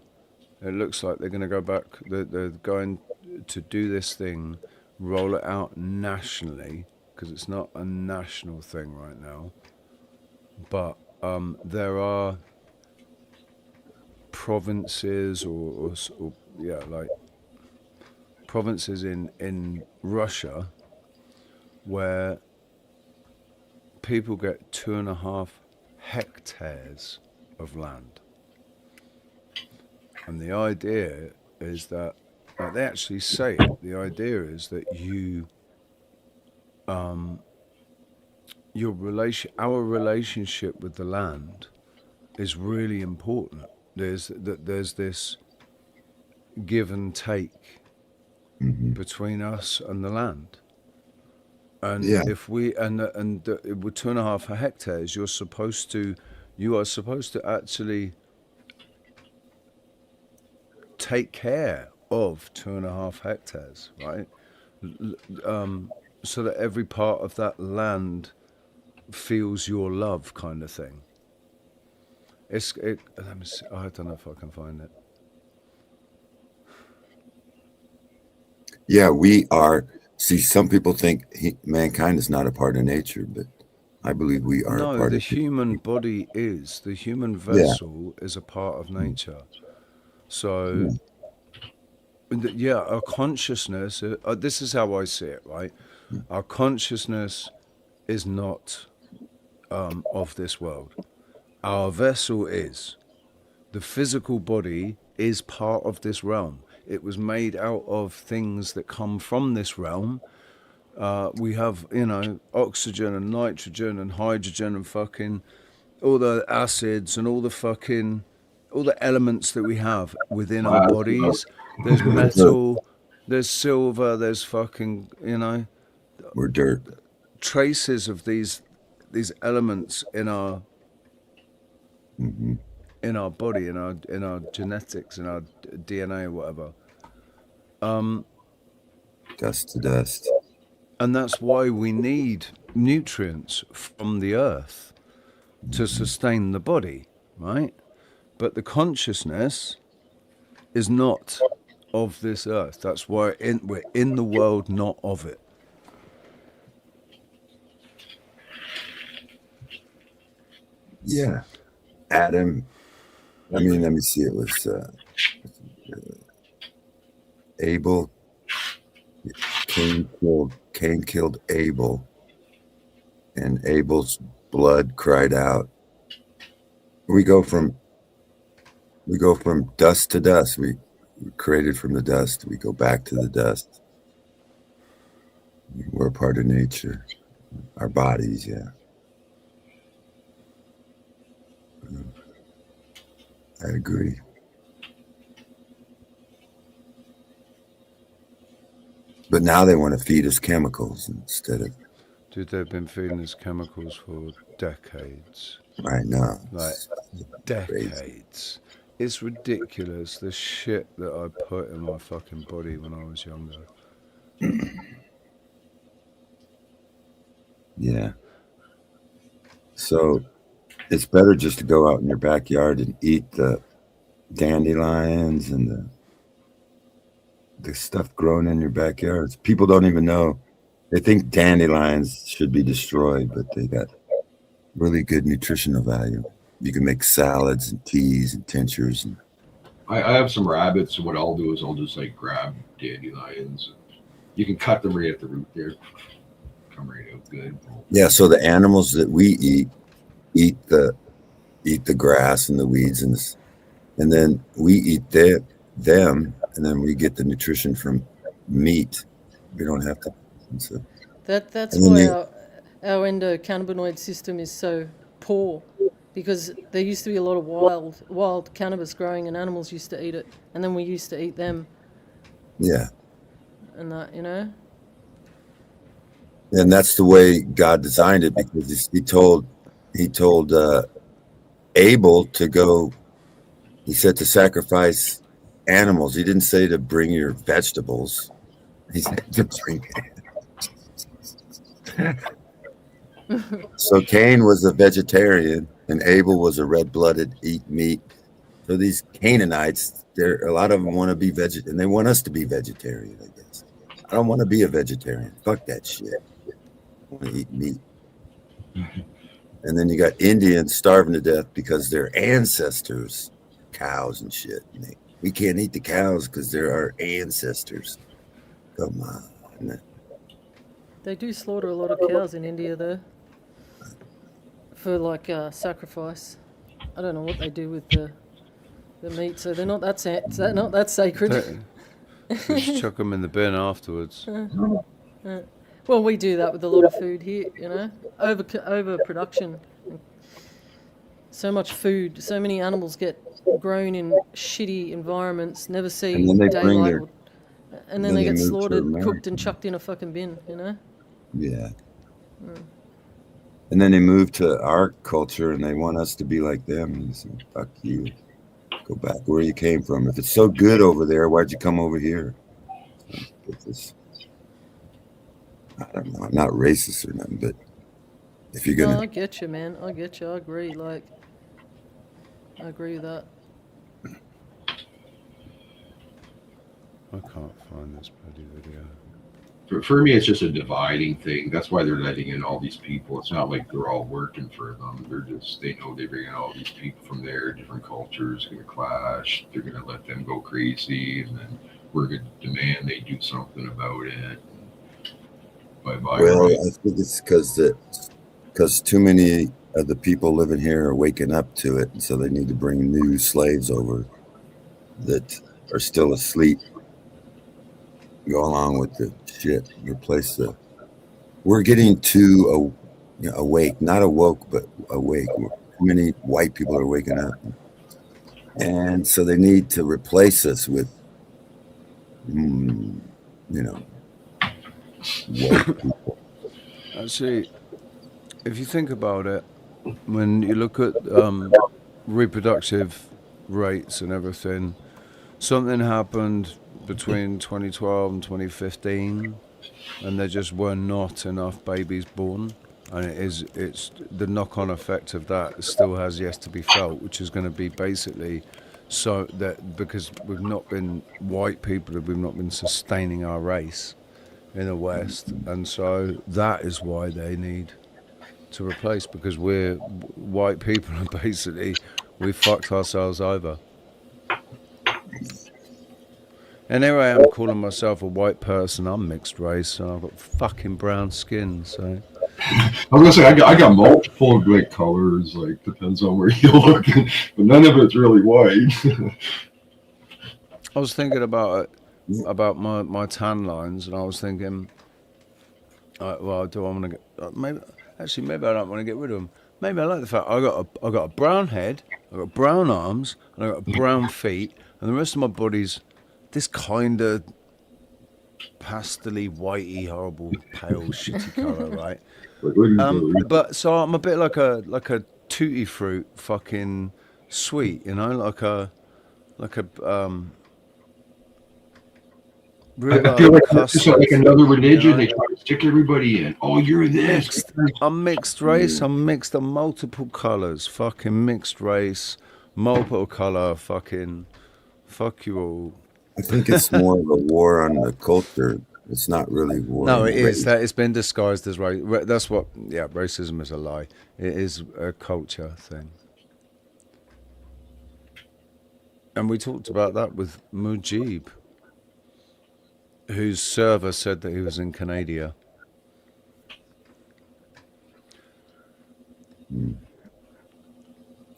it looks like they're going to go back, they're going to do this thing, roll it out nationally, because it's not a national thing right now, but there are provinces or like provinces in Russia where people get 2.5 hectares of land. And the idea is that, like they actually say it, the idea is that our relationship with the land is really important. There's this give and take between us and the land, and if we with 2.5 hectares, you are supposed to actually take care of 2.5 hectares, right? So that every part of that land feels your love, kind of thing. Let me see, I don't know if I can find it. Yeah, we are. See, some people think mankind is not a part of nature, but I believe we are a part of No, the nature. human body is. The human vessel is a part of nature. So, our consciousness, this is how I see it, right? Our consciousness is not of this world. Our vessel is. The physical body is part of this realm. It was made out of things that come from this realm. We have, oxygen and nitrogen and hydrogen and fucking all the acids and all the elements that we have within our bodies. There's metal, there's silver, there's fucking, we're dirt. Traces of these elements in our in our body, in our genetics, in our DNA or whatever. Dust to dust. And that's why we need nutrients from the earth to sustain the body, right? But the consciousness is not of this earth. That's why we're in the world, not of it. Yeah. Adam, let me see, it was Abel. Cain killed Abel, and Abel's blood cried out. We go from dust to dust. We created from the dust. We go back to the dust. We're a part of nature. Our bodies, yeah. I agree. But now they want to feed us chemicals instead of Dude, they've been feeding us chemicals for decades. I know. Like, decades. It's ridiculous, the shit that I put in my fucking body when I was younger. Yeah. So it's better just to go out in your backyard and eat the dandelions and the stuff growing in your backyards. People don't even know. They think dandelions should be destroyed, but they got really good nutritional value. You can make salads and teas and tinctures. And I have some rabbits, and what I'll do is I'll just like grab dandelions. You can cut them right at the root there. Come right out good. yeah, so the animals that we eat the grass and the weeds and then we eat them, and then we get the nutrition from meat. We don't have to. So, That's why our endocannabinoid system is so poor, because there used to be a lot of wild cannabis growing, and animals used to eat it, and then we used to eat them. yeah. And that, you know. And that's the way God designed it, because he told Abel to go. He said to sacrifice animals. He didn't say to bring your vegetables. He said to bring So Cain was a vegetarian, and Abel was a red-blooded, eat meat. So these Canaanites, a lot of them want to be vegetarian, and they want us to be vegetarian, I guess. I don't want to be a vegetarian. Fuck that shit. I want to eat meat. And then you got Indians starving to death because their ancestors, cows and shit. And we can't eat the cows because they're our ancestors. Come on. They do slaughter a lot of cows in India, though, for like sacrifice. I don't know what they do with the meat, so they're not that sacred. Just chuck them in the bin afterwards. Well, we do that with a lot of food here, you know, overproduction. So much food, so many animals get grown in shitty environments, never see daylight, and then they get slaughtered, cooked, and chucked in a fucking bin, you know. Yeah. And then they move to our culture, and they want us to be like them. And say, fuck you. Go back where you came from. If it's so good over there, why'd you come over here? I don't know. I'm not racist or nothing, but if you're gonna, No, I get you, man. I get you. I agree. Like, I agree with that. I can't find this bloody video. For me, it's just a dividing thing. That's why they're letting in all these people. It's not like they're all working for them. They know they bring in all these people from there, different cultures, going to clash. They're going to let them go crazy, and then we're going to demand they do something about it. Bye-bye. well, I think it's because too many of the people living here are waking up to it, and so they need to bring new slaves over that are still asleep. Go along with the shit. Replace the. We're getting too awake, not awoke, but awake. Too many white people are waking up, and so they need to replace us with, woke people. Actually, if you think about it, when you look at reproductive rates and everything, something happened between 2012 and 2015, and there just were not enough babies born, and it's the knock-on effect of that still has yet to be felt, which is going to be basically so that because we've not been white people, we've not been sustaining our race in the West, and so that is why they need to replace, because we're white people and basically we fucked ourselves over. And here I am calling myself a white person. I'm mixed race, and I've got fucking brown skin. So I was gonna say I got multiple like colors. Like depends on where you look, but none of it's really white. I was thinking about my tan lines, and I was thinking, well, do I want to get maybe I don't want to get rid of them. Maybe I like the fact I got a brown head, I got brown arms, and I got brown feet, and the rest of my body's this kind of pastely, whitey, horrible, pale, shitty colour, right? But so I'm a bit like a tutti fruit fucking sweet, you know, like a I feel like that's just like another religion. You know? They try to stick everybody in. Oh, you're this. I'm mixed race. I'm mixed on multiple colors. Fucking mixed race, multiple color. Fucking fuck you all. I think it's more of a war on the culture. It's not really war. No, on it is. race. That it's been disguised as race. That's what. Yeah, racism is a lie. It is a culture thing. And we talked about that with Mujib, whose server said that he was in Canada.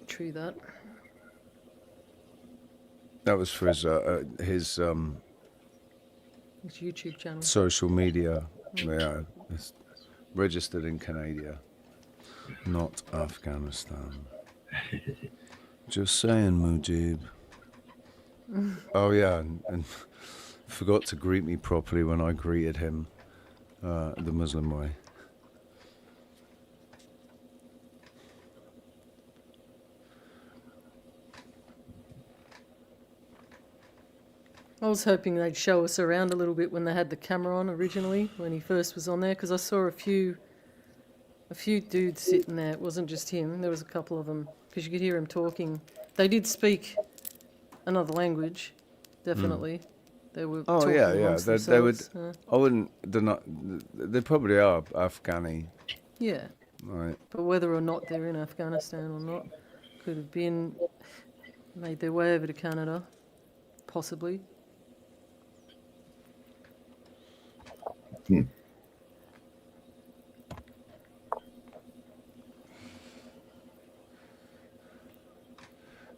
True that. That was for his YouTube channel. social media. Yeah, it's registered in Canada, not Afghanistan. Just saying, Mujib. Oh yeah, and forgot to greet me properly when I greeted him the Muslim way. I was hoping they'd show us around a little bit when they had the camera on originally, when he first was on there, because I saw a few dudes sitting there. It wasn't just him. There was a couple of them, because you could hear him talking. They did speak another language, definitely. They were talking amongst they would. themselves. I wouldn't. They're not. They probably are Afghani. Yeah. Right. But whether or not they're in Afghanistan or not, could have been made their way over to Canada, possibly.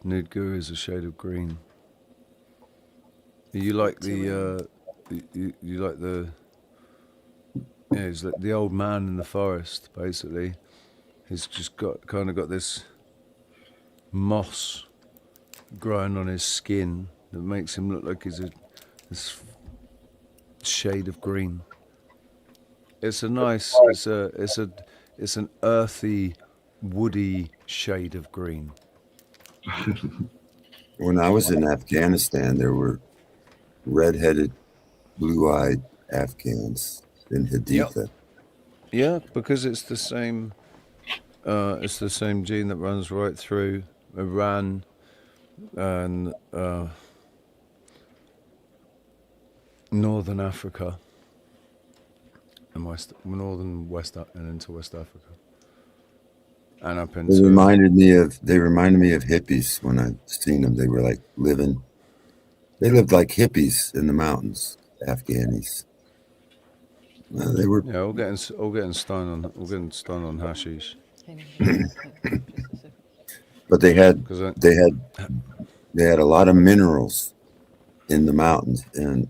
Nude goo is a shade of green. You like the you like the he's like the old man in the forest, basically. He's just got this moss growing on his skin that makes him look like he's this shade of green. It's a nice it's an earthy, woody shade of green. When I was in Afghanistan, there were red-headed, blue-eyed Afghans in Haditha. Yeah, because it's the same gene that runs right through Iran and Northern Africa and northern West and into West Africa. And up into They reminded me of hippies when I seen them. They were like they lived like hippies in the mountains, Afghanis. They were all getting stoned on hashish. But they had a lot of minerals in the mountains, and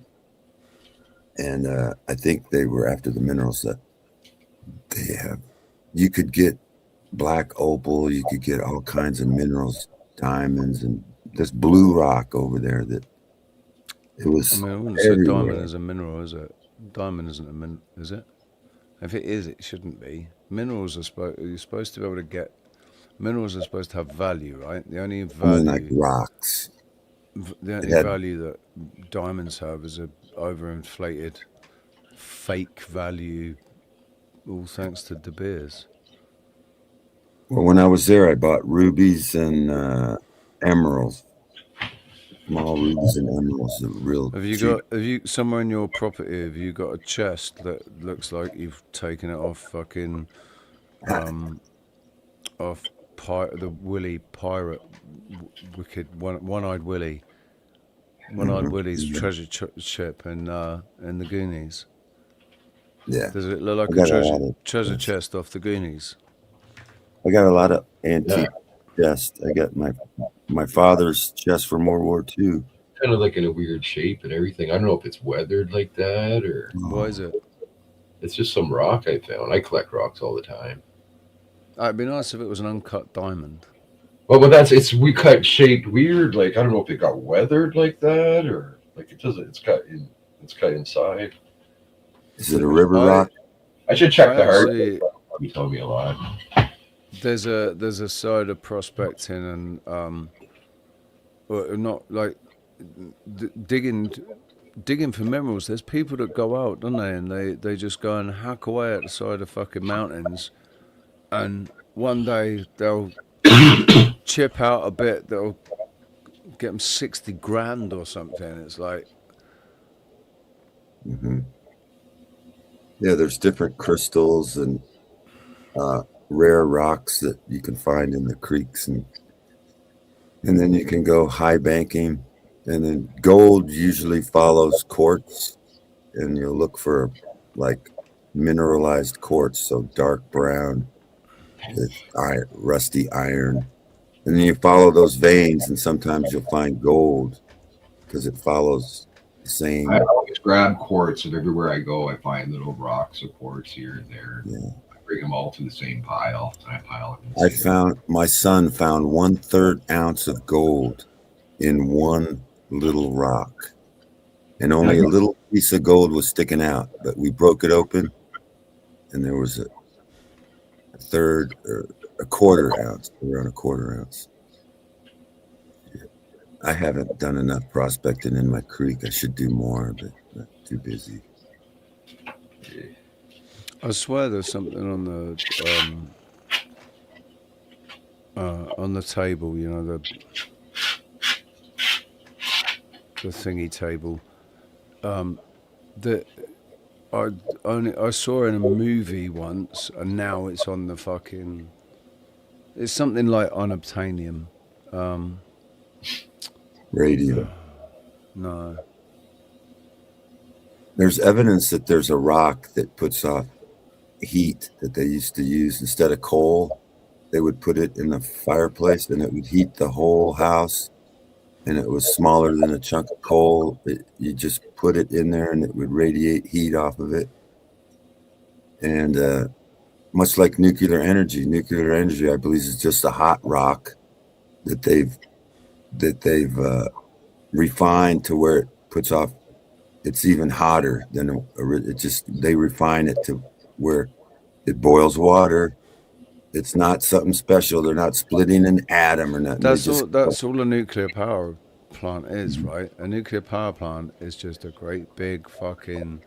I think they were after the minerals that they have. You could get black opal, you could get all kinds of minerals, diamonds, and this blue rock over there that it was. I mean, I wouldn't say diamond is a mineral, is it? Diamond isn't a mineral, is it? If it is, it shouldn't be. Minerals are you're supposed to be able to get. Minerals are supposed to have value, right? The only value, I mean, like rocks. The only value that diamonds have is a overinflated, fake value. All thanks to De Beers. Well, when I was there, I bought rubies and emeralds. Small rubies and emeralds are real cheap. Have you somewhere in your property? Have you got a chest that looks like you've taken it off fucking, off the Willy pirate, wicked one-eyed Willy, Willie's treasure ship in the Goonies? Yeah. Does it look like a treasure chest off the Goonies? I got a lot of antique chests. I got my father's chest from World War II. Kind of like in a weird shape and everything. I don't know if it's weathered like that or. Why is it? It's just some rock I found. I collect rocks all the time. It'd be nice if it was an uncut diamond. Well, but we cut shaped weird. Like I don't know if it got weathered like that or like it doesn't. It's cut inside. Is it a river rock? I should check the hard. He told me a lot. There's a side of prospecting and not like digging for minerals. There's people that go out, don't they, and they just go and hack away at the side of fucking mountains, and one day they'll chip out a bit that'll get them 60 grand or something. It's like, Yeah, there's different crystals and rare rocks that you can find in the creeks, and then you can go high banking, and then gold usually follows quartz, and you'll look for like mineralized quartz, so dark brown with rusty iron, and then you follow those veins, and sometimes you'll find gold because it follows the same. I always grab quartz, and everywhere I go, I find little rocks of quartz here and there. Yeah. Bring them all to the same pile, and I pile them. My son found 1/3 ounce of gold in one little rock, and only a little piece of gold was sticking out. But we broke it open, and there was a third or a quarter ounce, around a quarter ounce. I haven't done enough prospecting in my creek. I should do more, but I'm too busy. I swear there's something on the table, you know, the thingy table, that I saw in a movie once, and now it's on the fucking. It's something like unobtainium. Radium. No. There's evidence that there's a rock that puts off heat that they used to use instead of coal. They would put it in the fireplace, and it would heat the whole house, and it was smaller than a chunk of coal. You just put it in there, and it would radiate heat off of it. And much like nuclear energy, I believe, is just a hot rock that they've refined to where it puts off. It's even hotter than they refine it to where it boils water. It's not something special. They're not splitting an atom or nothing. That's all a nuclear power plant is, right? A nuclear power plant is just a great big fucking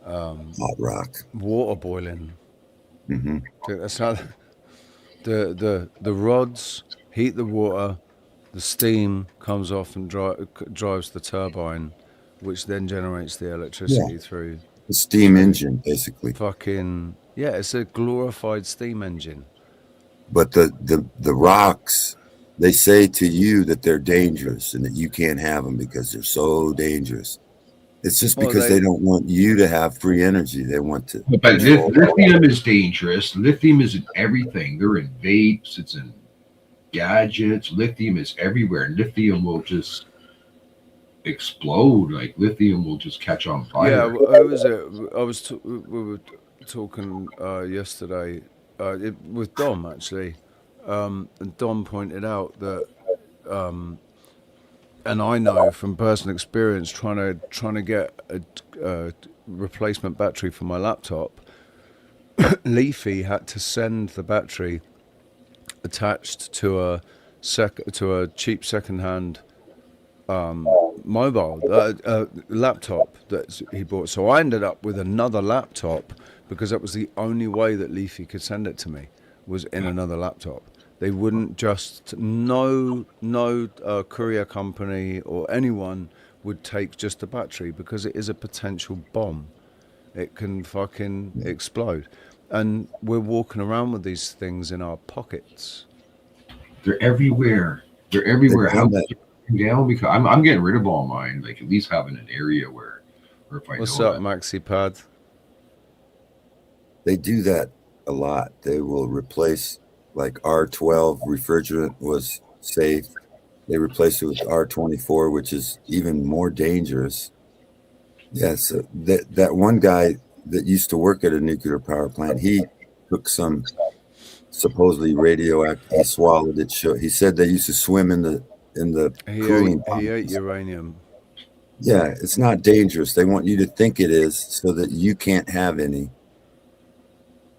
hot rock, water boiling. That's how the rods heat the water, the steam comes off and drives the turbine, which then generates the electricity through the steam engine, basically. Fucking yeah, it's a glorified steam engine. But the rocks, they say to you that they're dangerous and that you can't have them because they're so dangerous. It's just because they don't want you to have free energy. They want to. But lithium is dangerous. Lithium is in everything. They're in vapes. It's in gadgets. Lithium is everywhere. Lithium will just explode. Like lithium will just catch on fire. Yeah, we were talking yesterday with Dom actually, and Dom pointed out that, and I know from personal experience trying to get a replacement battery for my laptop. Leafy had to send the battery attached to a cheap second-hand mobile laptop that he bought. So I ended up with another laptop because that was the only way that Leafy could send it to me, was in another laptop. They wouldn't just no courier company or anyone would take just a battery because it is a potential bomb. It can fucking explode. And we're walking around with these things in our pockets. They're everywhere. They're everywhere. How down? Because I'm getting rid of all mine. Like at least having an area where if I What's up, Maxi Pad? They do that a lot. They will replace, like R12 refrigerant was safe. They replace it with R24, which is even more dangerous. Yes, that one guy that used to work at a nuclear power plant, he took some supposedly radioactive. He swallowed it. He said they used to swim in the cooling. He ate uranium. Yeah, it's not dangerous. They want you to think it is so that you can't have any.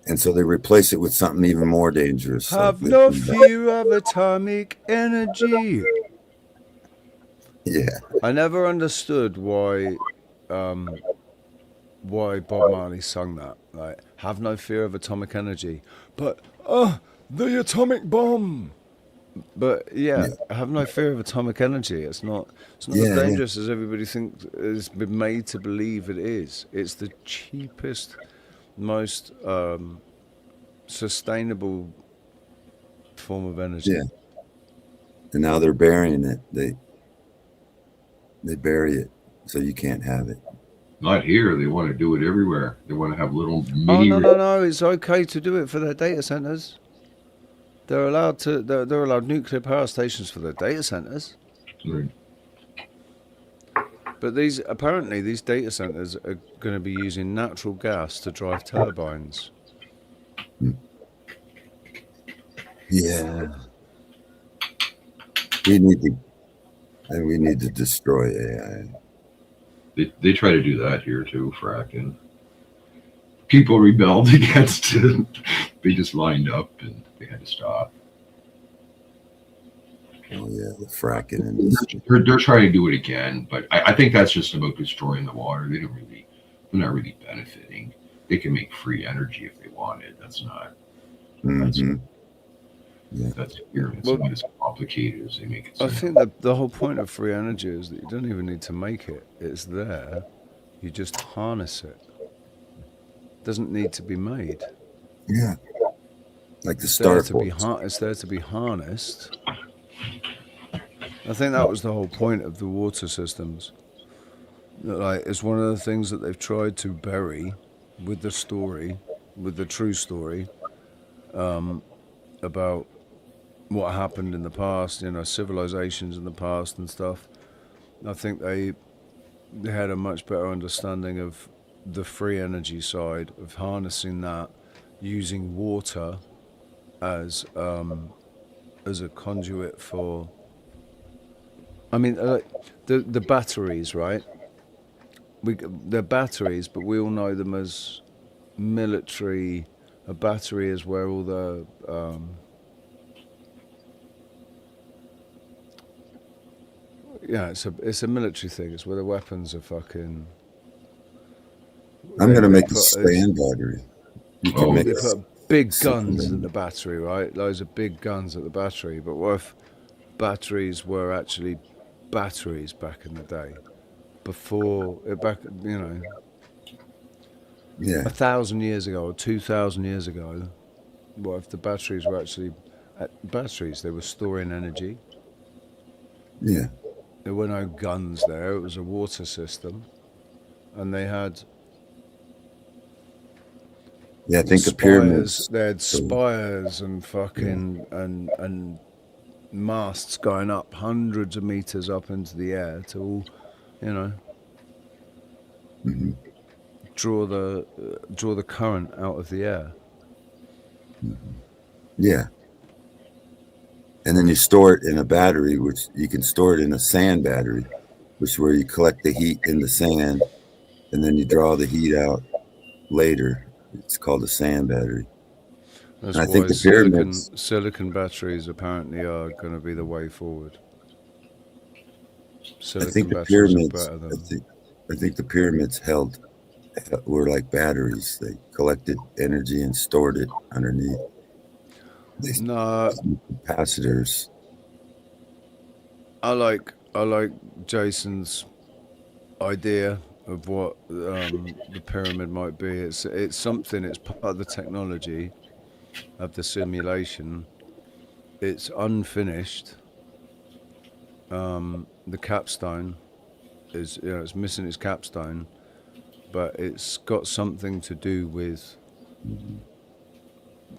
And so they replace it with something even more dangerous. Have no fear of atomic energy. Yeah. I never understood why Bob Marley sung that. Like, have no fear of atomic energy. But, the atomic bomb. But yeah, have no fear of atomic energy. It's not as dangerous as everybody thinks has been made to believe it is. It's the cheapest, most sustainable form of energy. Yeah. And now they're burying it. They bury it so you can't have it. Not here. They want to do it everywhere. They want to have little Oh mini. no! It's okay to do it for their data centers. They're allowed to. They're allowed nuclear power stations for their data centers. Right. But these data centers are going to be using natural gas to drive turbines. Yeah. We need to destroy AI. They try to do that here too, fracking. People rebelled against it. They just lined up and they had to stop. Oh yeah, the fracking industry. They're trying to do it again, but I think that's just about destroying the water. They're not really benefiting. They can make free energy if they wanted. That's not. That's here. It's not as complicated as they make it. I think that the whole point of free energy is that you don't even need to make it. It's there. You just harness it. It doesn't need to be made. Yeah. Like the It's Star there Force. It's there to be harnessed. I think that was the whole point of the water systems. Like, it's one of the things that they've tried to bury with the story, with the true story, about what happened in the past, civilizations in the past and stuff. I think they had a much better understanding of the free energy side, of harnessing that, using water as a conduit for. I mean, the batteries, right? They're batteries, but we all know them as military. A battery is where all the it's a military thing. It's where the weapons are fucking. I'm gonna make a stand battery. You can make they put big guns in the battery, right? Those are big guns at the battery. But what if batteries were actually batteries back in the day? Before it back, 1,000 years ago or 2,000 years ago, what if the batteries were actually batteries? They were storing energy. Yeah. There were no guns there. It was a water system, and they had. Yeah, I think the pyramids. They had spires and fucking and masts going up hundreds of meters up into the air to all, draw the current out of the air. Yeah. And then you store it in a battery, which you can store it in a sand battery, which is where you collect the heat in the sand, and then you draw the heat out later. It's called a sand battery. That's and I why think the pyramids. Silicon batteries apparently are going to be the way forward. I think the pyramids. I think the pyramids were like batteries. They collected energy and stored it underneath. Capacitors. I like Jason's idea of what the pyramid might be. It's something. It's part of the technology of the simulation. It's unfinished. The capstone is it's missing its capstone, but it's got something to do with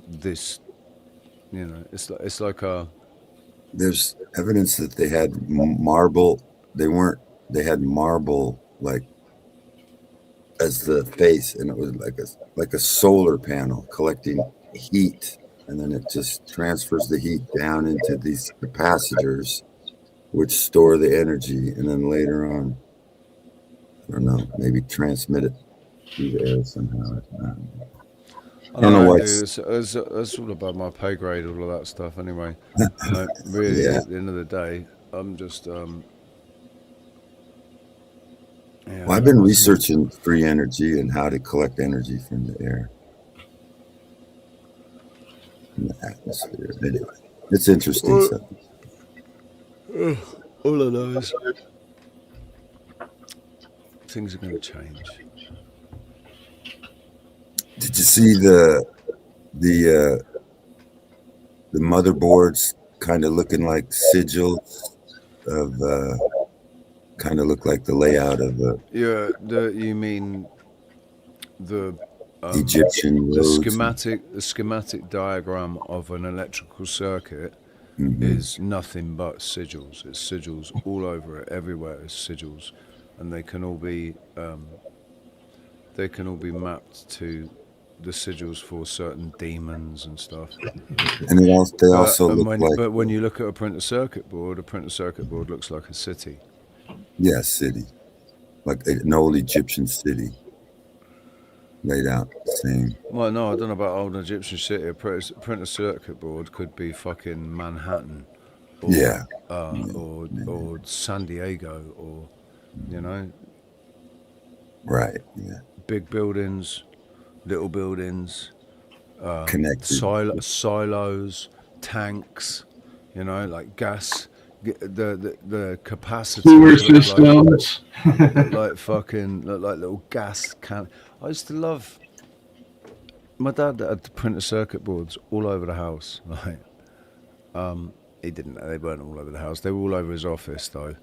this. It's like a. There's evidence that they had marble. They had marble like as the face, and it was like a solar panel collecting heat, and then it just transfers the heat down into these capacitors, which store the energy, and then later on, I don't know, maybe transmit it through the air somehow. I don't know why. It's all about my pay grade, all of that stuff. Anyway, like, really, Yeah. at the end of the day, I'm just. Yeah, Well, I've been researching free energy and how to collect energy from the air, from the atmosphere. Anyway, it's interesting stuff. All I know is things are going to change. Did you see the motherboards kind of looking like sigils of kind of look like the layout of the You mean the Egyptian the roads? schematic diagram of an electrical circuit is nothing but sigils. It's sigils all over it. Everywhere is sigils, and they can all be mapped to the sigils for certain demons and stuff. And they also look like. But when you look at a printed circuit board looks like a city. Yeah, city, like an old Egyptian city, laid out the same. Well, no, I don't know about old Egyptian city. A printed circuit board could be fucking Manhattan, or, or San Diego, or right, yeah, big buildings, little buildings, connected silos, tanks, like gas. The capacity sewer systems, like fucking look like little gas can. I used to love. My dad had printed circuit boards all over the house. Like, he didn't. They weren't all over the house. They were all over his office though,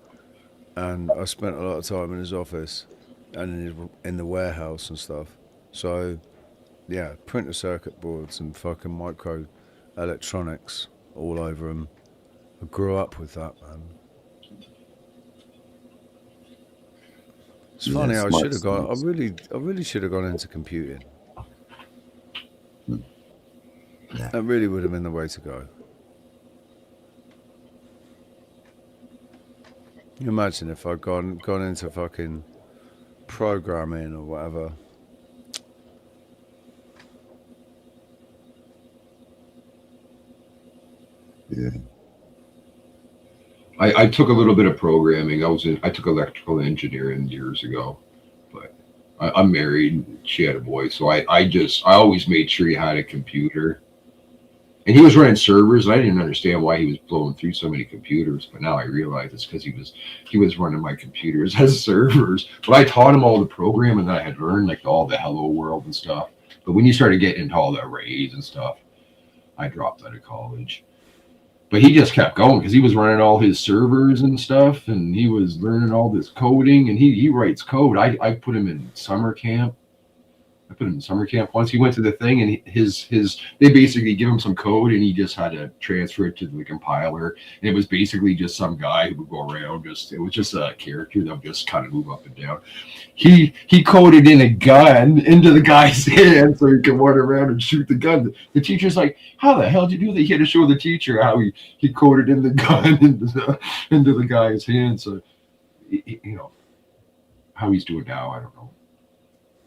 and I spent a lot of time in his office and in the warehouse and stuff. So, yeah, printed circuit boards and fucking micro electronics all over them. I grew up with that, man. It's funny. I should have gone. I really should have gone into computing. That really would have been the way to go. Can you imagine if I'd gone into fucking programming or whatever? Yeah. I took a little bit of programming. I took electrical engineering years ago, but I'm married. She had a boy, so I always made sure he had a computer. And he was running servers, and I didn't understand why he was blowing through so many computers. But now I realize it's because he was running my computers as servers. But I taught him all the programming that I had learned, like all the Hello World and stuff. But when you started getting into all the arrays and stuff, I dropped out of college. But he just kept going because he was running all his servers and stuff, and he was learning all this coding, and he writes code. I put him in summer camp. I put him in summer camp once. He went to the thing, and they basically give him some code, and he just had to transfer it to the compiler. And it was basically just some guy who would go around. It was just a character that would just kind of move up and down. He coded in a gun into the guy's hand so he could run around and shoot the gun. The teacher's like, "How the hell did you do that?" He had to show the teacher how he coded in the gun into the guy's hand. So, how he's doing now, I don't know.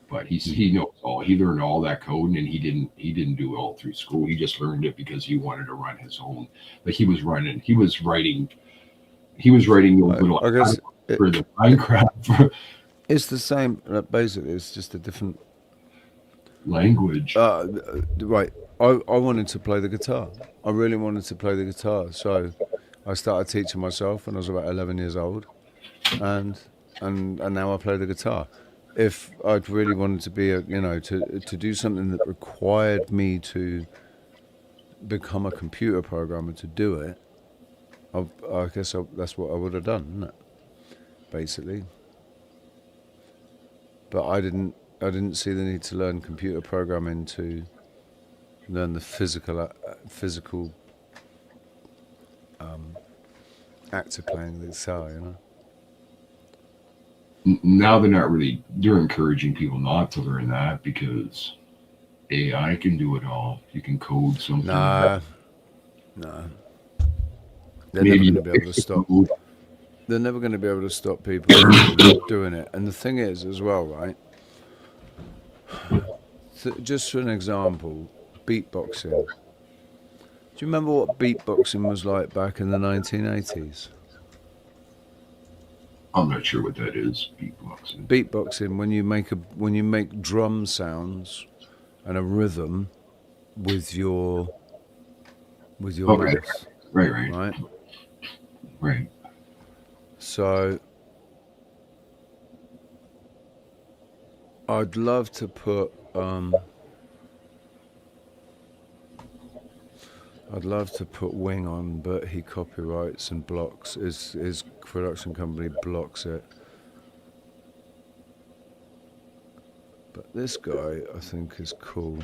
But he knows all. He learned all that code, and he didn't do it all through school. He just learned it because he wanted to run his own. But he was writing little for the Minecraft. It's the same. Basically, it's just a different language. Right. I wanted to play the guitar. I really wanted to play the guitar, so I started teaching myself when I was about 11 years old, and now I play the guitar. If I'd really wanted to be to do something that required me to become a computer programmer to do it, I guess that's what I would have done, isn't it? Basically. But I didn't see the need to learn computer programming to learn the physical act of playing the guitar, Now they're encouraging people not to learn that because AI can do it all. You can code something. Nah. They're never going to be able to stop. They're never going to be able to stop people doing it. And the thing is, as well, right? just for an example, beatboxing. Do you remember what beatboxing was like back in the 1980s? I'm not sure what that is. Beatboxing. Beatboxing, when you make drum sounds and a rhythm with your mouth. Right. So I'd love to put Wing on, but he copyrights and blocks. His production company blocks it. But this guy, I think, is cool.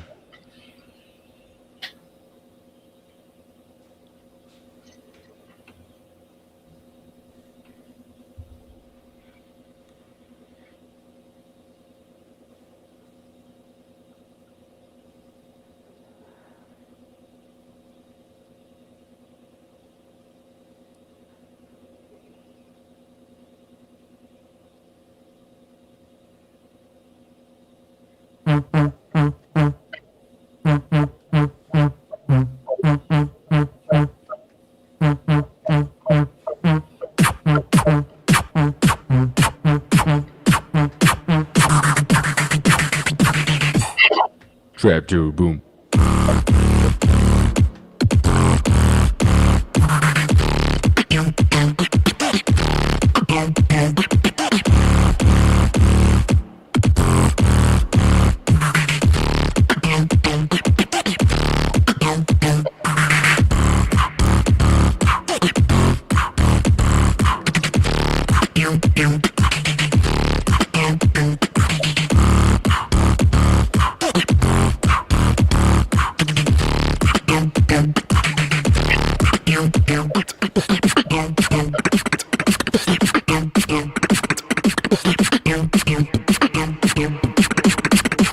Trap two, boom.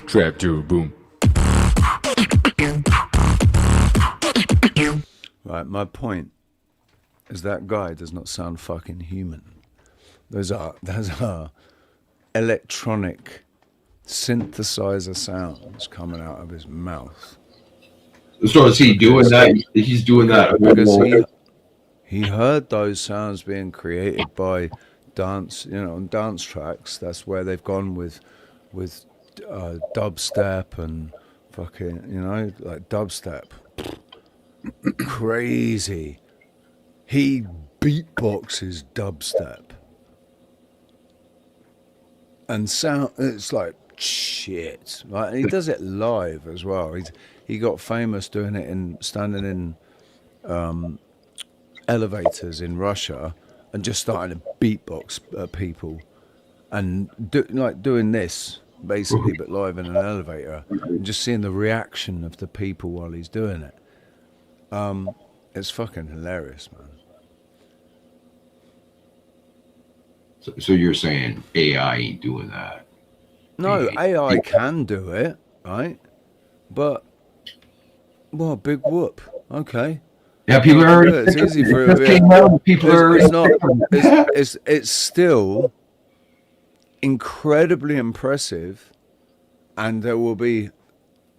Trap two, boom. Right, my point is that guy does not sound fucking human. Those are electronic synthesizer sounds coming out of his mouth. So is he doing that? He's doing that because he heard those sounds being created by dance, on dance tracks. That's where they've gone with dubstep and fucking, like dubstep. Crazy. He beatboxes dubstep. And sound, it's like shit. Like, he does it live as well. He got famous doing it standing in elevators in Russia and just starting to beatbox people and doing this basically, but live in an elevator, and just seeing the reaction of the people while he's doing it. It's fucking hilarious, man. So you're saying AI ain't doing that? No, AI can do it, right? But, well, big whoop. Okay. Yeah, people are already. It's easy for people are. It's not. It's still incredibly impressive, and there will be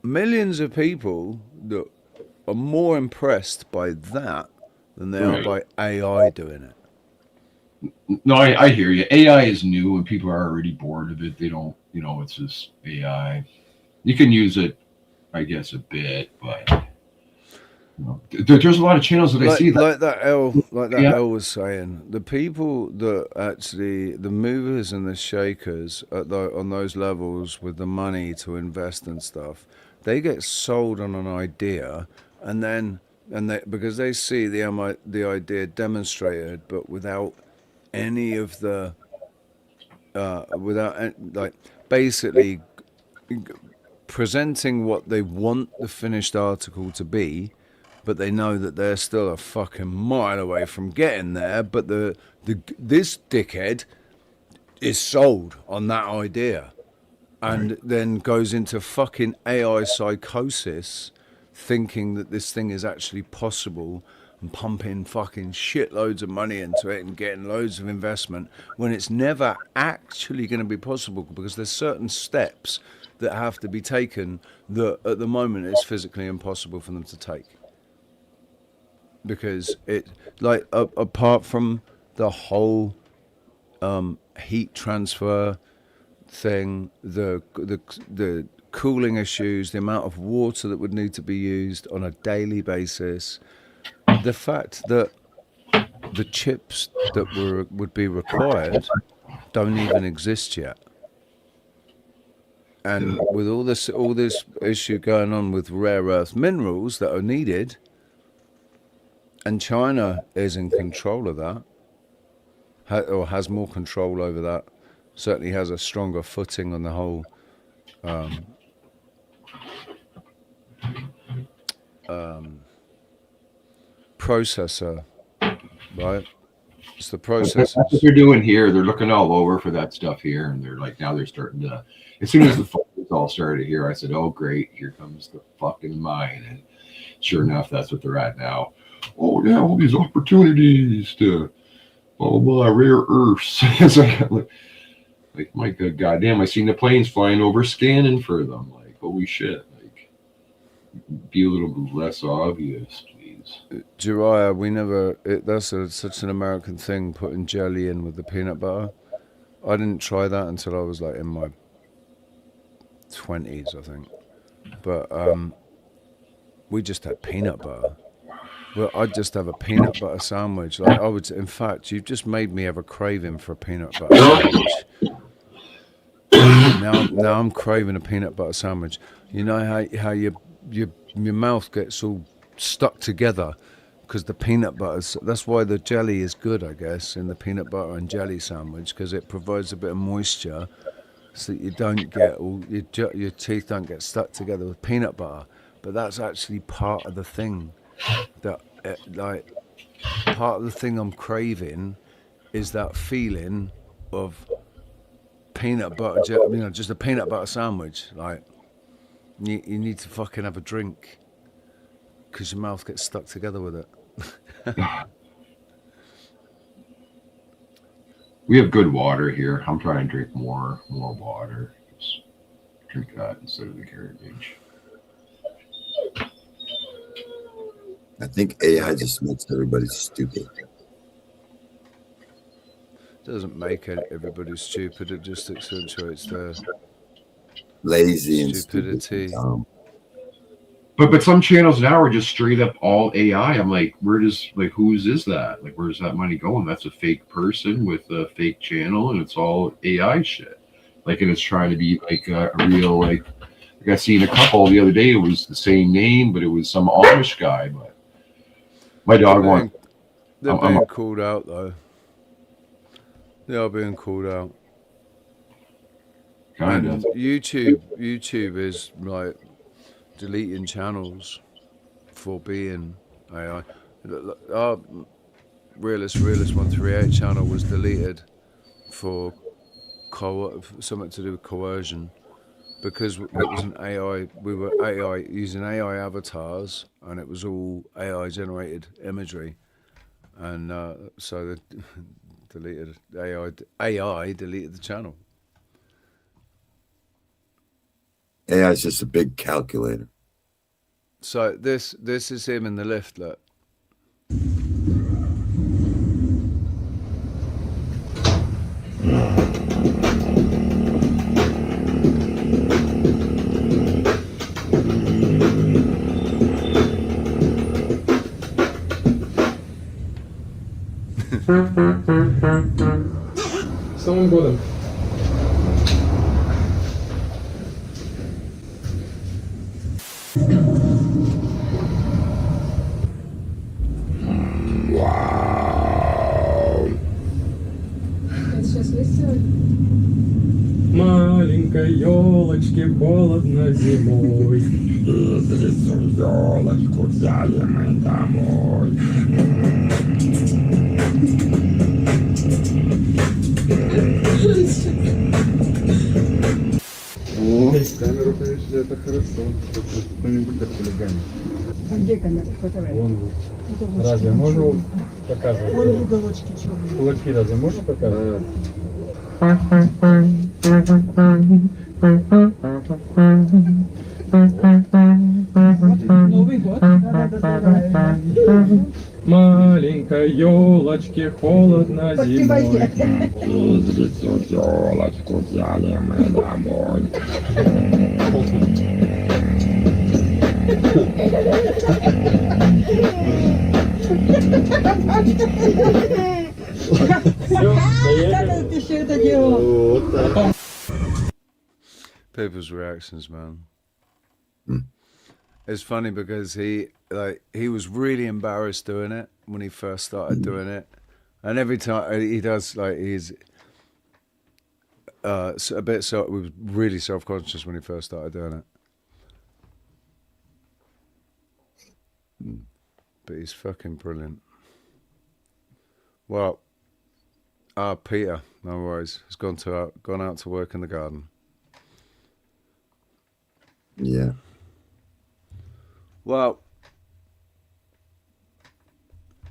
millions of people that are more impressed by that than they are by AI doing it. No, I hear you. AI is new and people are already bored of it. They don't, it's just AI. You can use it, I guess, a bit, but there's a lot of channels that I see. Like that L was saying, the people that actually, the movers and the shakers on those levels with the money to invest and stuff, they get sold on an idea, because they see the idea demonstrated, but without any of the basically presenting what they want the finished article to be, but they know that they're still a fucking mile away from getting there. But this dickhead is sold on that idea, and then goes into fucking AI psychosis, thinking that this thing is actually possible, and pumping fucking shitloads of money into it and getting loads of investment when it's never actually going to be possible because there's certain steps that have to be taken that at the moment it's physically impossible for them to take. Because it, like, apart from the whole heat transfer thing, the cooling issues, the amount of water that would need to be used on a daily basis, the fact that the chips that would be required don't even exist yet. And with all this issue going on with rare earth minerals that are needed, and China is in control of that, or has more control over that, certainly has a stronger footing on the whole processor, right? It's the processors. That's what they're doing here. They're looking all over for that stuff here, and they're like, now they're starting to. As soon as the focus all started here, I said, "Oh, great! Here comes the fucking mine." And sure enough, that's what they're at now. Oh yeah, all these opportunities to blah blah rare earths. It's like my good goddamn! I seen the planes flying over, scanning for them. Like, holy shit! Like, be a little bit less obvious. Jiraiya, we never. That's such an American thing, putting jelly in with the peanut butter. I didn't try that until I was like in my 20s, I think. But we just had peanut butter. Well, I'd just have a peanut butter sandwich. Like I would. In fact, you've just made me have a craving for a peanut butter sandwich. now I'm craving a peanut butter sandwich. You know how your mouth gets all stuck together because the peanut butter, that's why the jelly is good, I guess, in the peanut butter and jelly sandwich, because it provides a bit of moisture so that you don't get all your teeth don't get stuck together with peanut butter. But that's actually part of the thing that like part of the thing I'm craving is that feeling of peanut butter, just a peanut butter sandwich. Like you need to fucking have a drink because your mouth gets stuck together with it. We have good water here. I'm trying to drink more water. Just drink that instead of the garbage. I think AI just makes everybody stupid. Doesn't make everybody stupid. It just accentuates their lazy and stupidity. But some channels now are just straight up all AI. I'm like, whose is that? Like, where's that money going? That's a fake person with a fake channel, and it's all AI shit. Like, and it's trying to be like a real, like I seen a couple the other day. It was the same name, but it was some Amish guy. But my dog wants. They're being called out though. They are being called out. Kind of. YouTube is like deleting channels for being AI. Our Realist 138 channel was deleted for something to do with coercion because it was an AI. We were using AI avatars, and it was all AI generated imagery, and so they deleted AI deleted the channel. AI is just a big calculator. So this is him in the lift, look. Someone got him. Маленькой елочке холодно зимой. Елочку взяли мы домой. Камеру, конечно, это хорошо. Кто-нибудь так хулиганит. Разве можно показывать? Кулаки разве можно показывать? Новый год. Маленькой елочке холодно зимой. Елочку взяли мы домой. People's reactions, man. It's funny because he was really embarrassed doing it when he first started doing it, and every time he does, like, he's a bit was really self-conscious when he first started doing it. But he's fucking brilliant. Well, Peter, no worries, has gone out to work in the garden. Yeah. Well,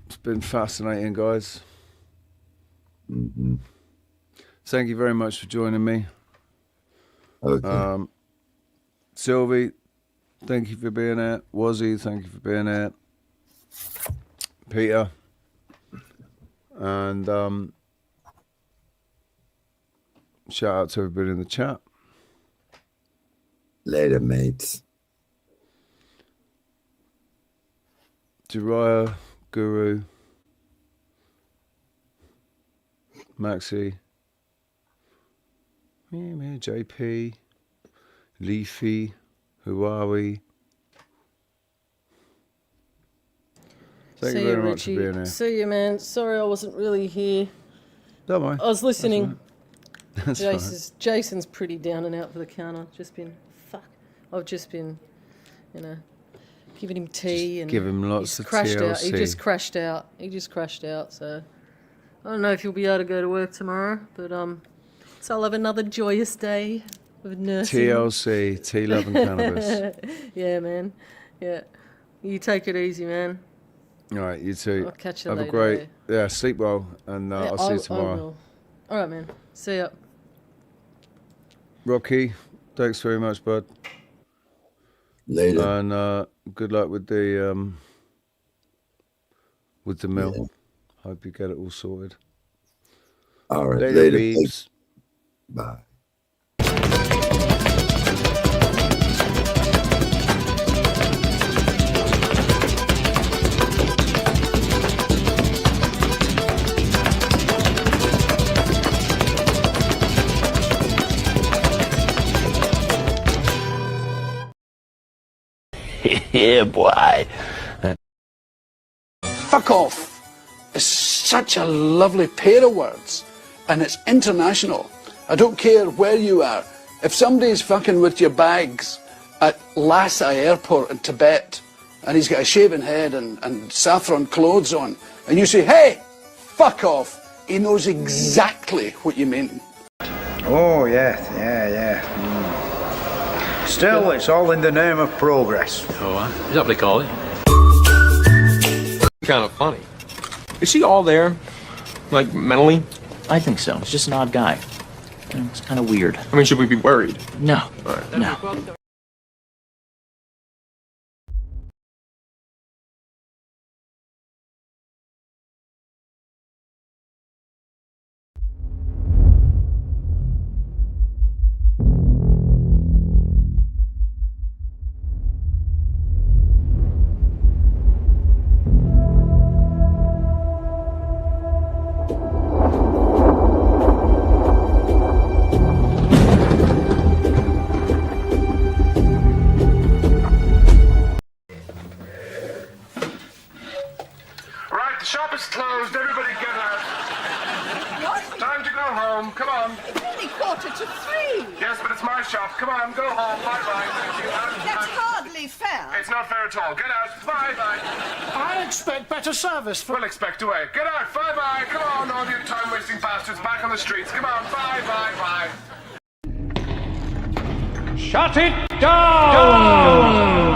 it's been fascinating, guys. Thank you very much for joining me. Okay. Sylvie, thank you for being here. Wazzy, thank you for being here. Peter. And shout out to everybody in the chat. Later, mates. Jiraiya, Guru, Maxi, JP, Leafy, who are we? Thank you very much for being here. See you, man. Sorry I wasn't really here. Don't worry. I was listening. That's fine. Jason's pretty down and out for the count. I've just been, giving him tea and give him lots of crashed out. TLC. He just crashed out. So I don't know if you'll be able to go to work tomorrow, but so I'll have another joyous day of nursing. TLC, tea, love and cannabis. Yeah, man. Yeah, you take it easy, man. All right, you too. I'll catch you Have later. a great, sleep well, and I'll see you tomorrow. I will. All right, man. See ya. Rocky, thanks very much, bud. Later. And good luck with the mill. Yeah. Hope you get it all sorted. All right, Later, later. Beebs. Bye. Yeah, boy. Fuck off is such a lovely pair of words, and it's international. I don't care where you are. If somebody's fucking with your bags at Lhasa airport in Tibet, and he's got a shaven head and saffron clothes on, and you say, hey, fuck off, he knows exactly what you mean. Oh, yeah. Still, it's all in the name of progress. Oh, is that what they call it? Kind of funny. Is he all there? Like, mentally? I think so. He's just an odd guy. It's kind of weird. I mean, should we be worried? No. Right. No. Right, the shop is closed. Everybody get out. Time to go home. Come on. It's only 2:45. Yes, but it's my shop. Come on, go home. Bye-bye. Thank you. That's hardly fair. It's not fair at all. Get out. Bye-bye. I expect better service. We'll expect away. Get out. Bye-bye. Come on, all you time-wasting bastards. Back on the streets. Come on. Bye-bye. Shut it down!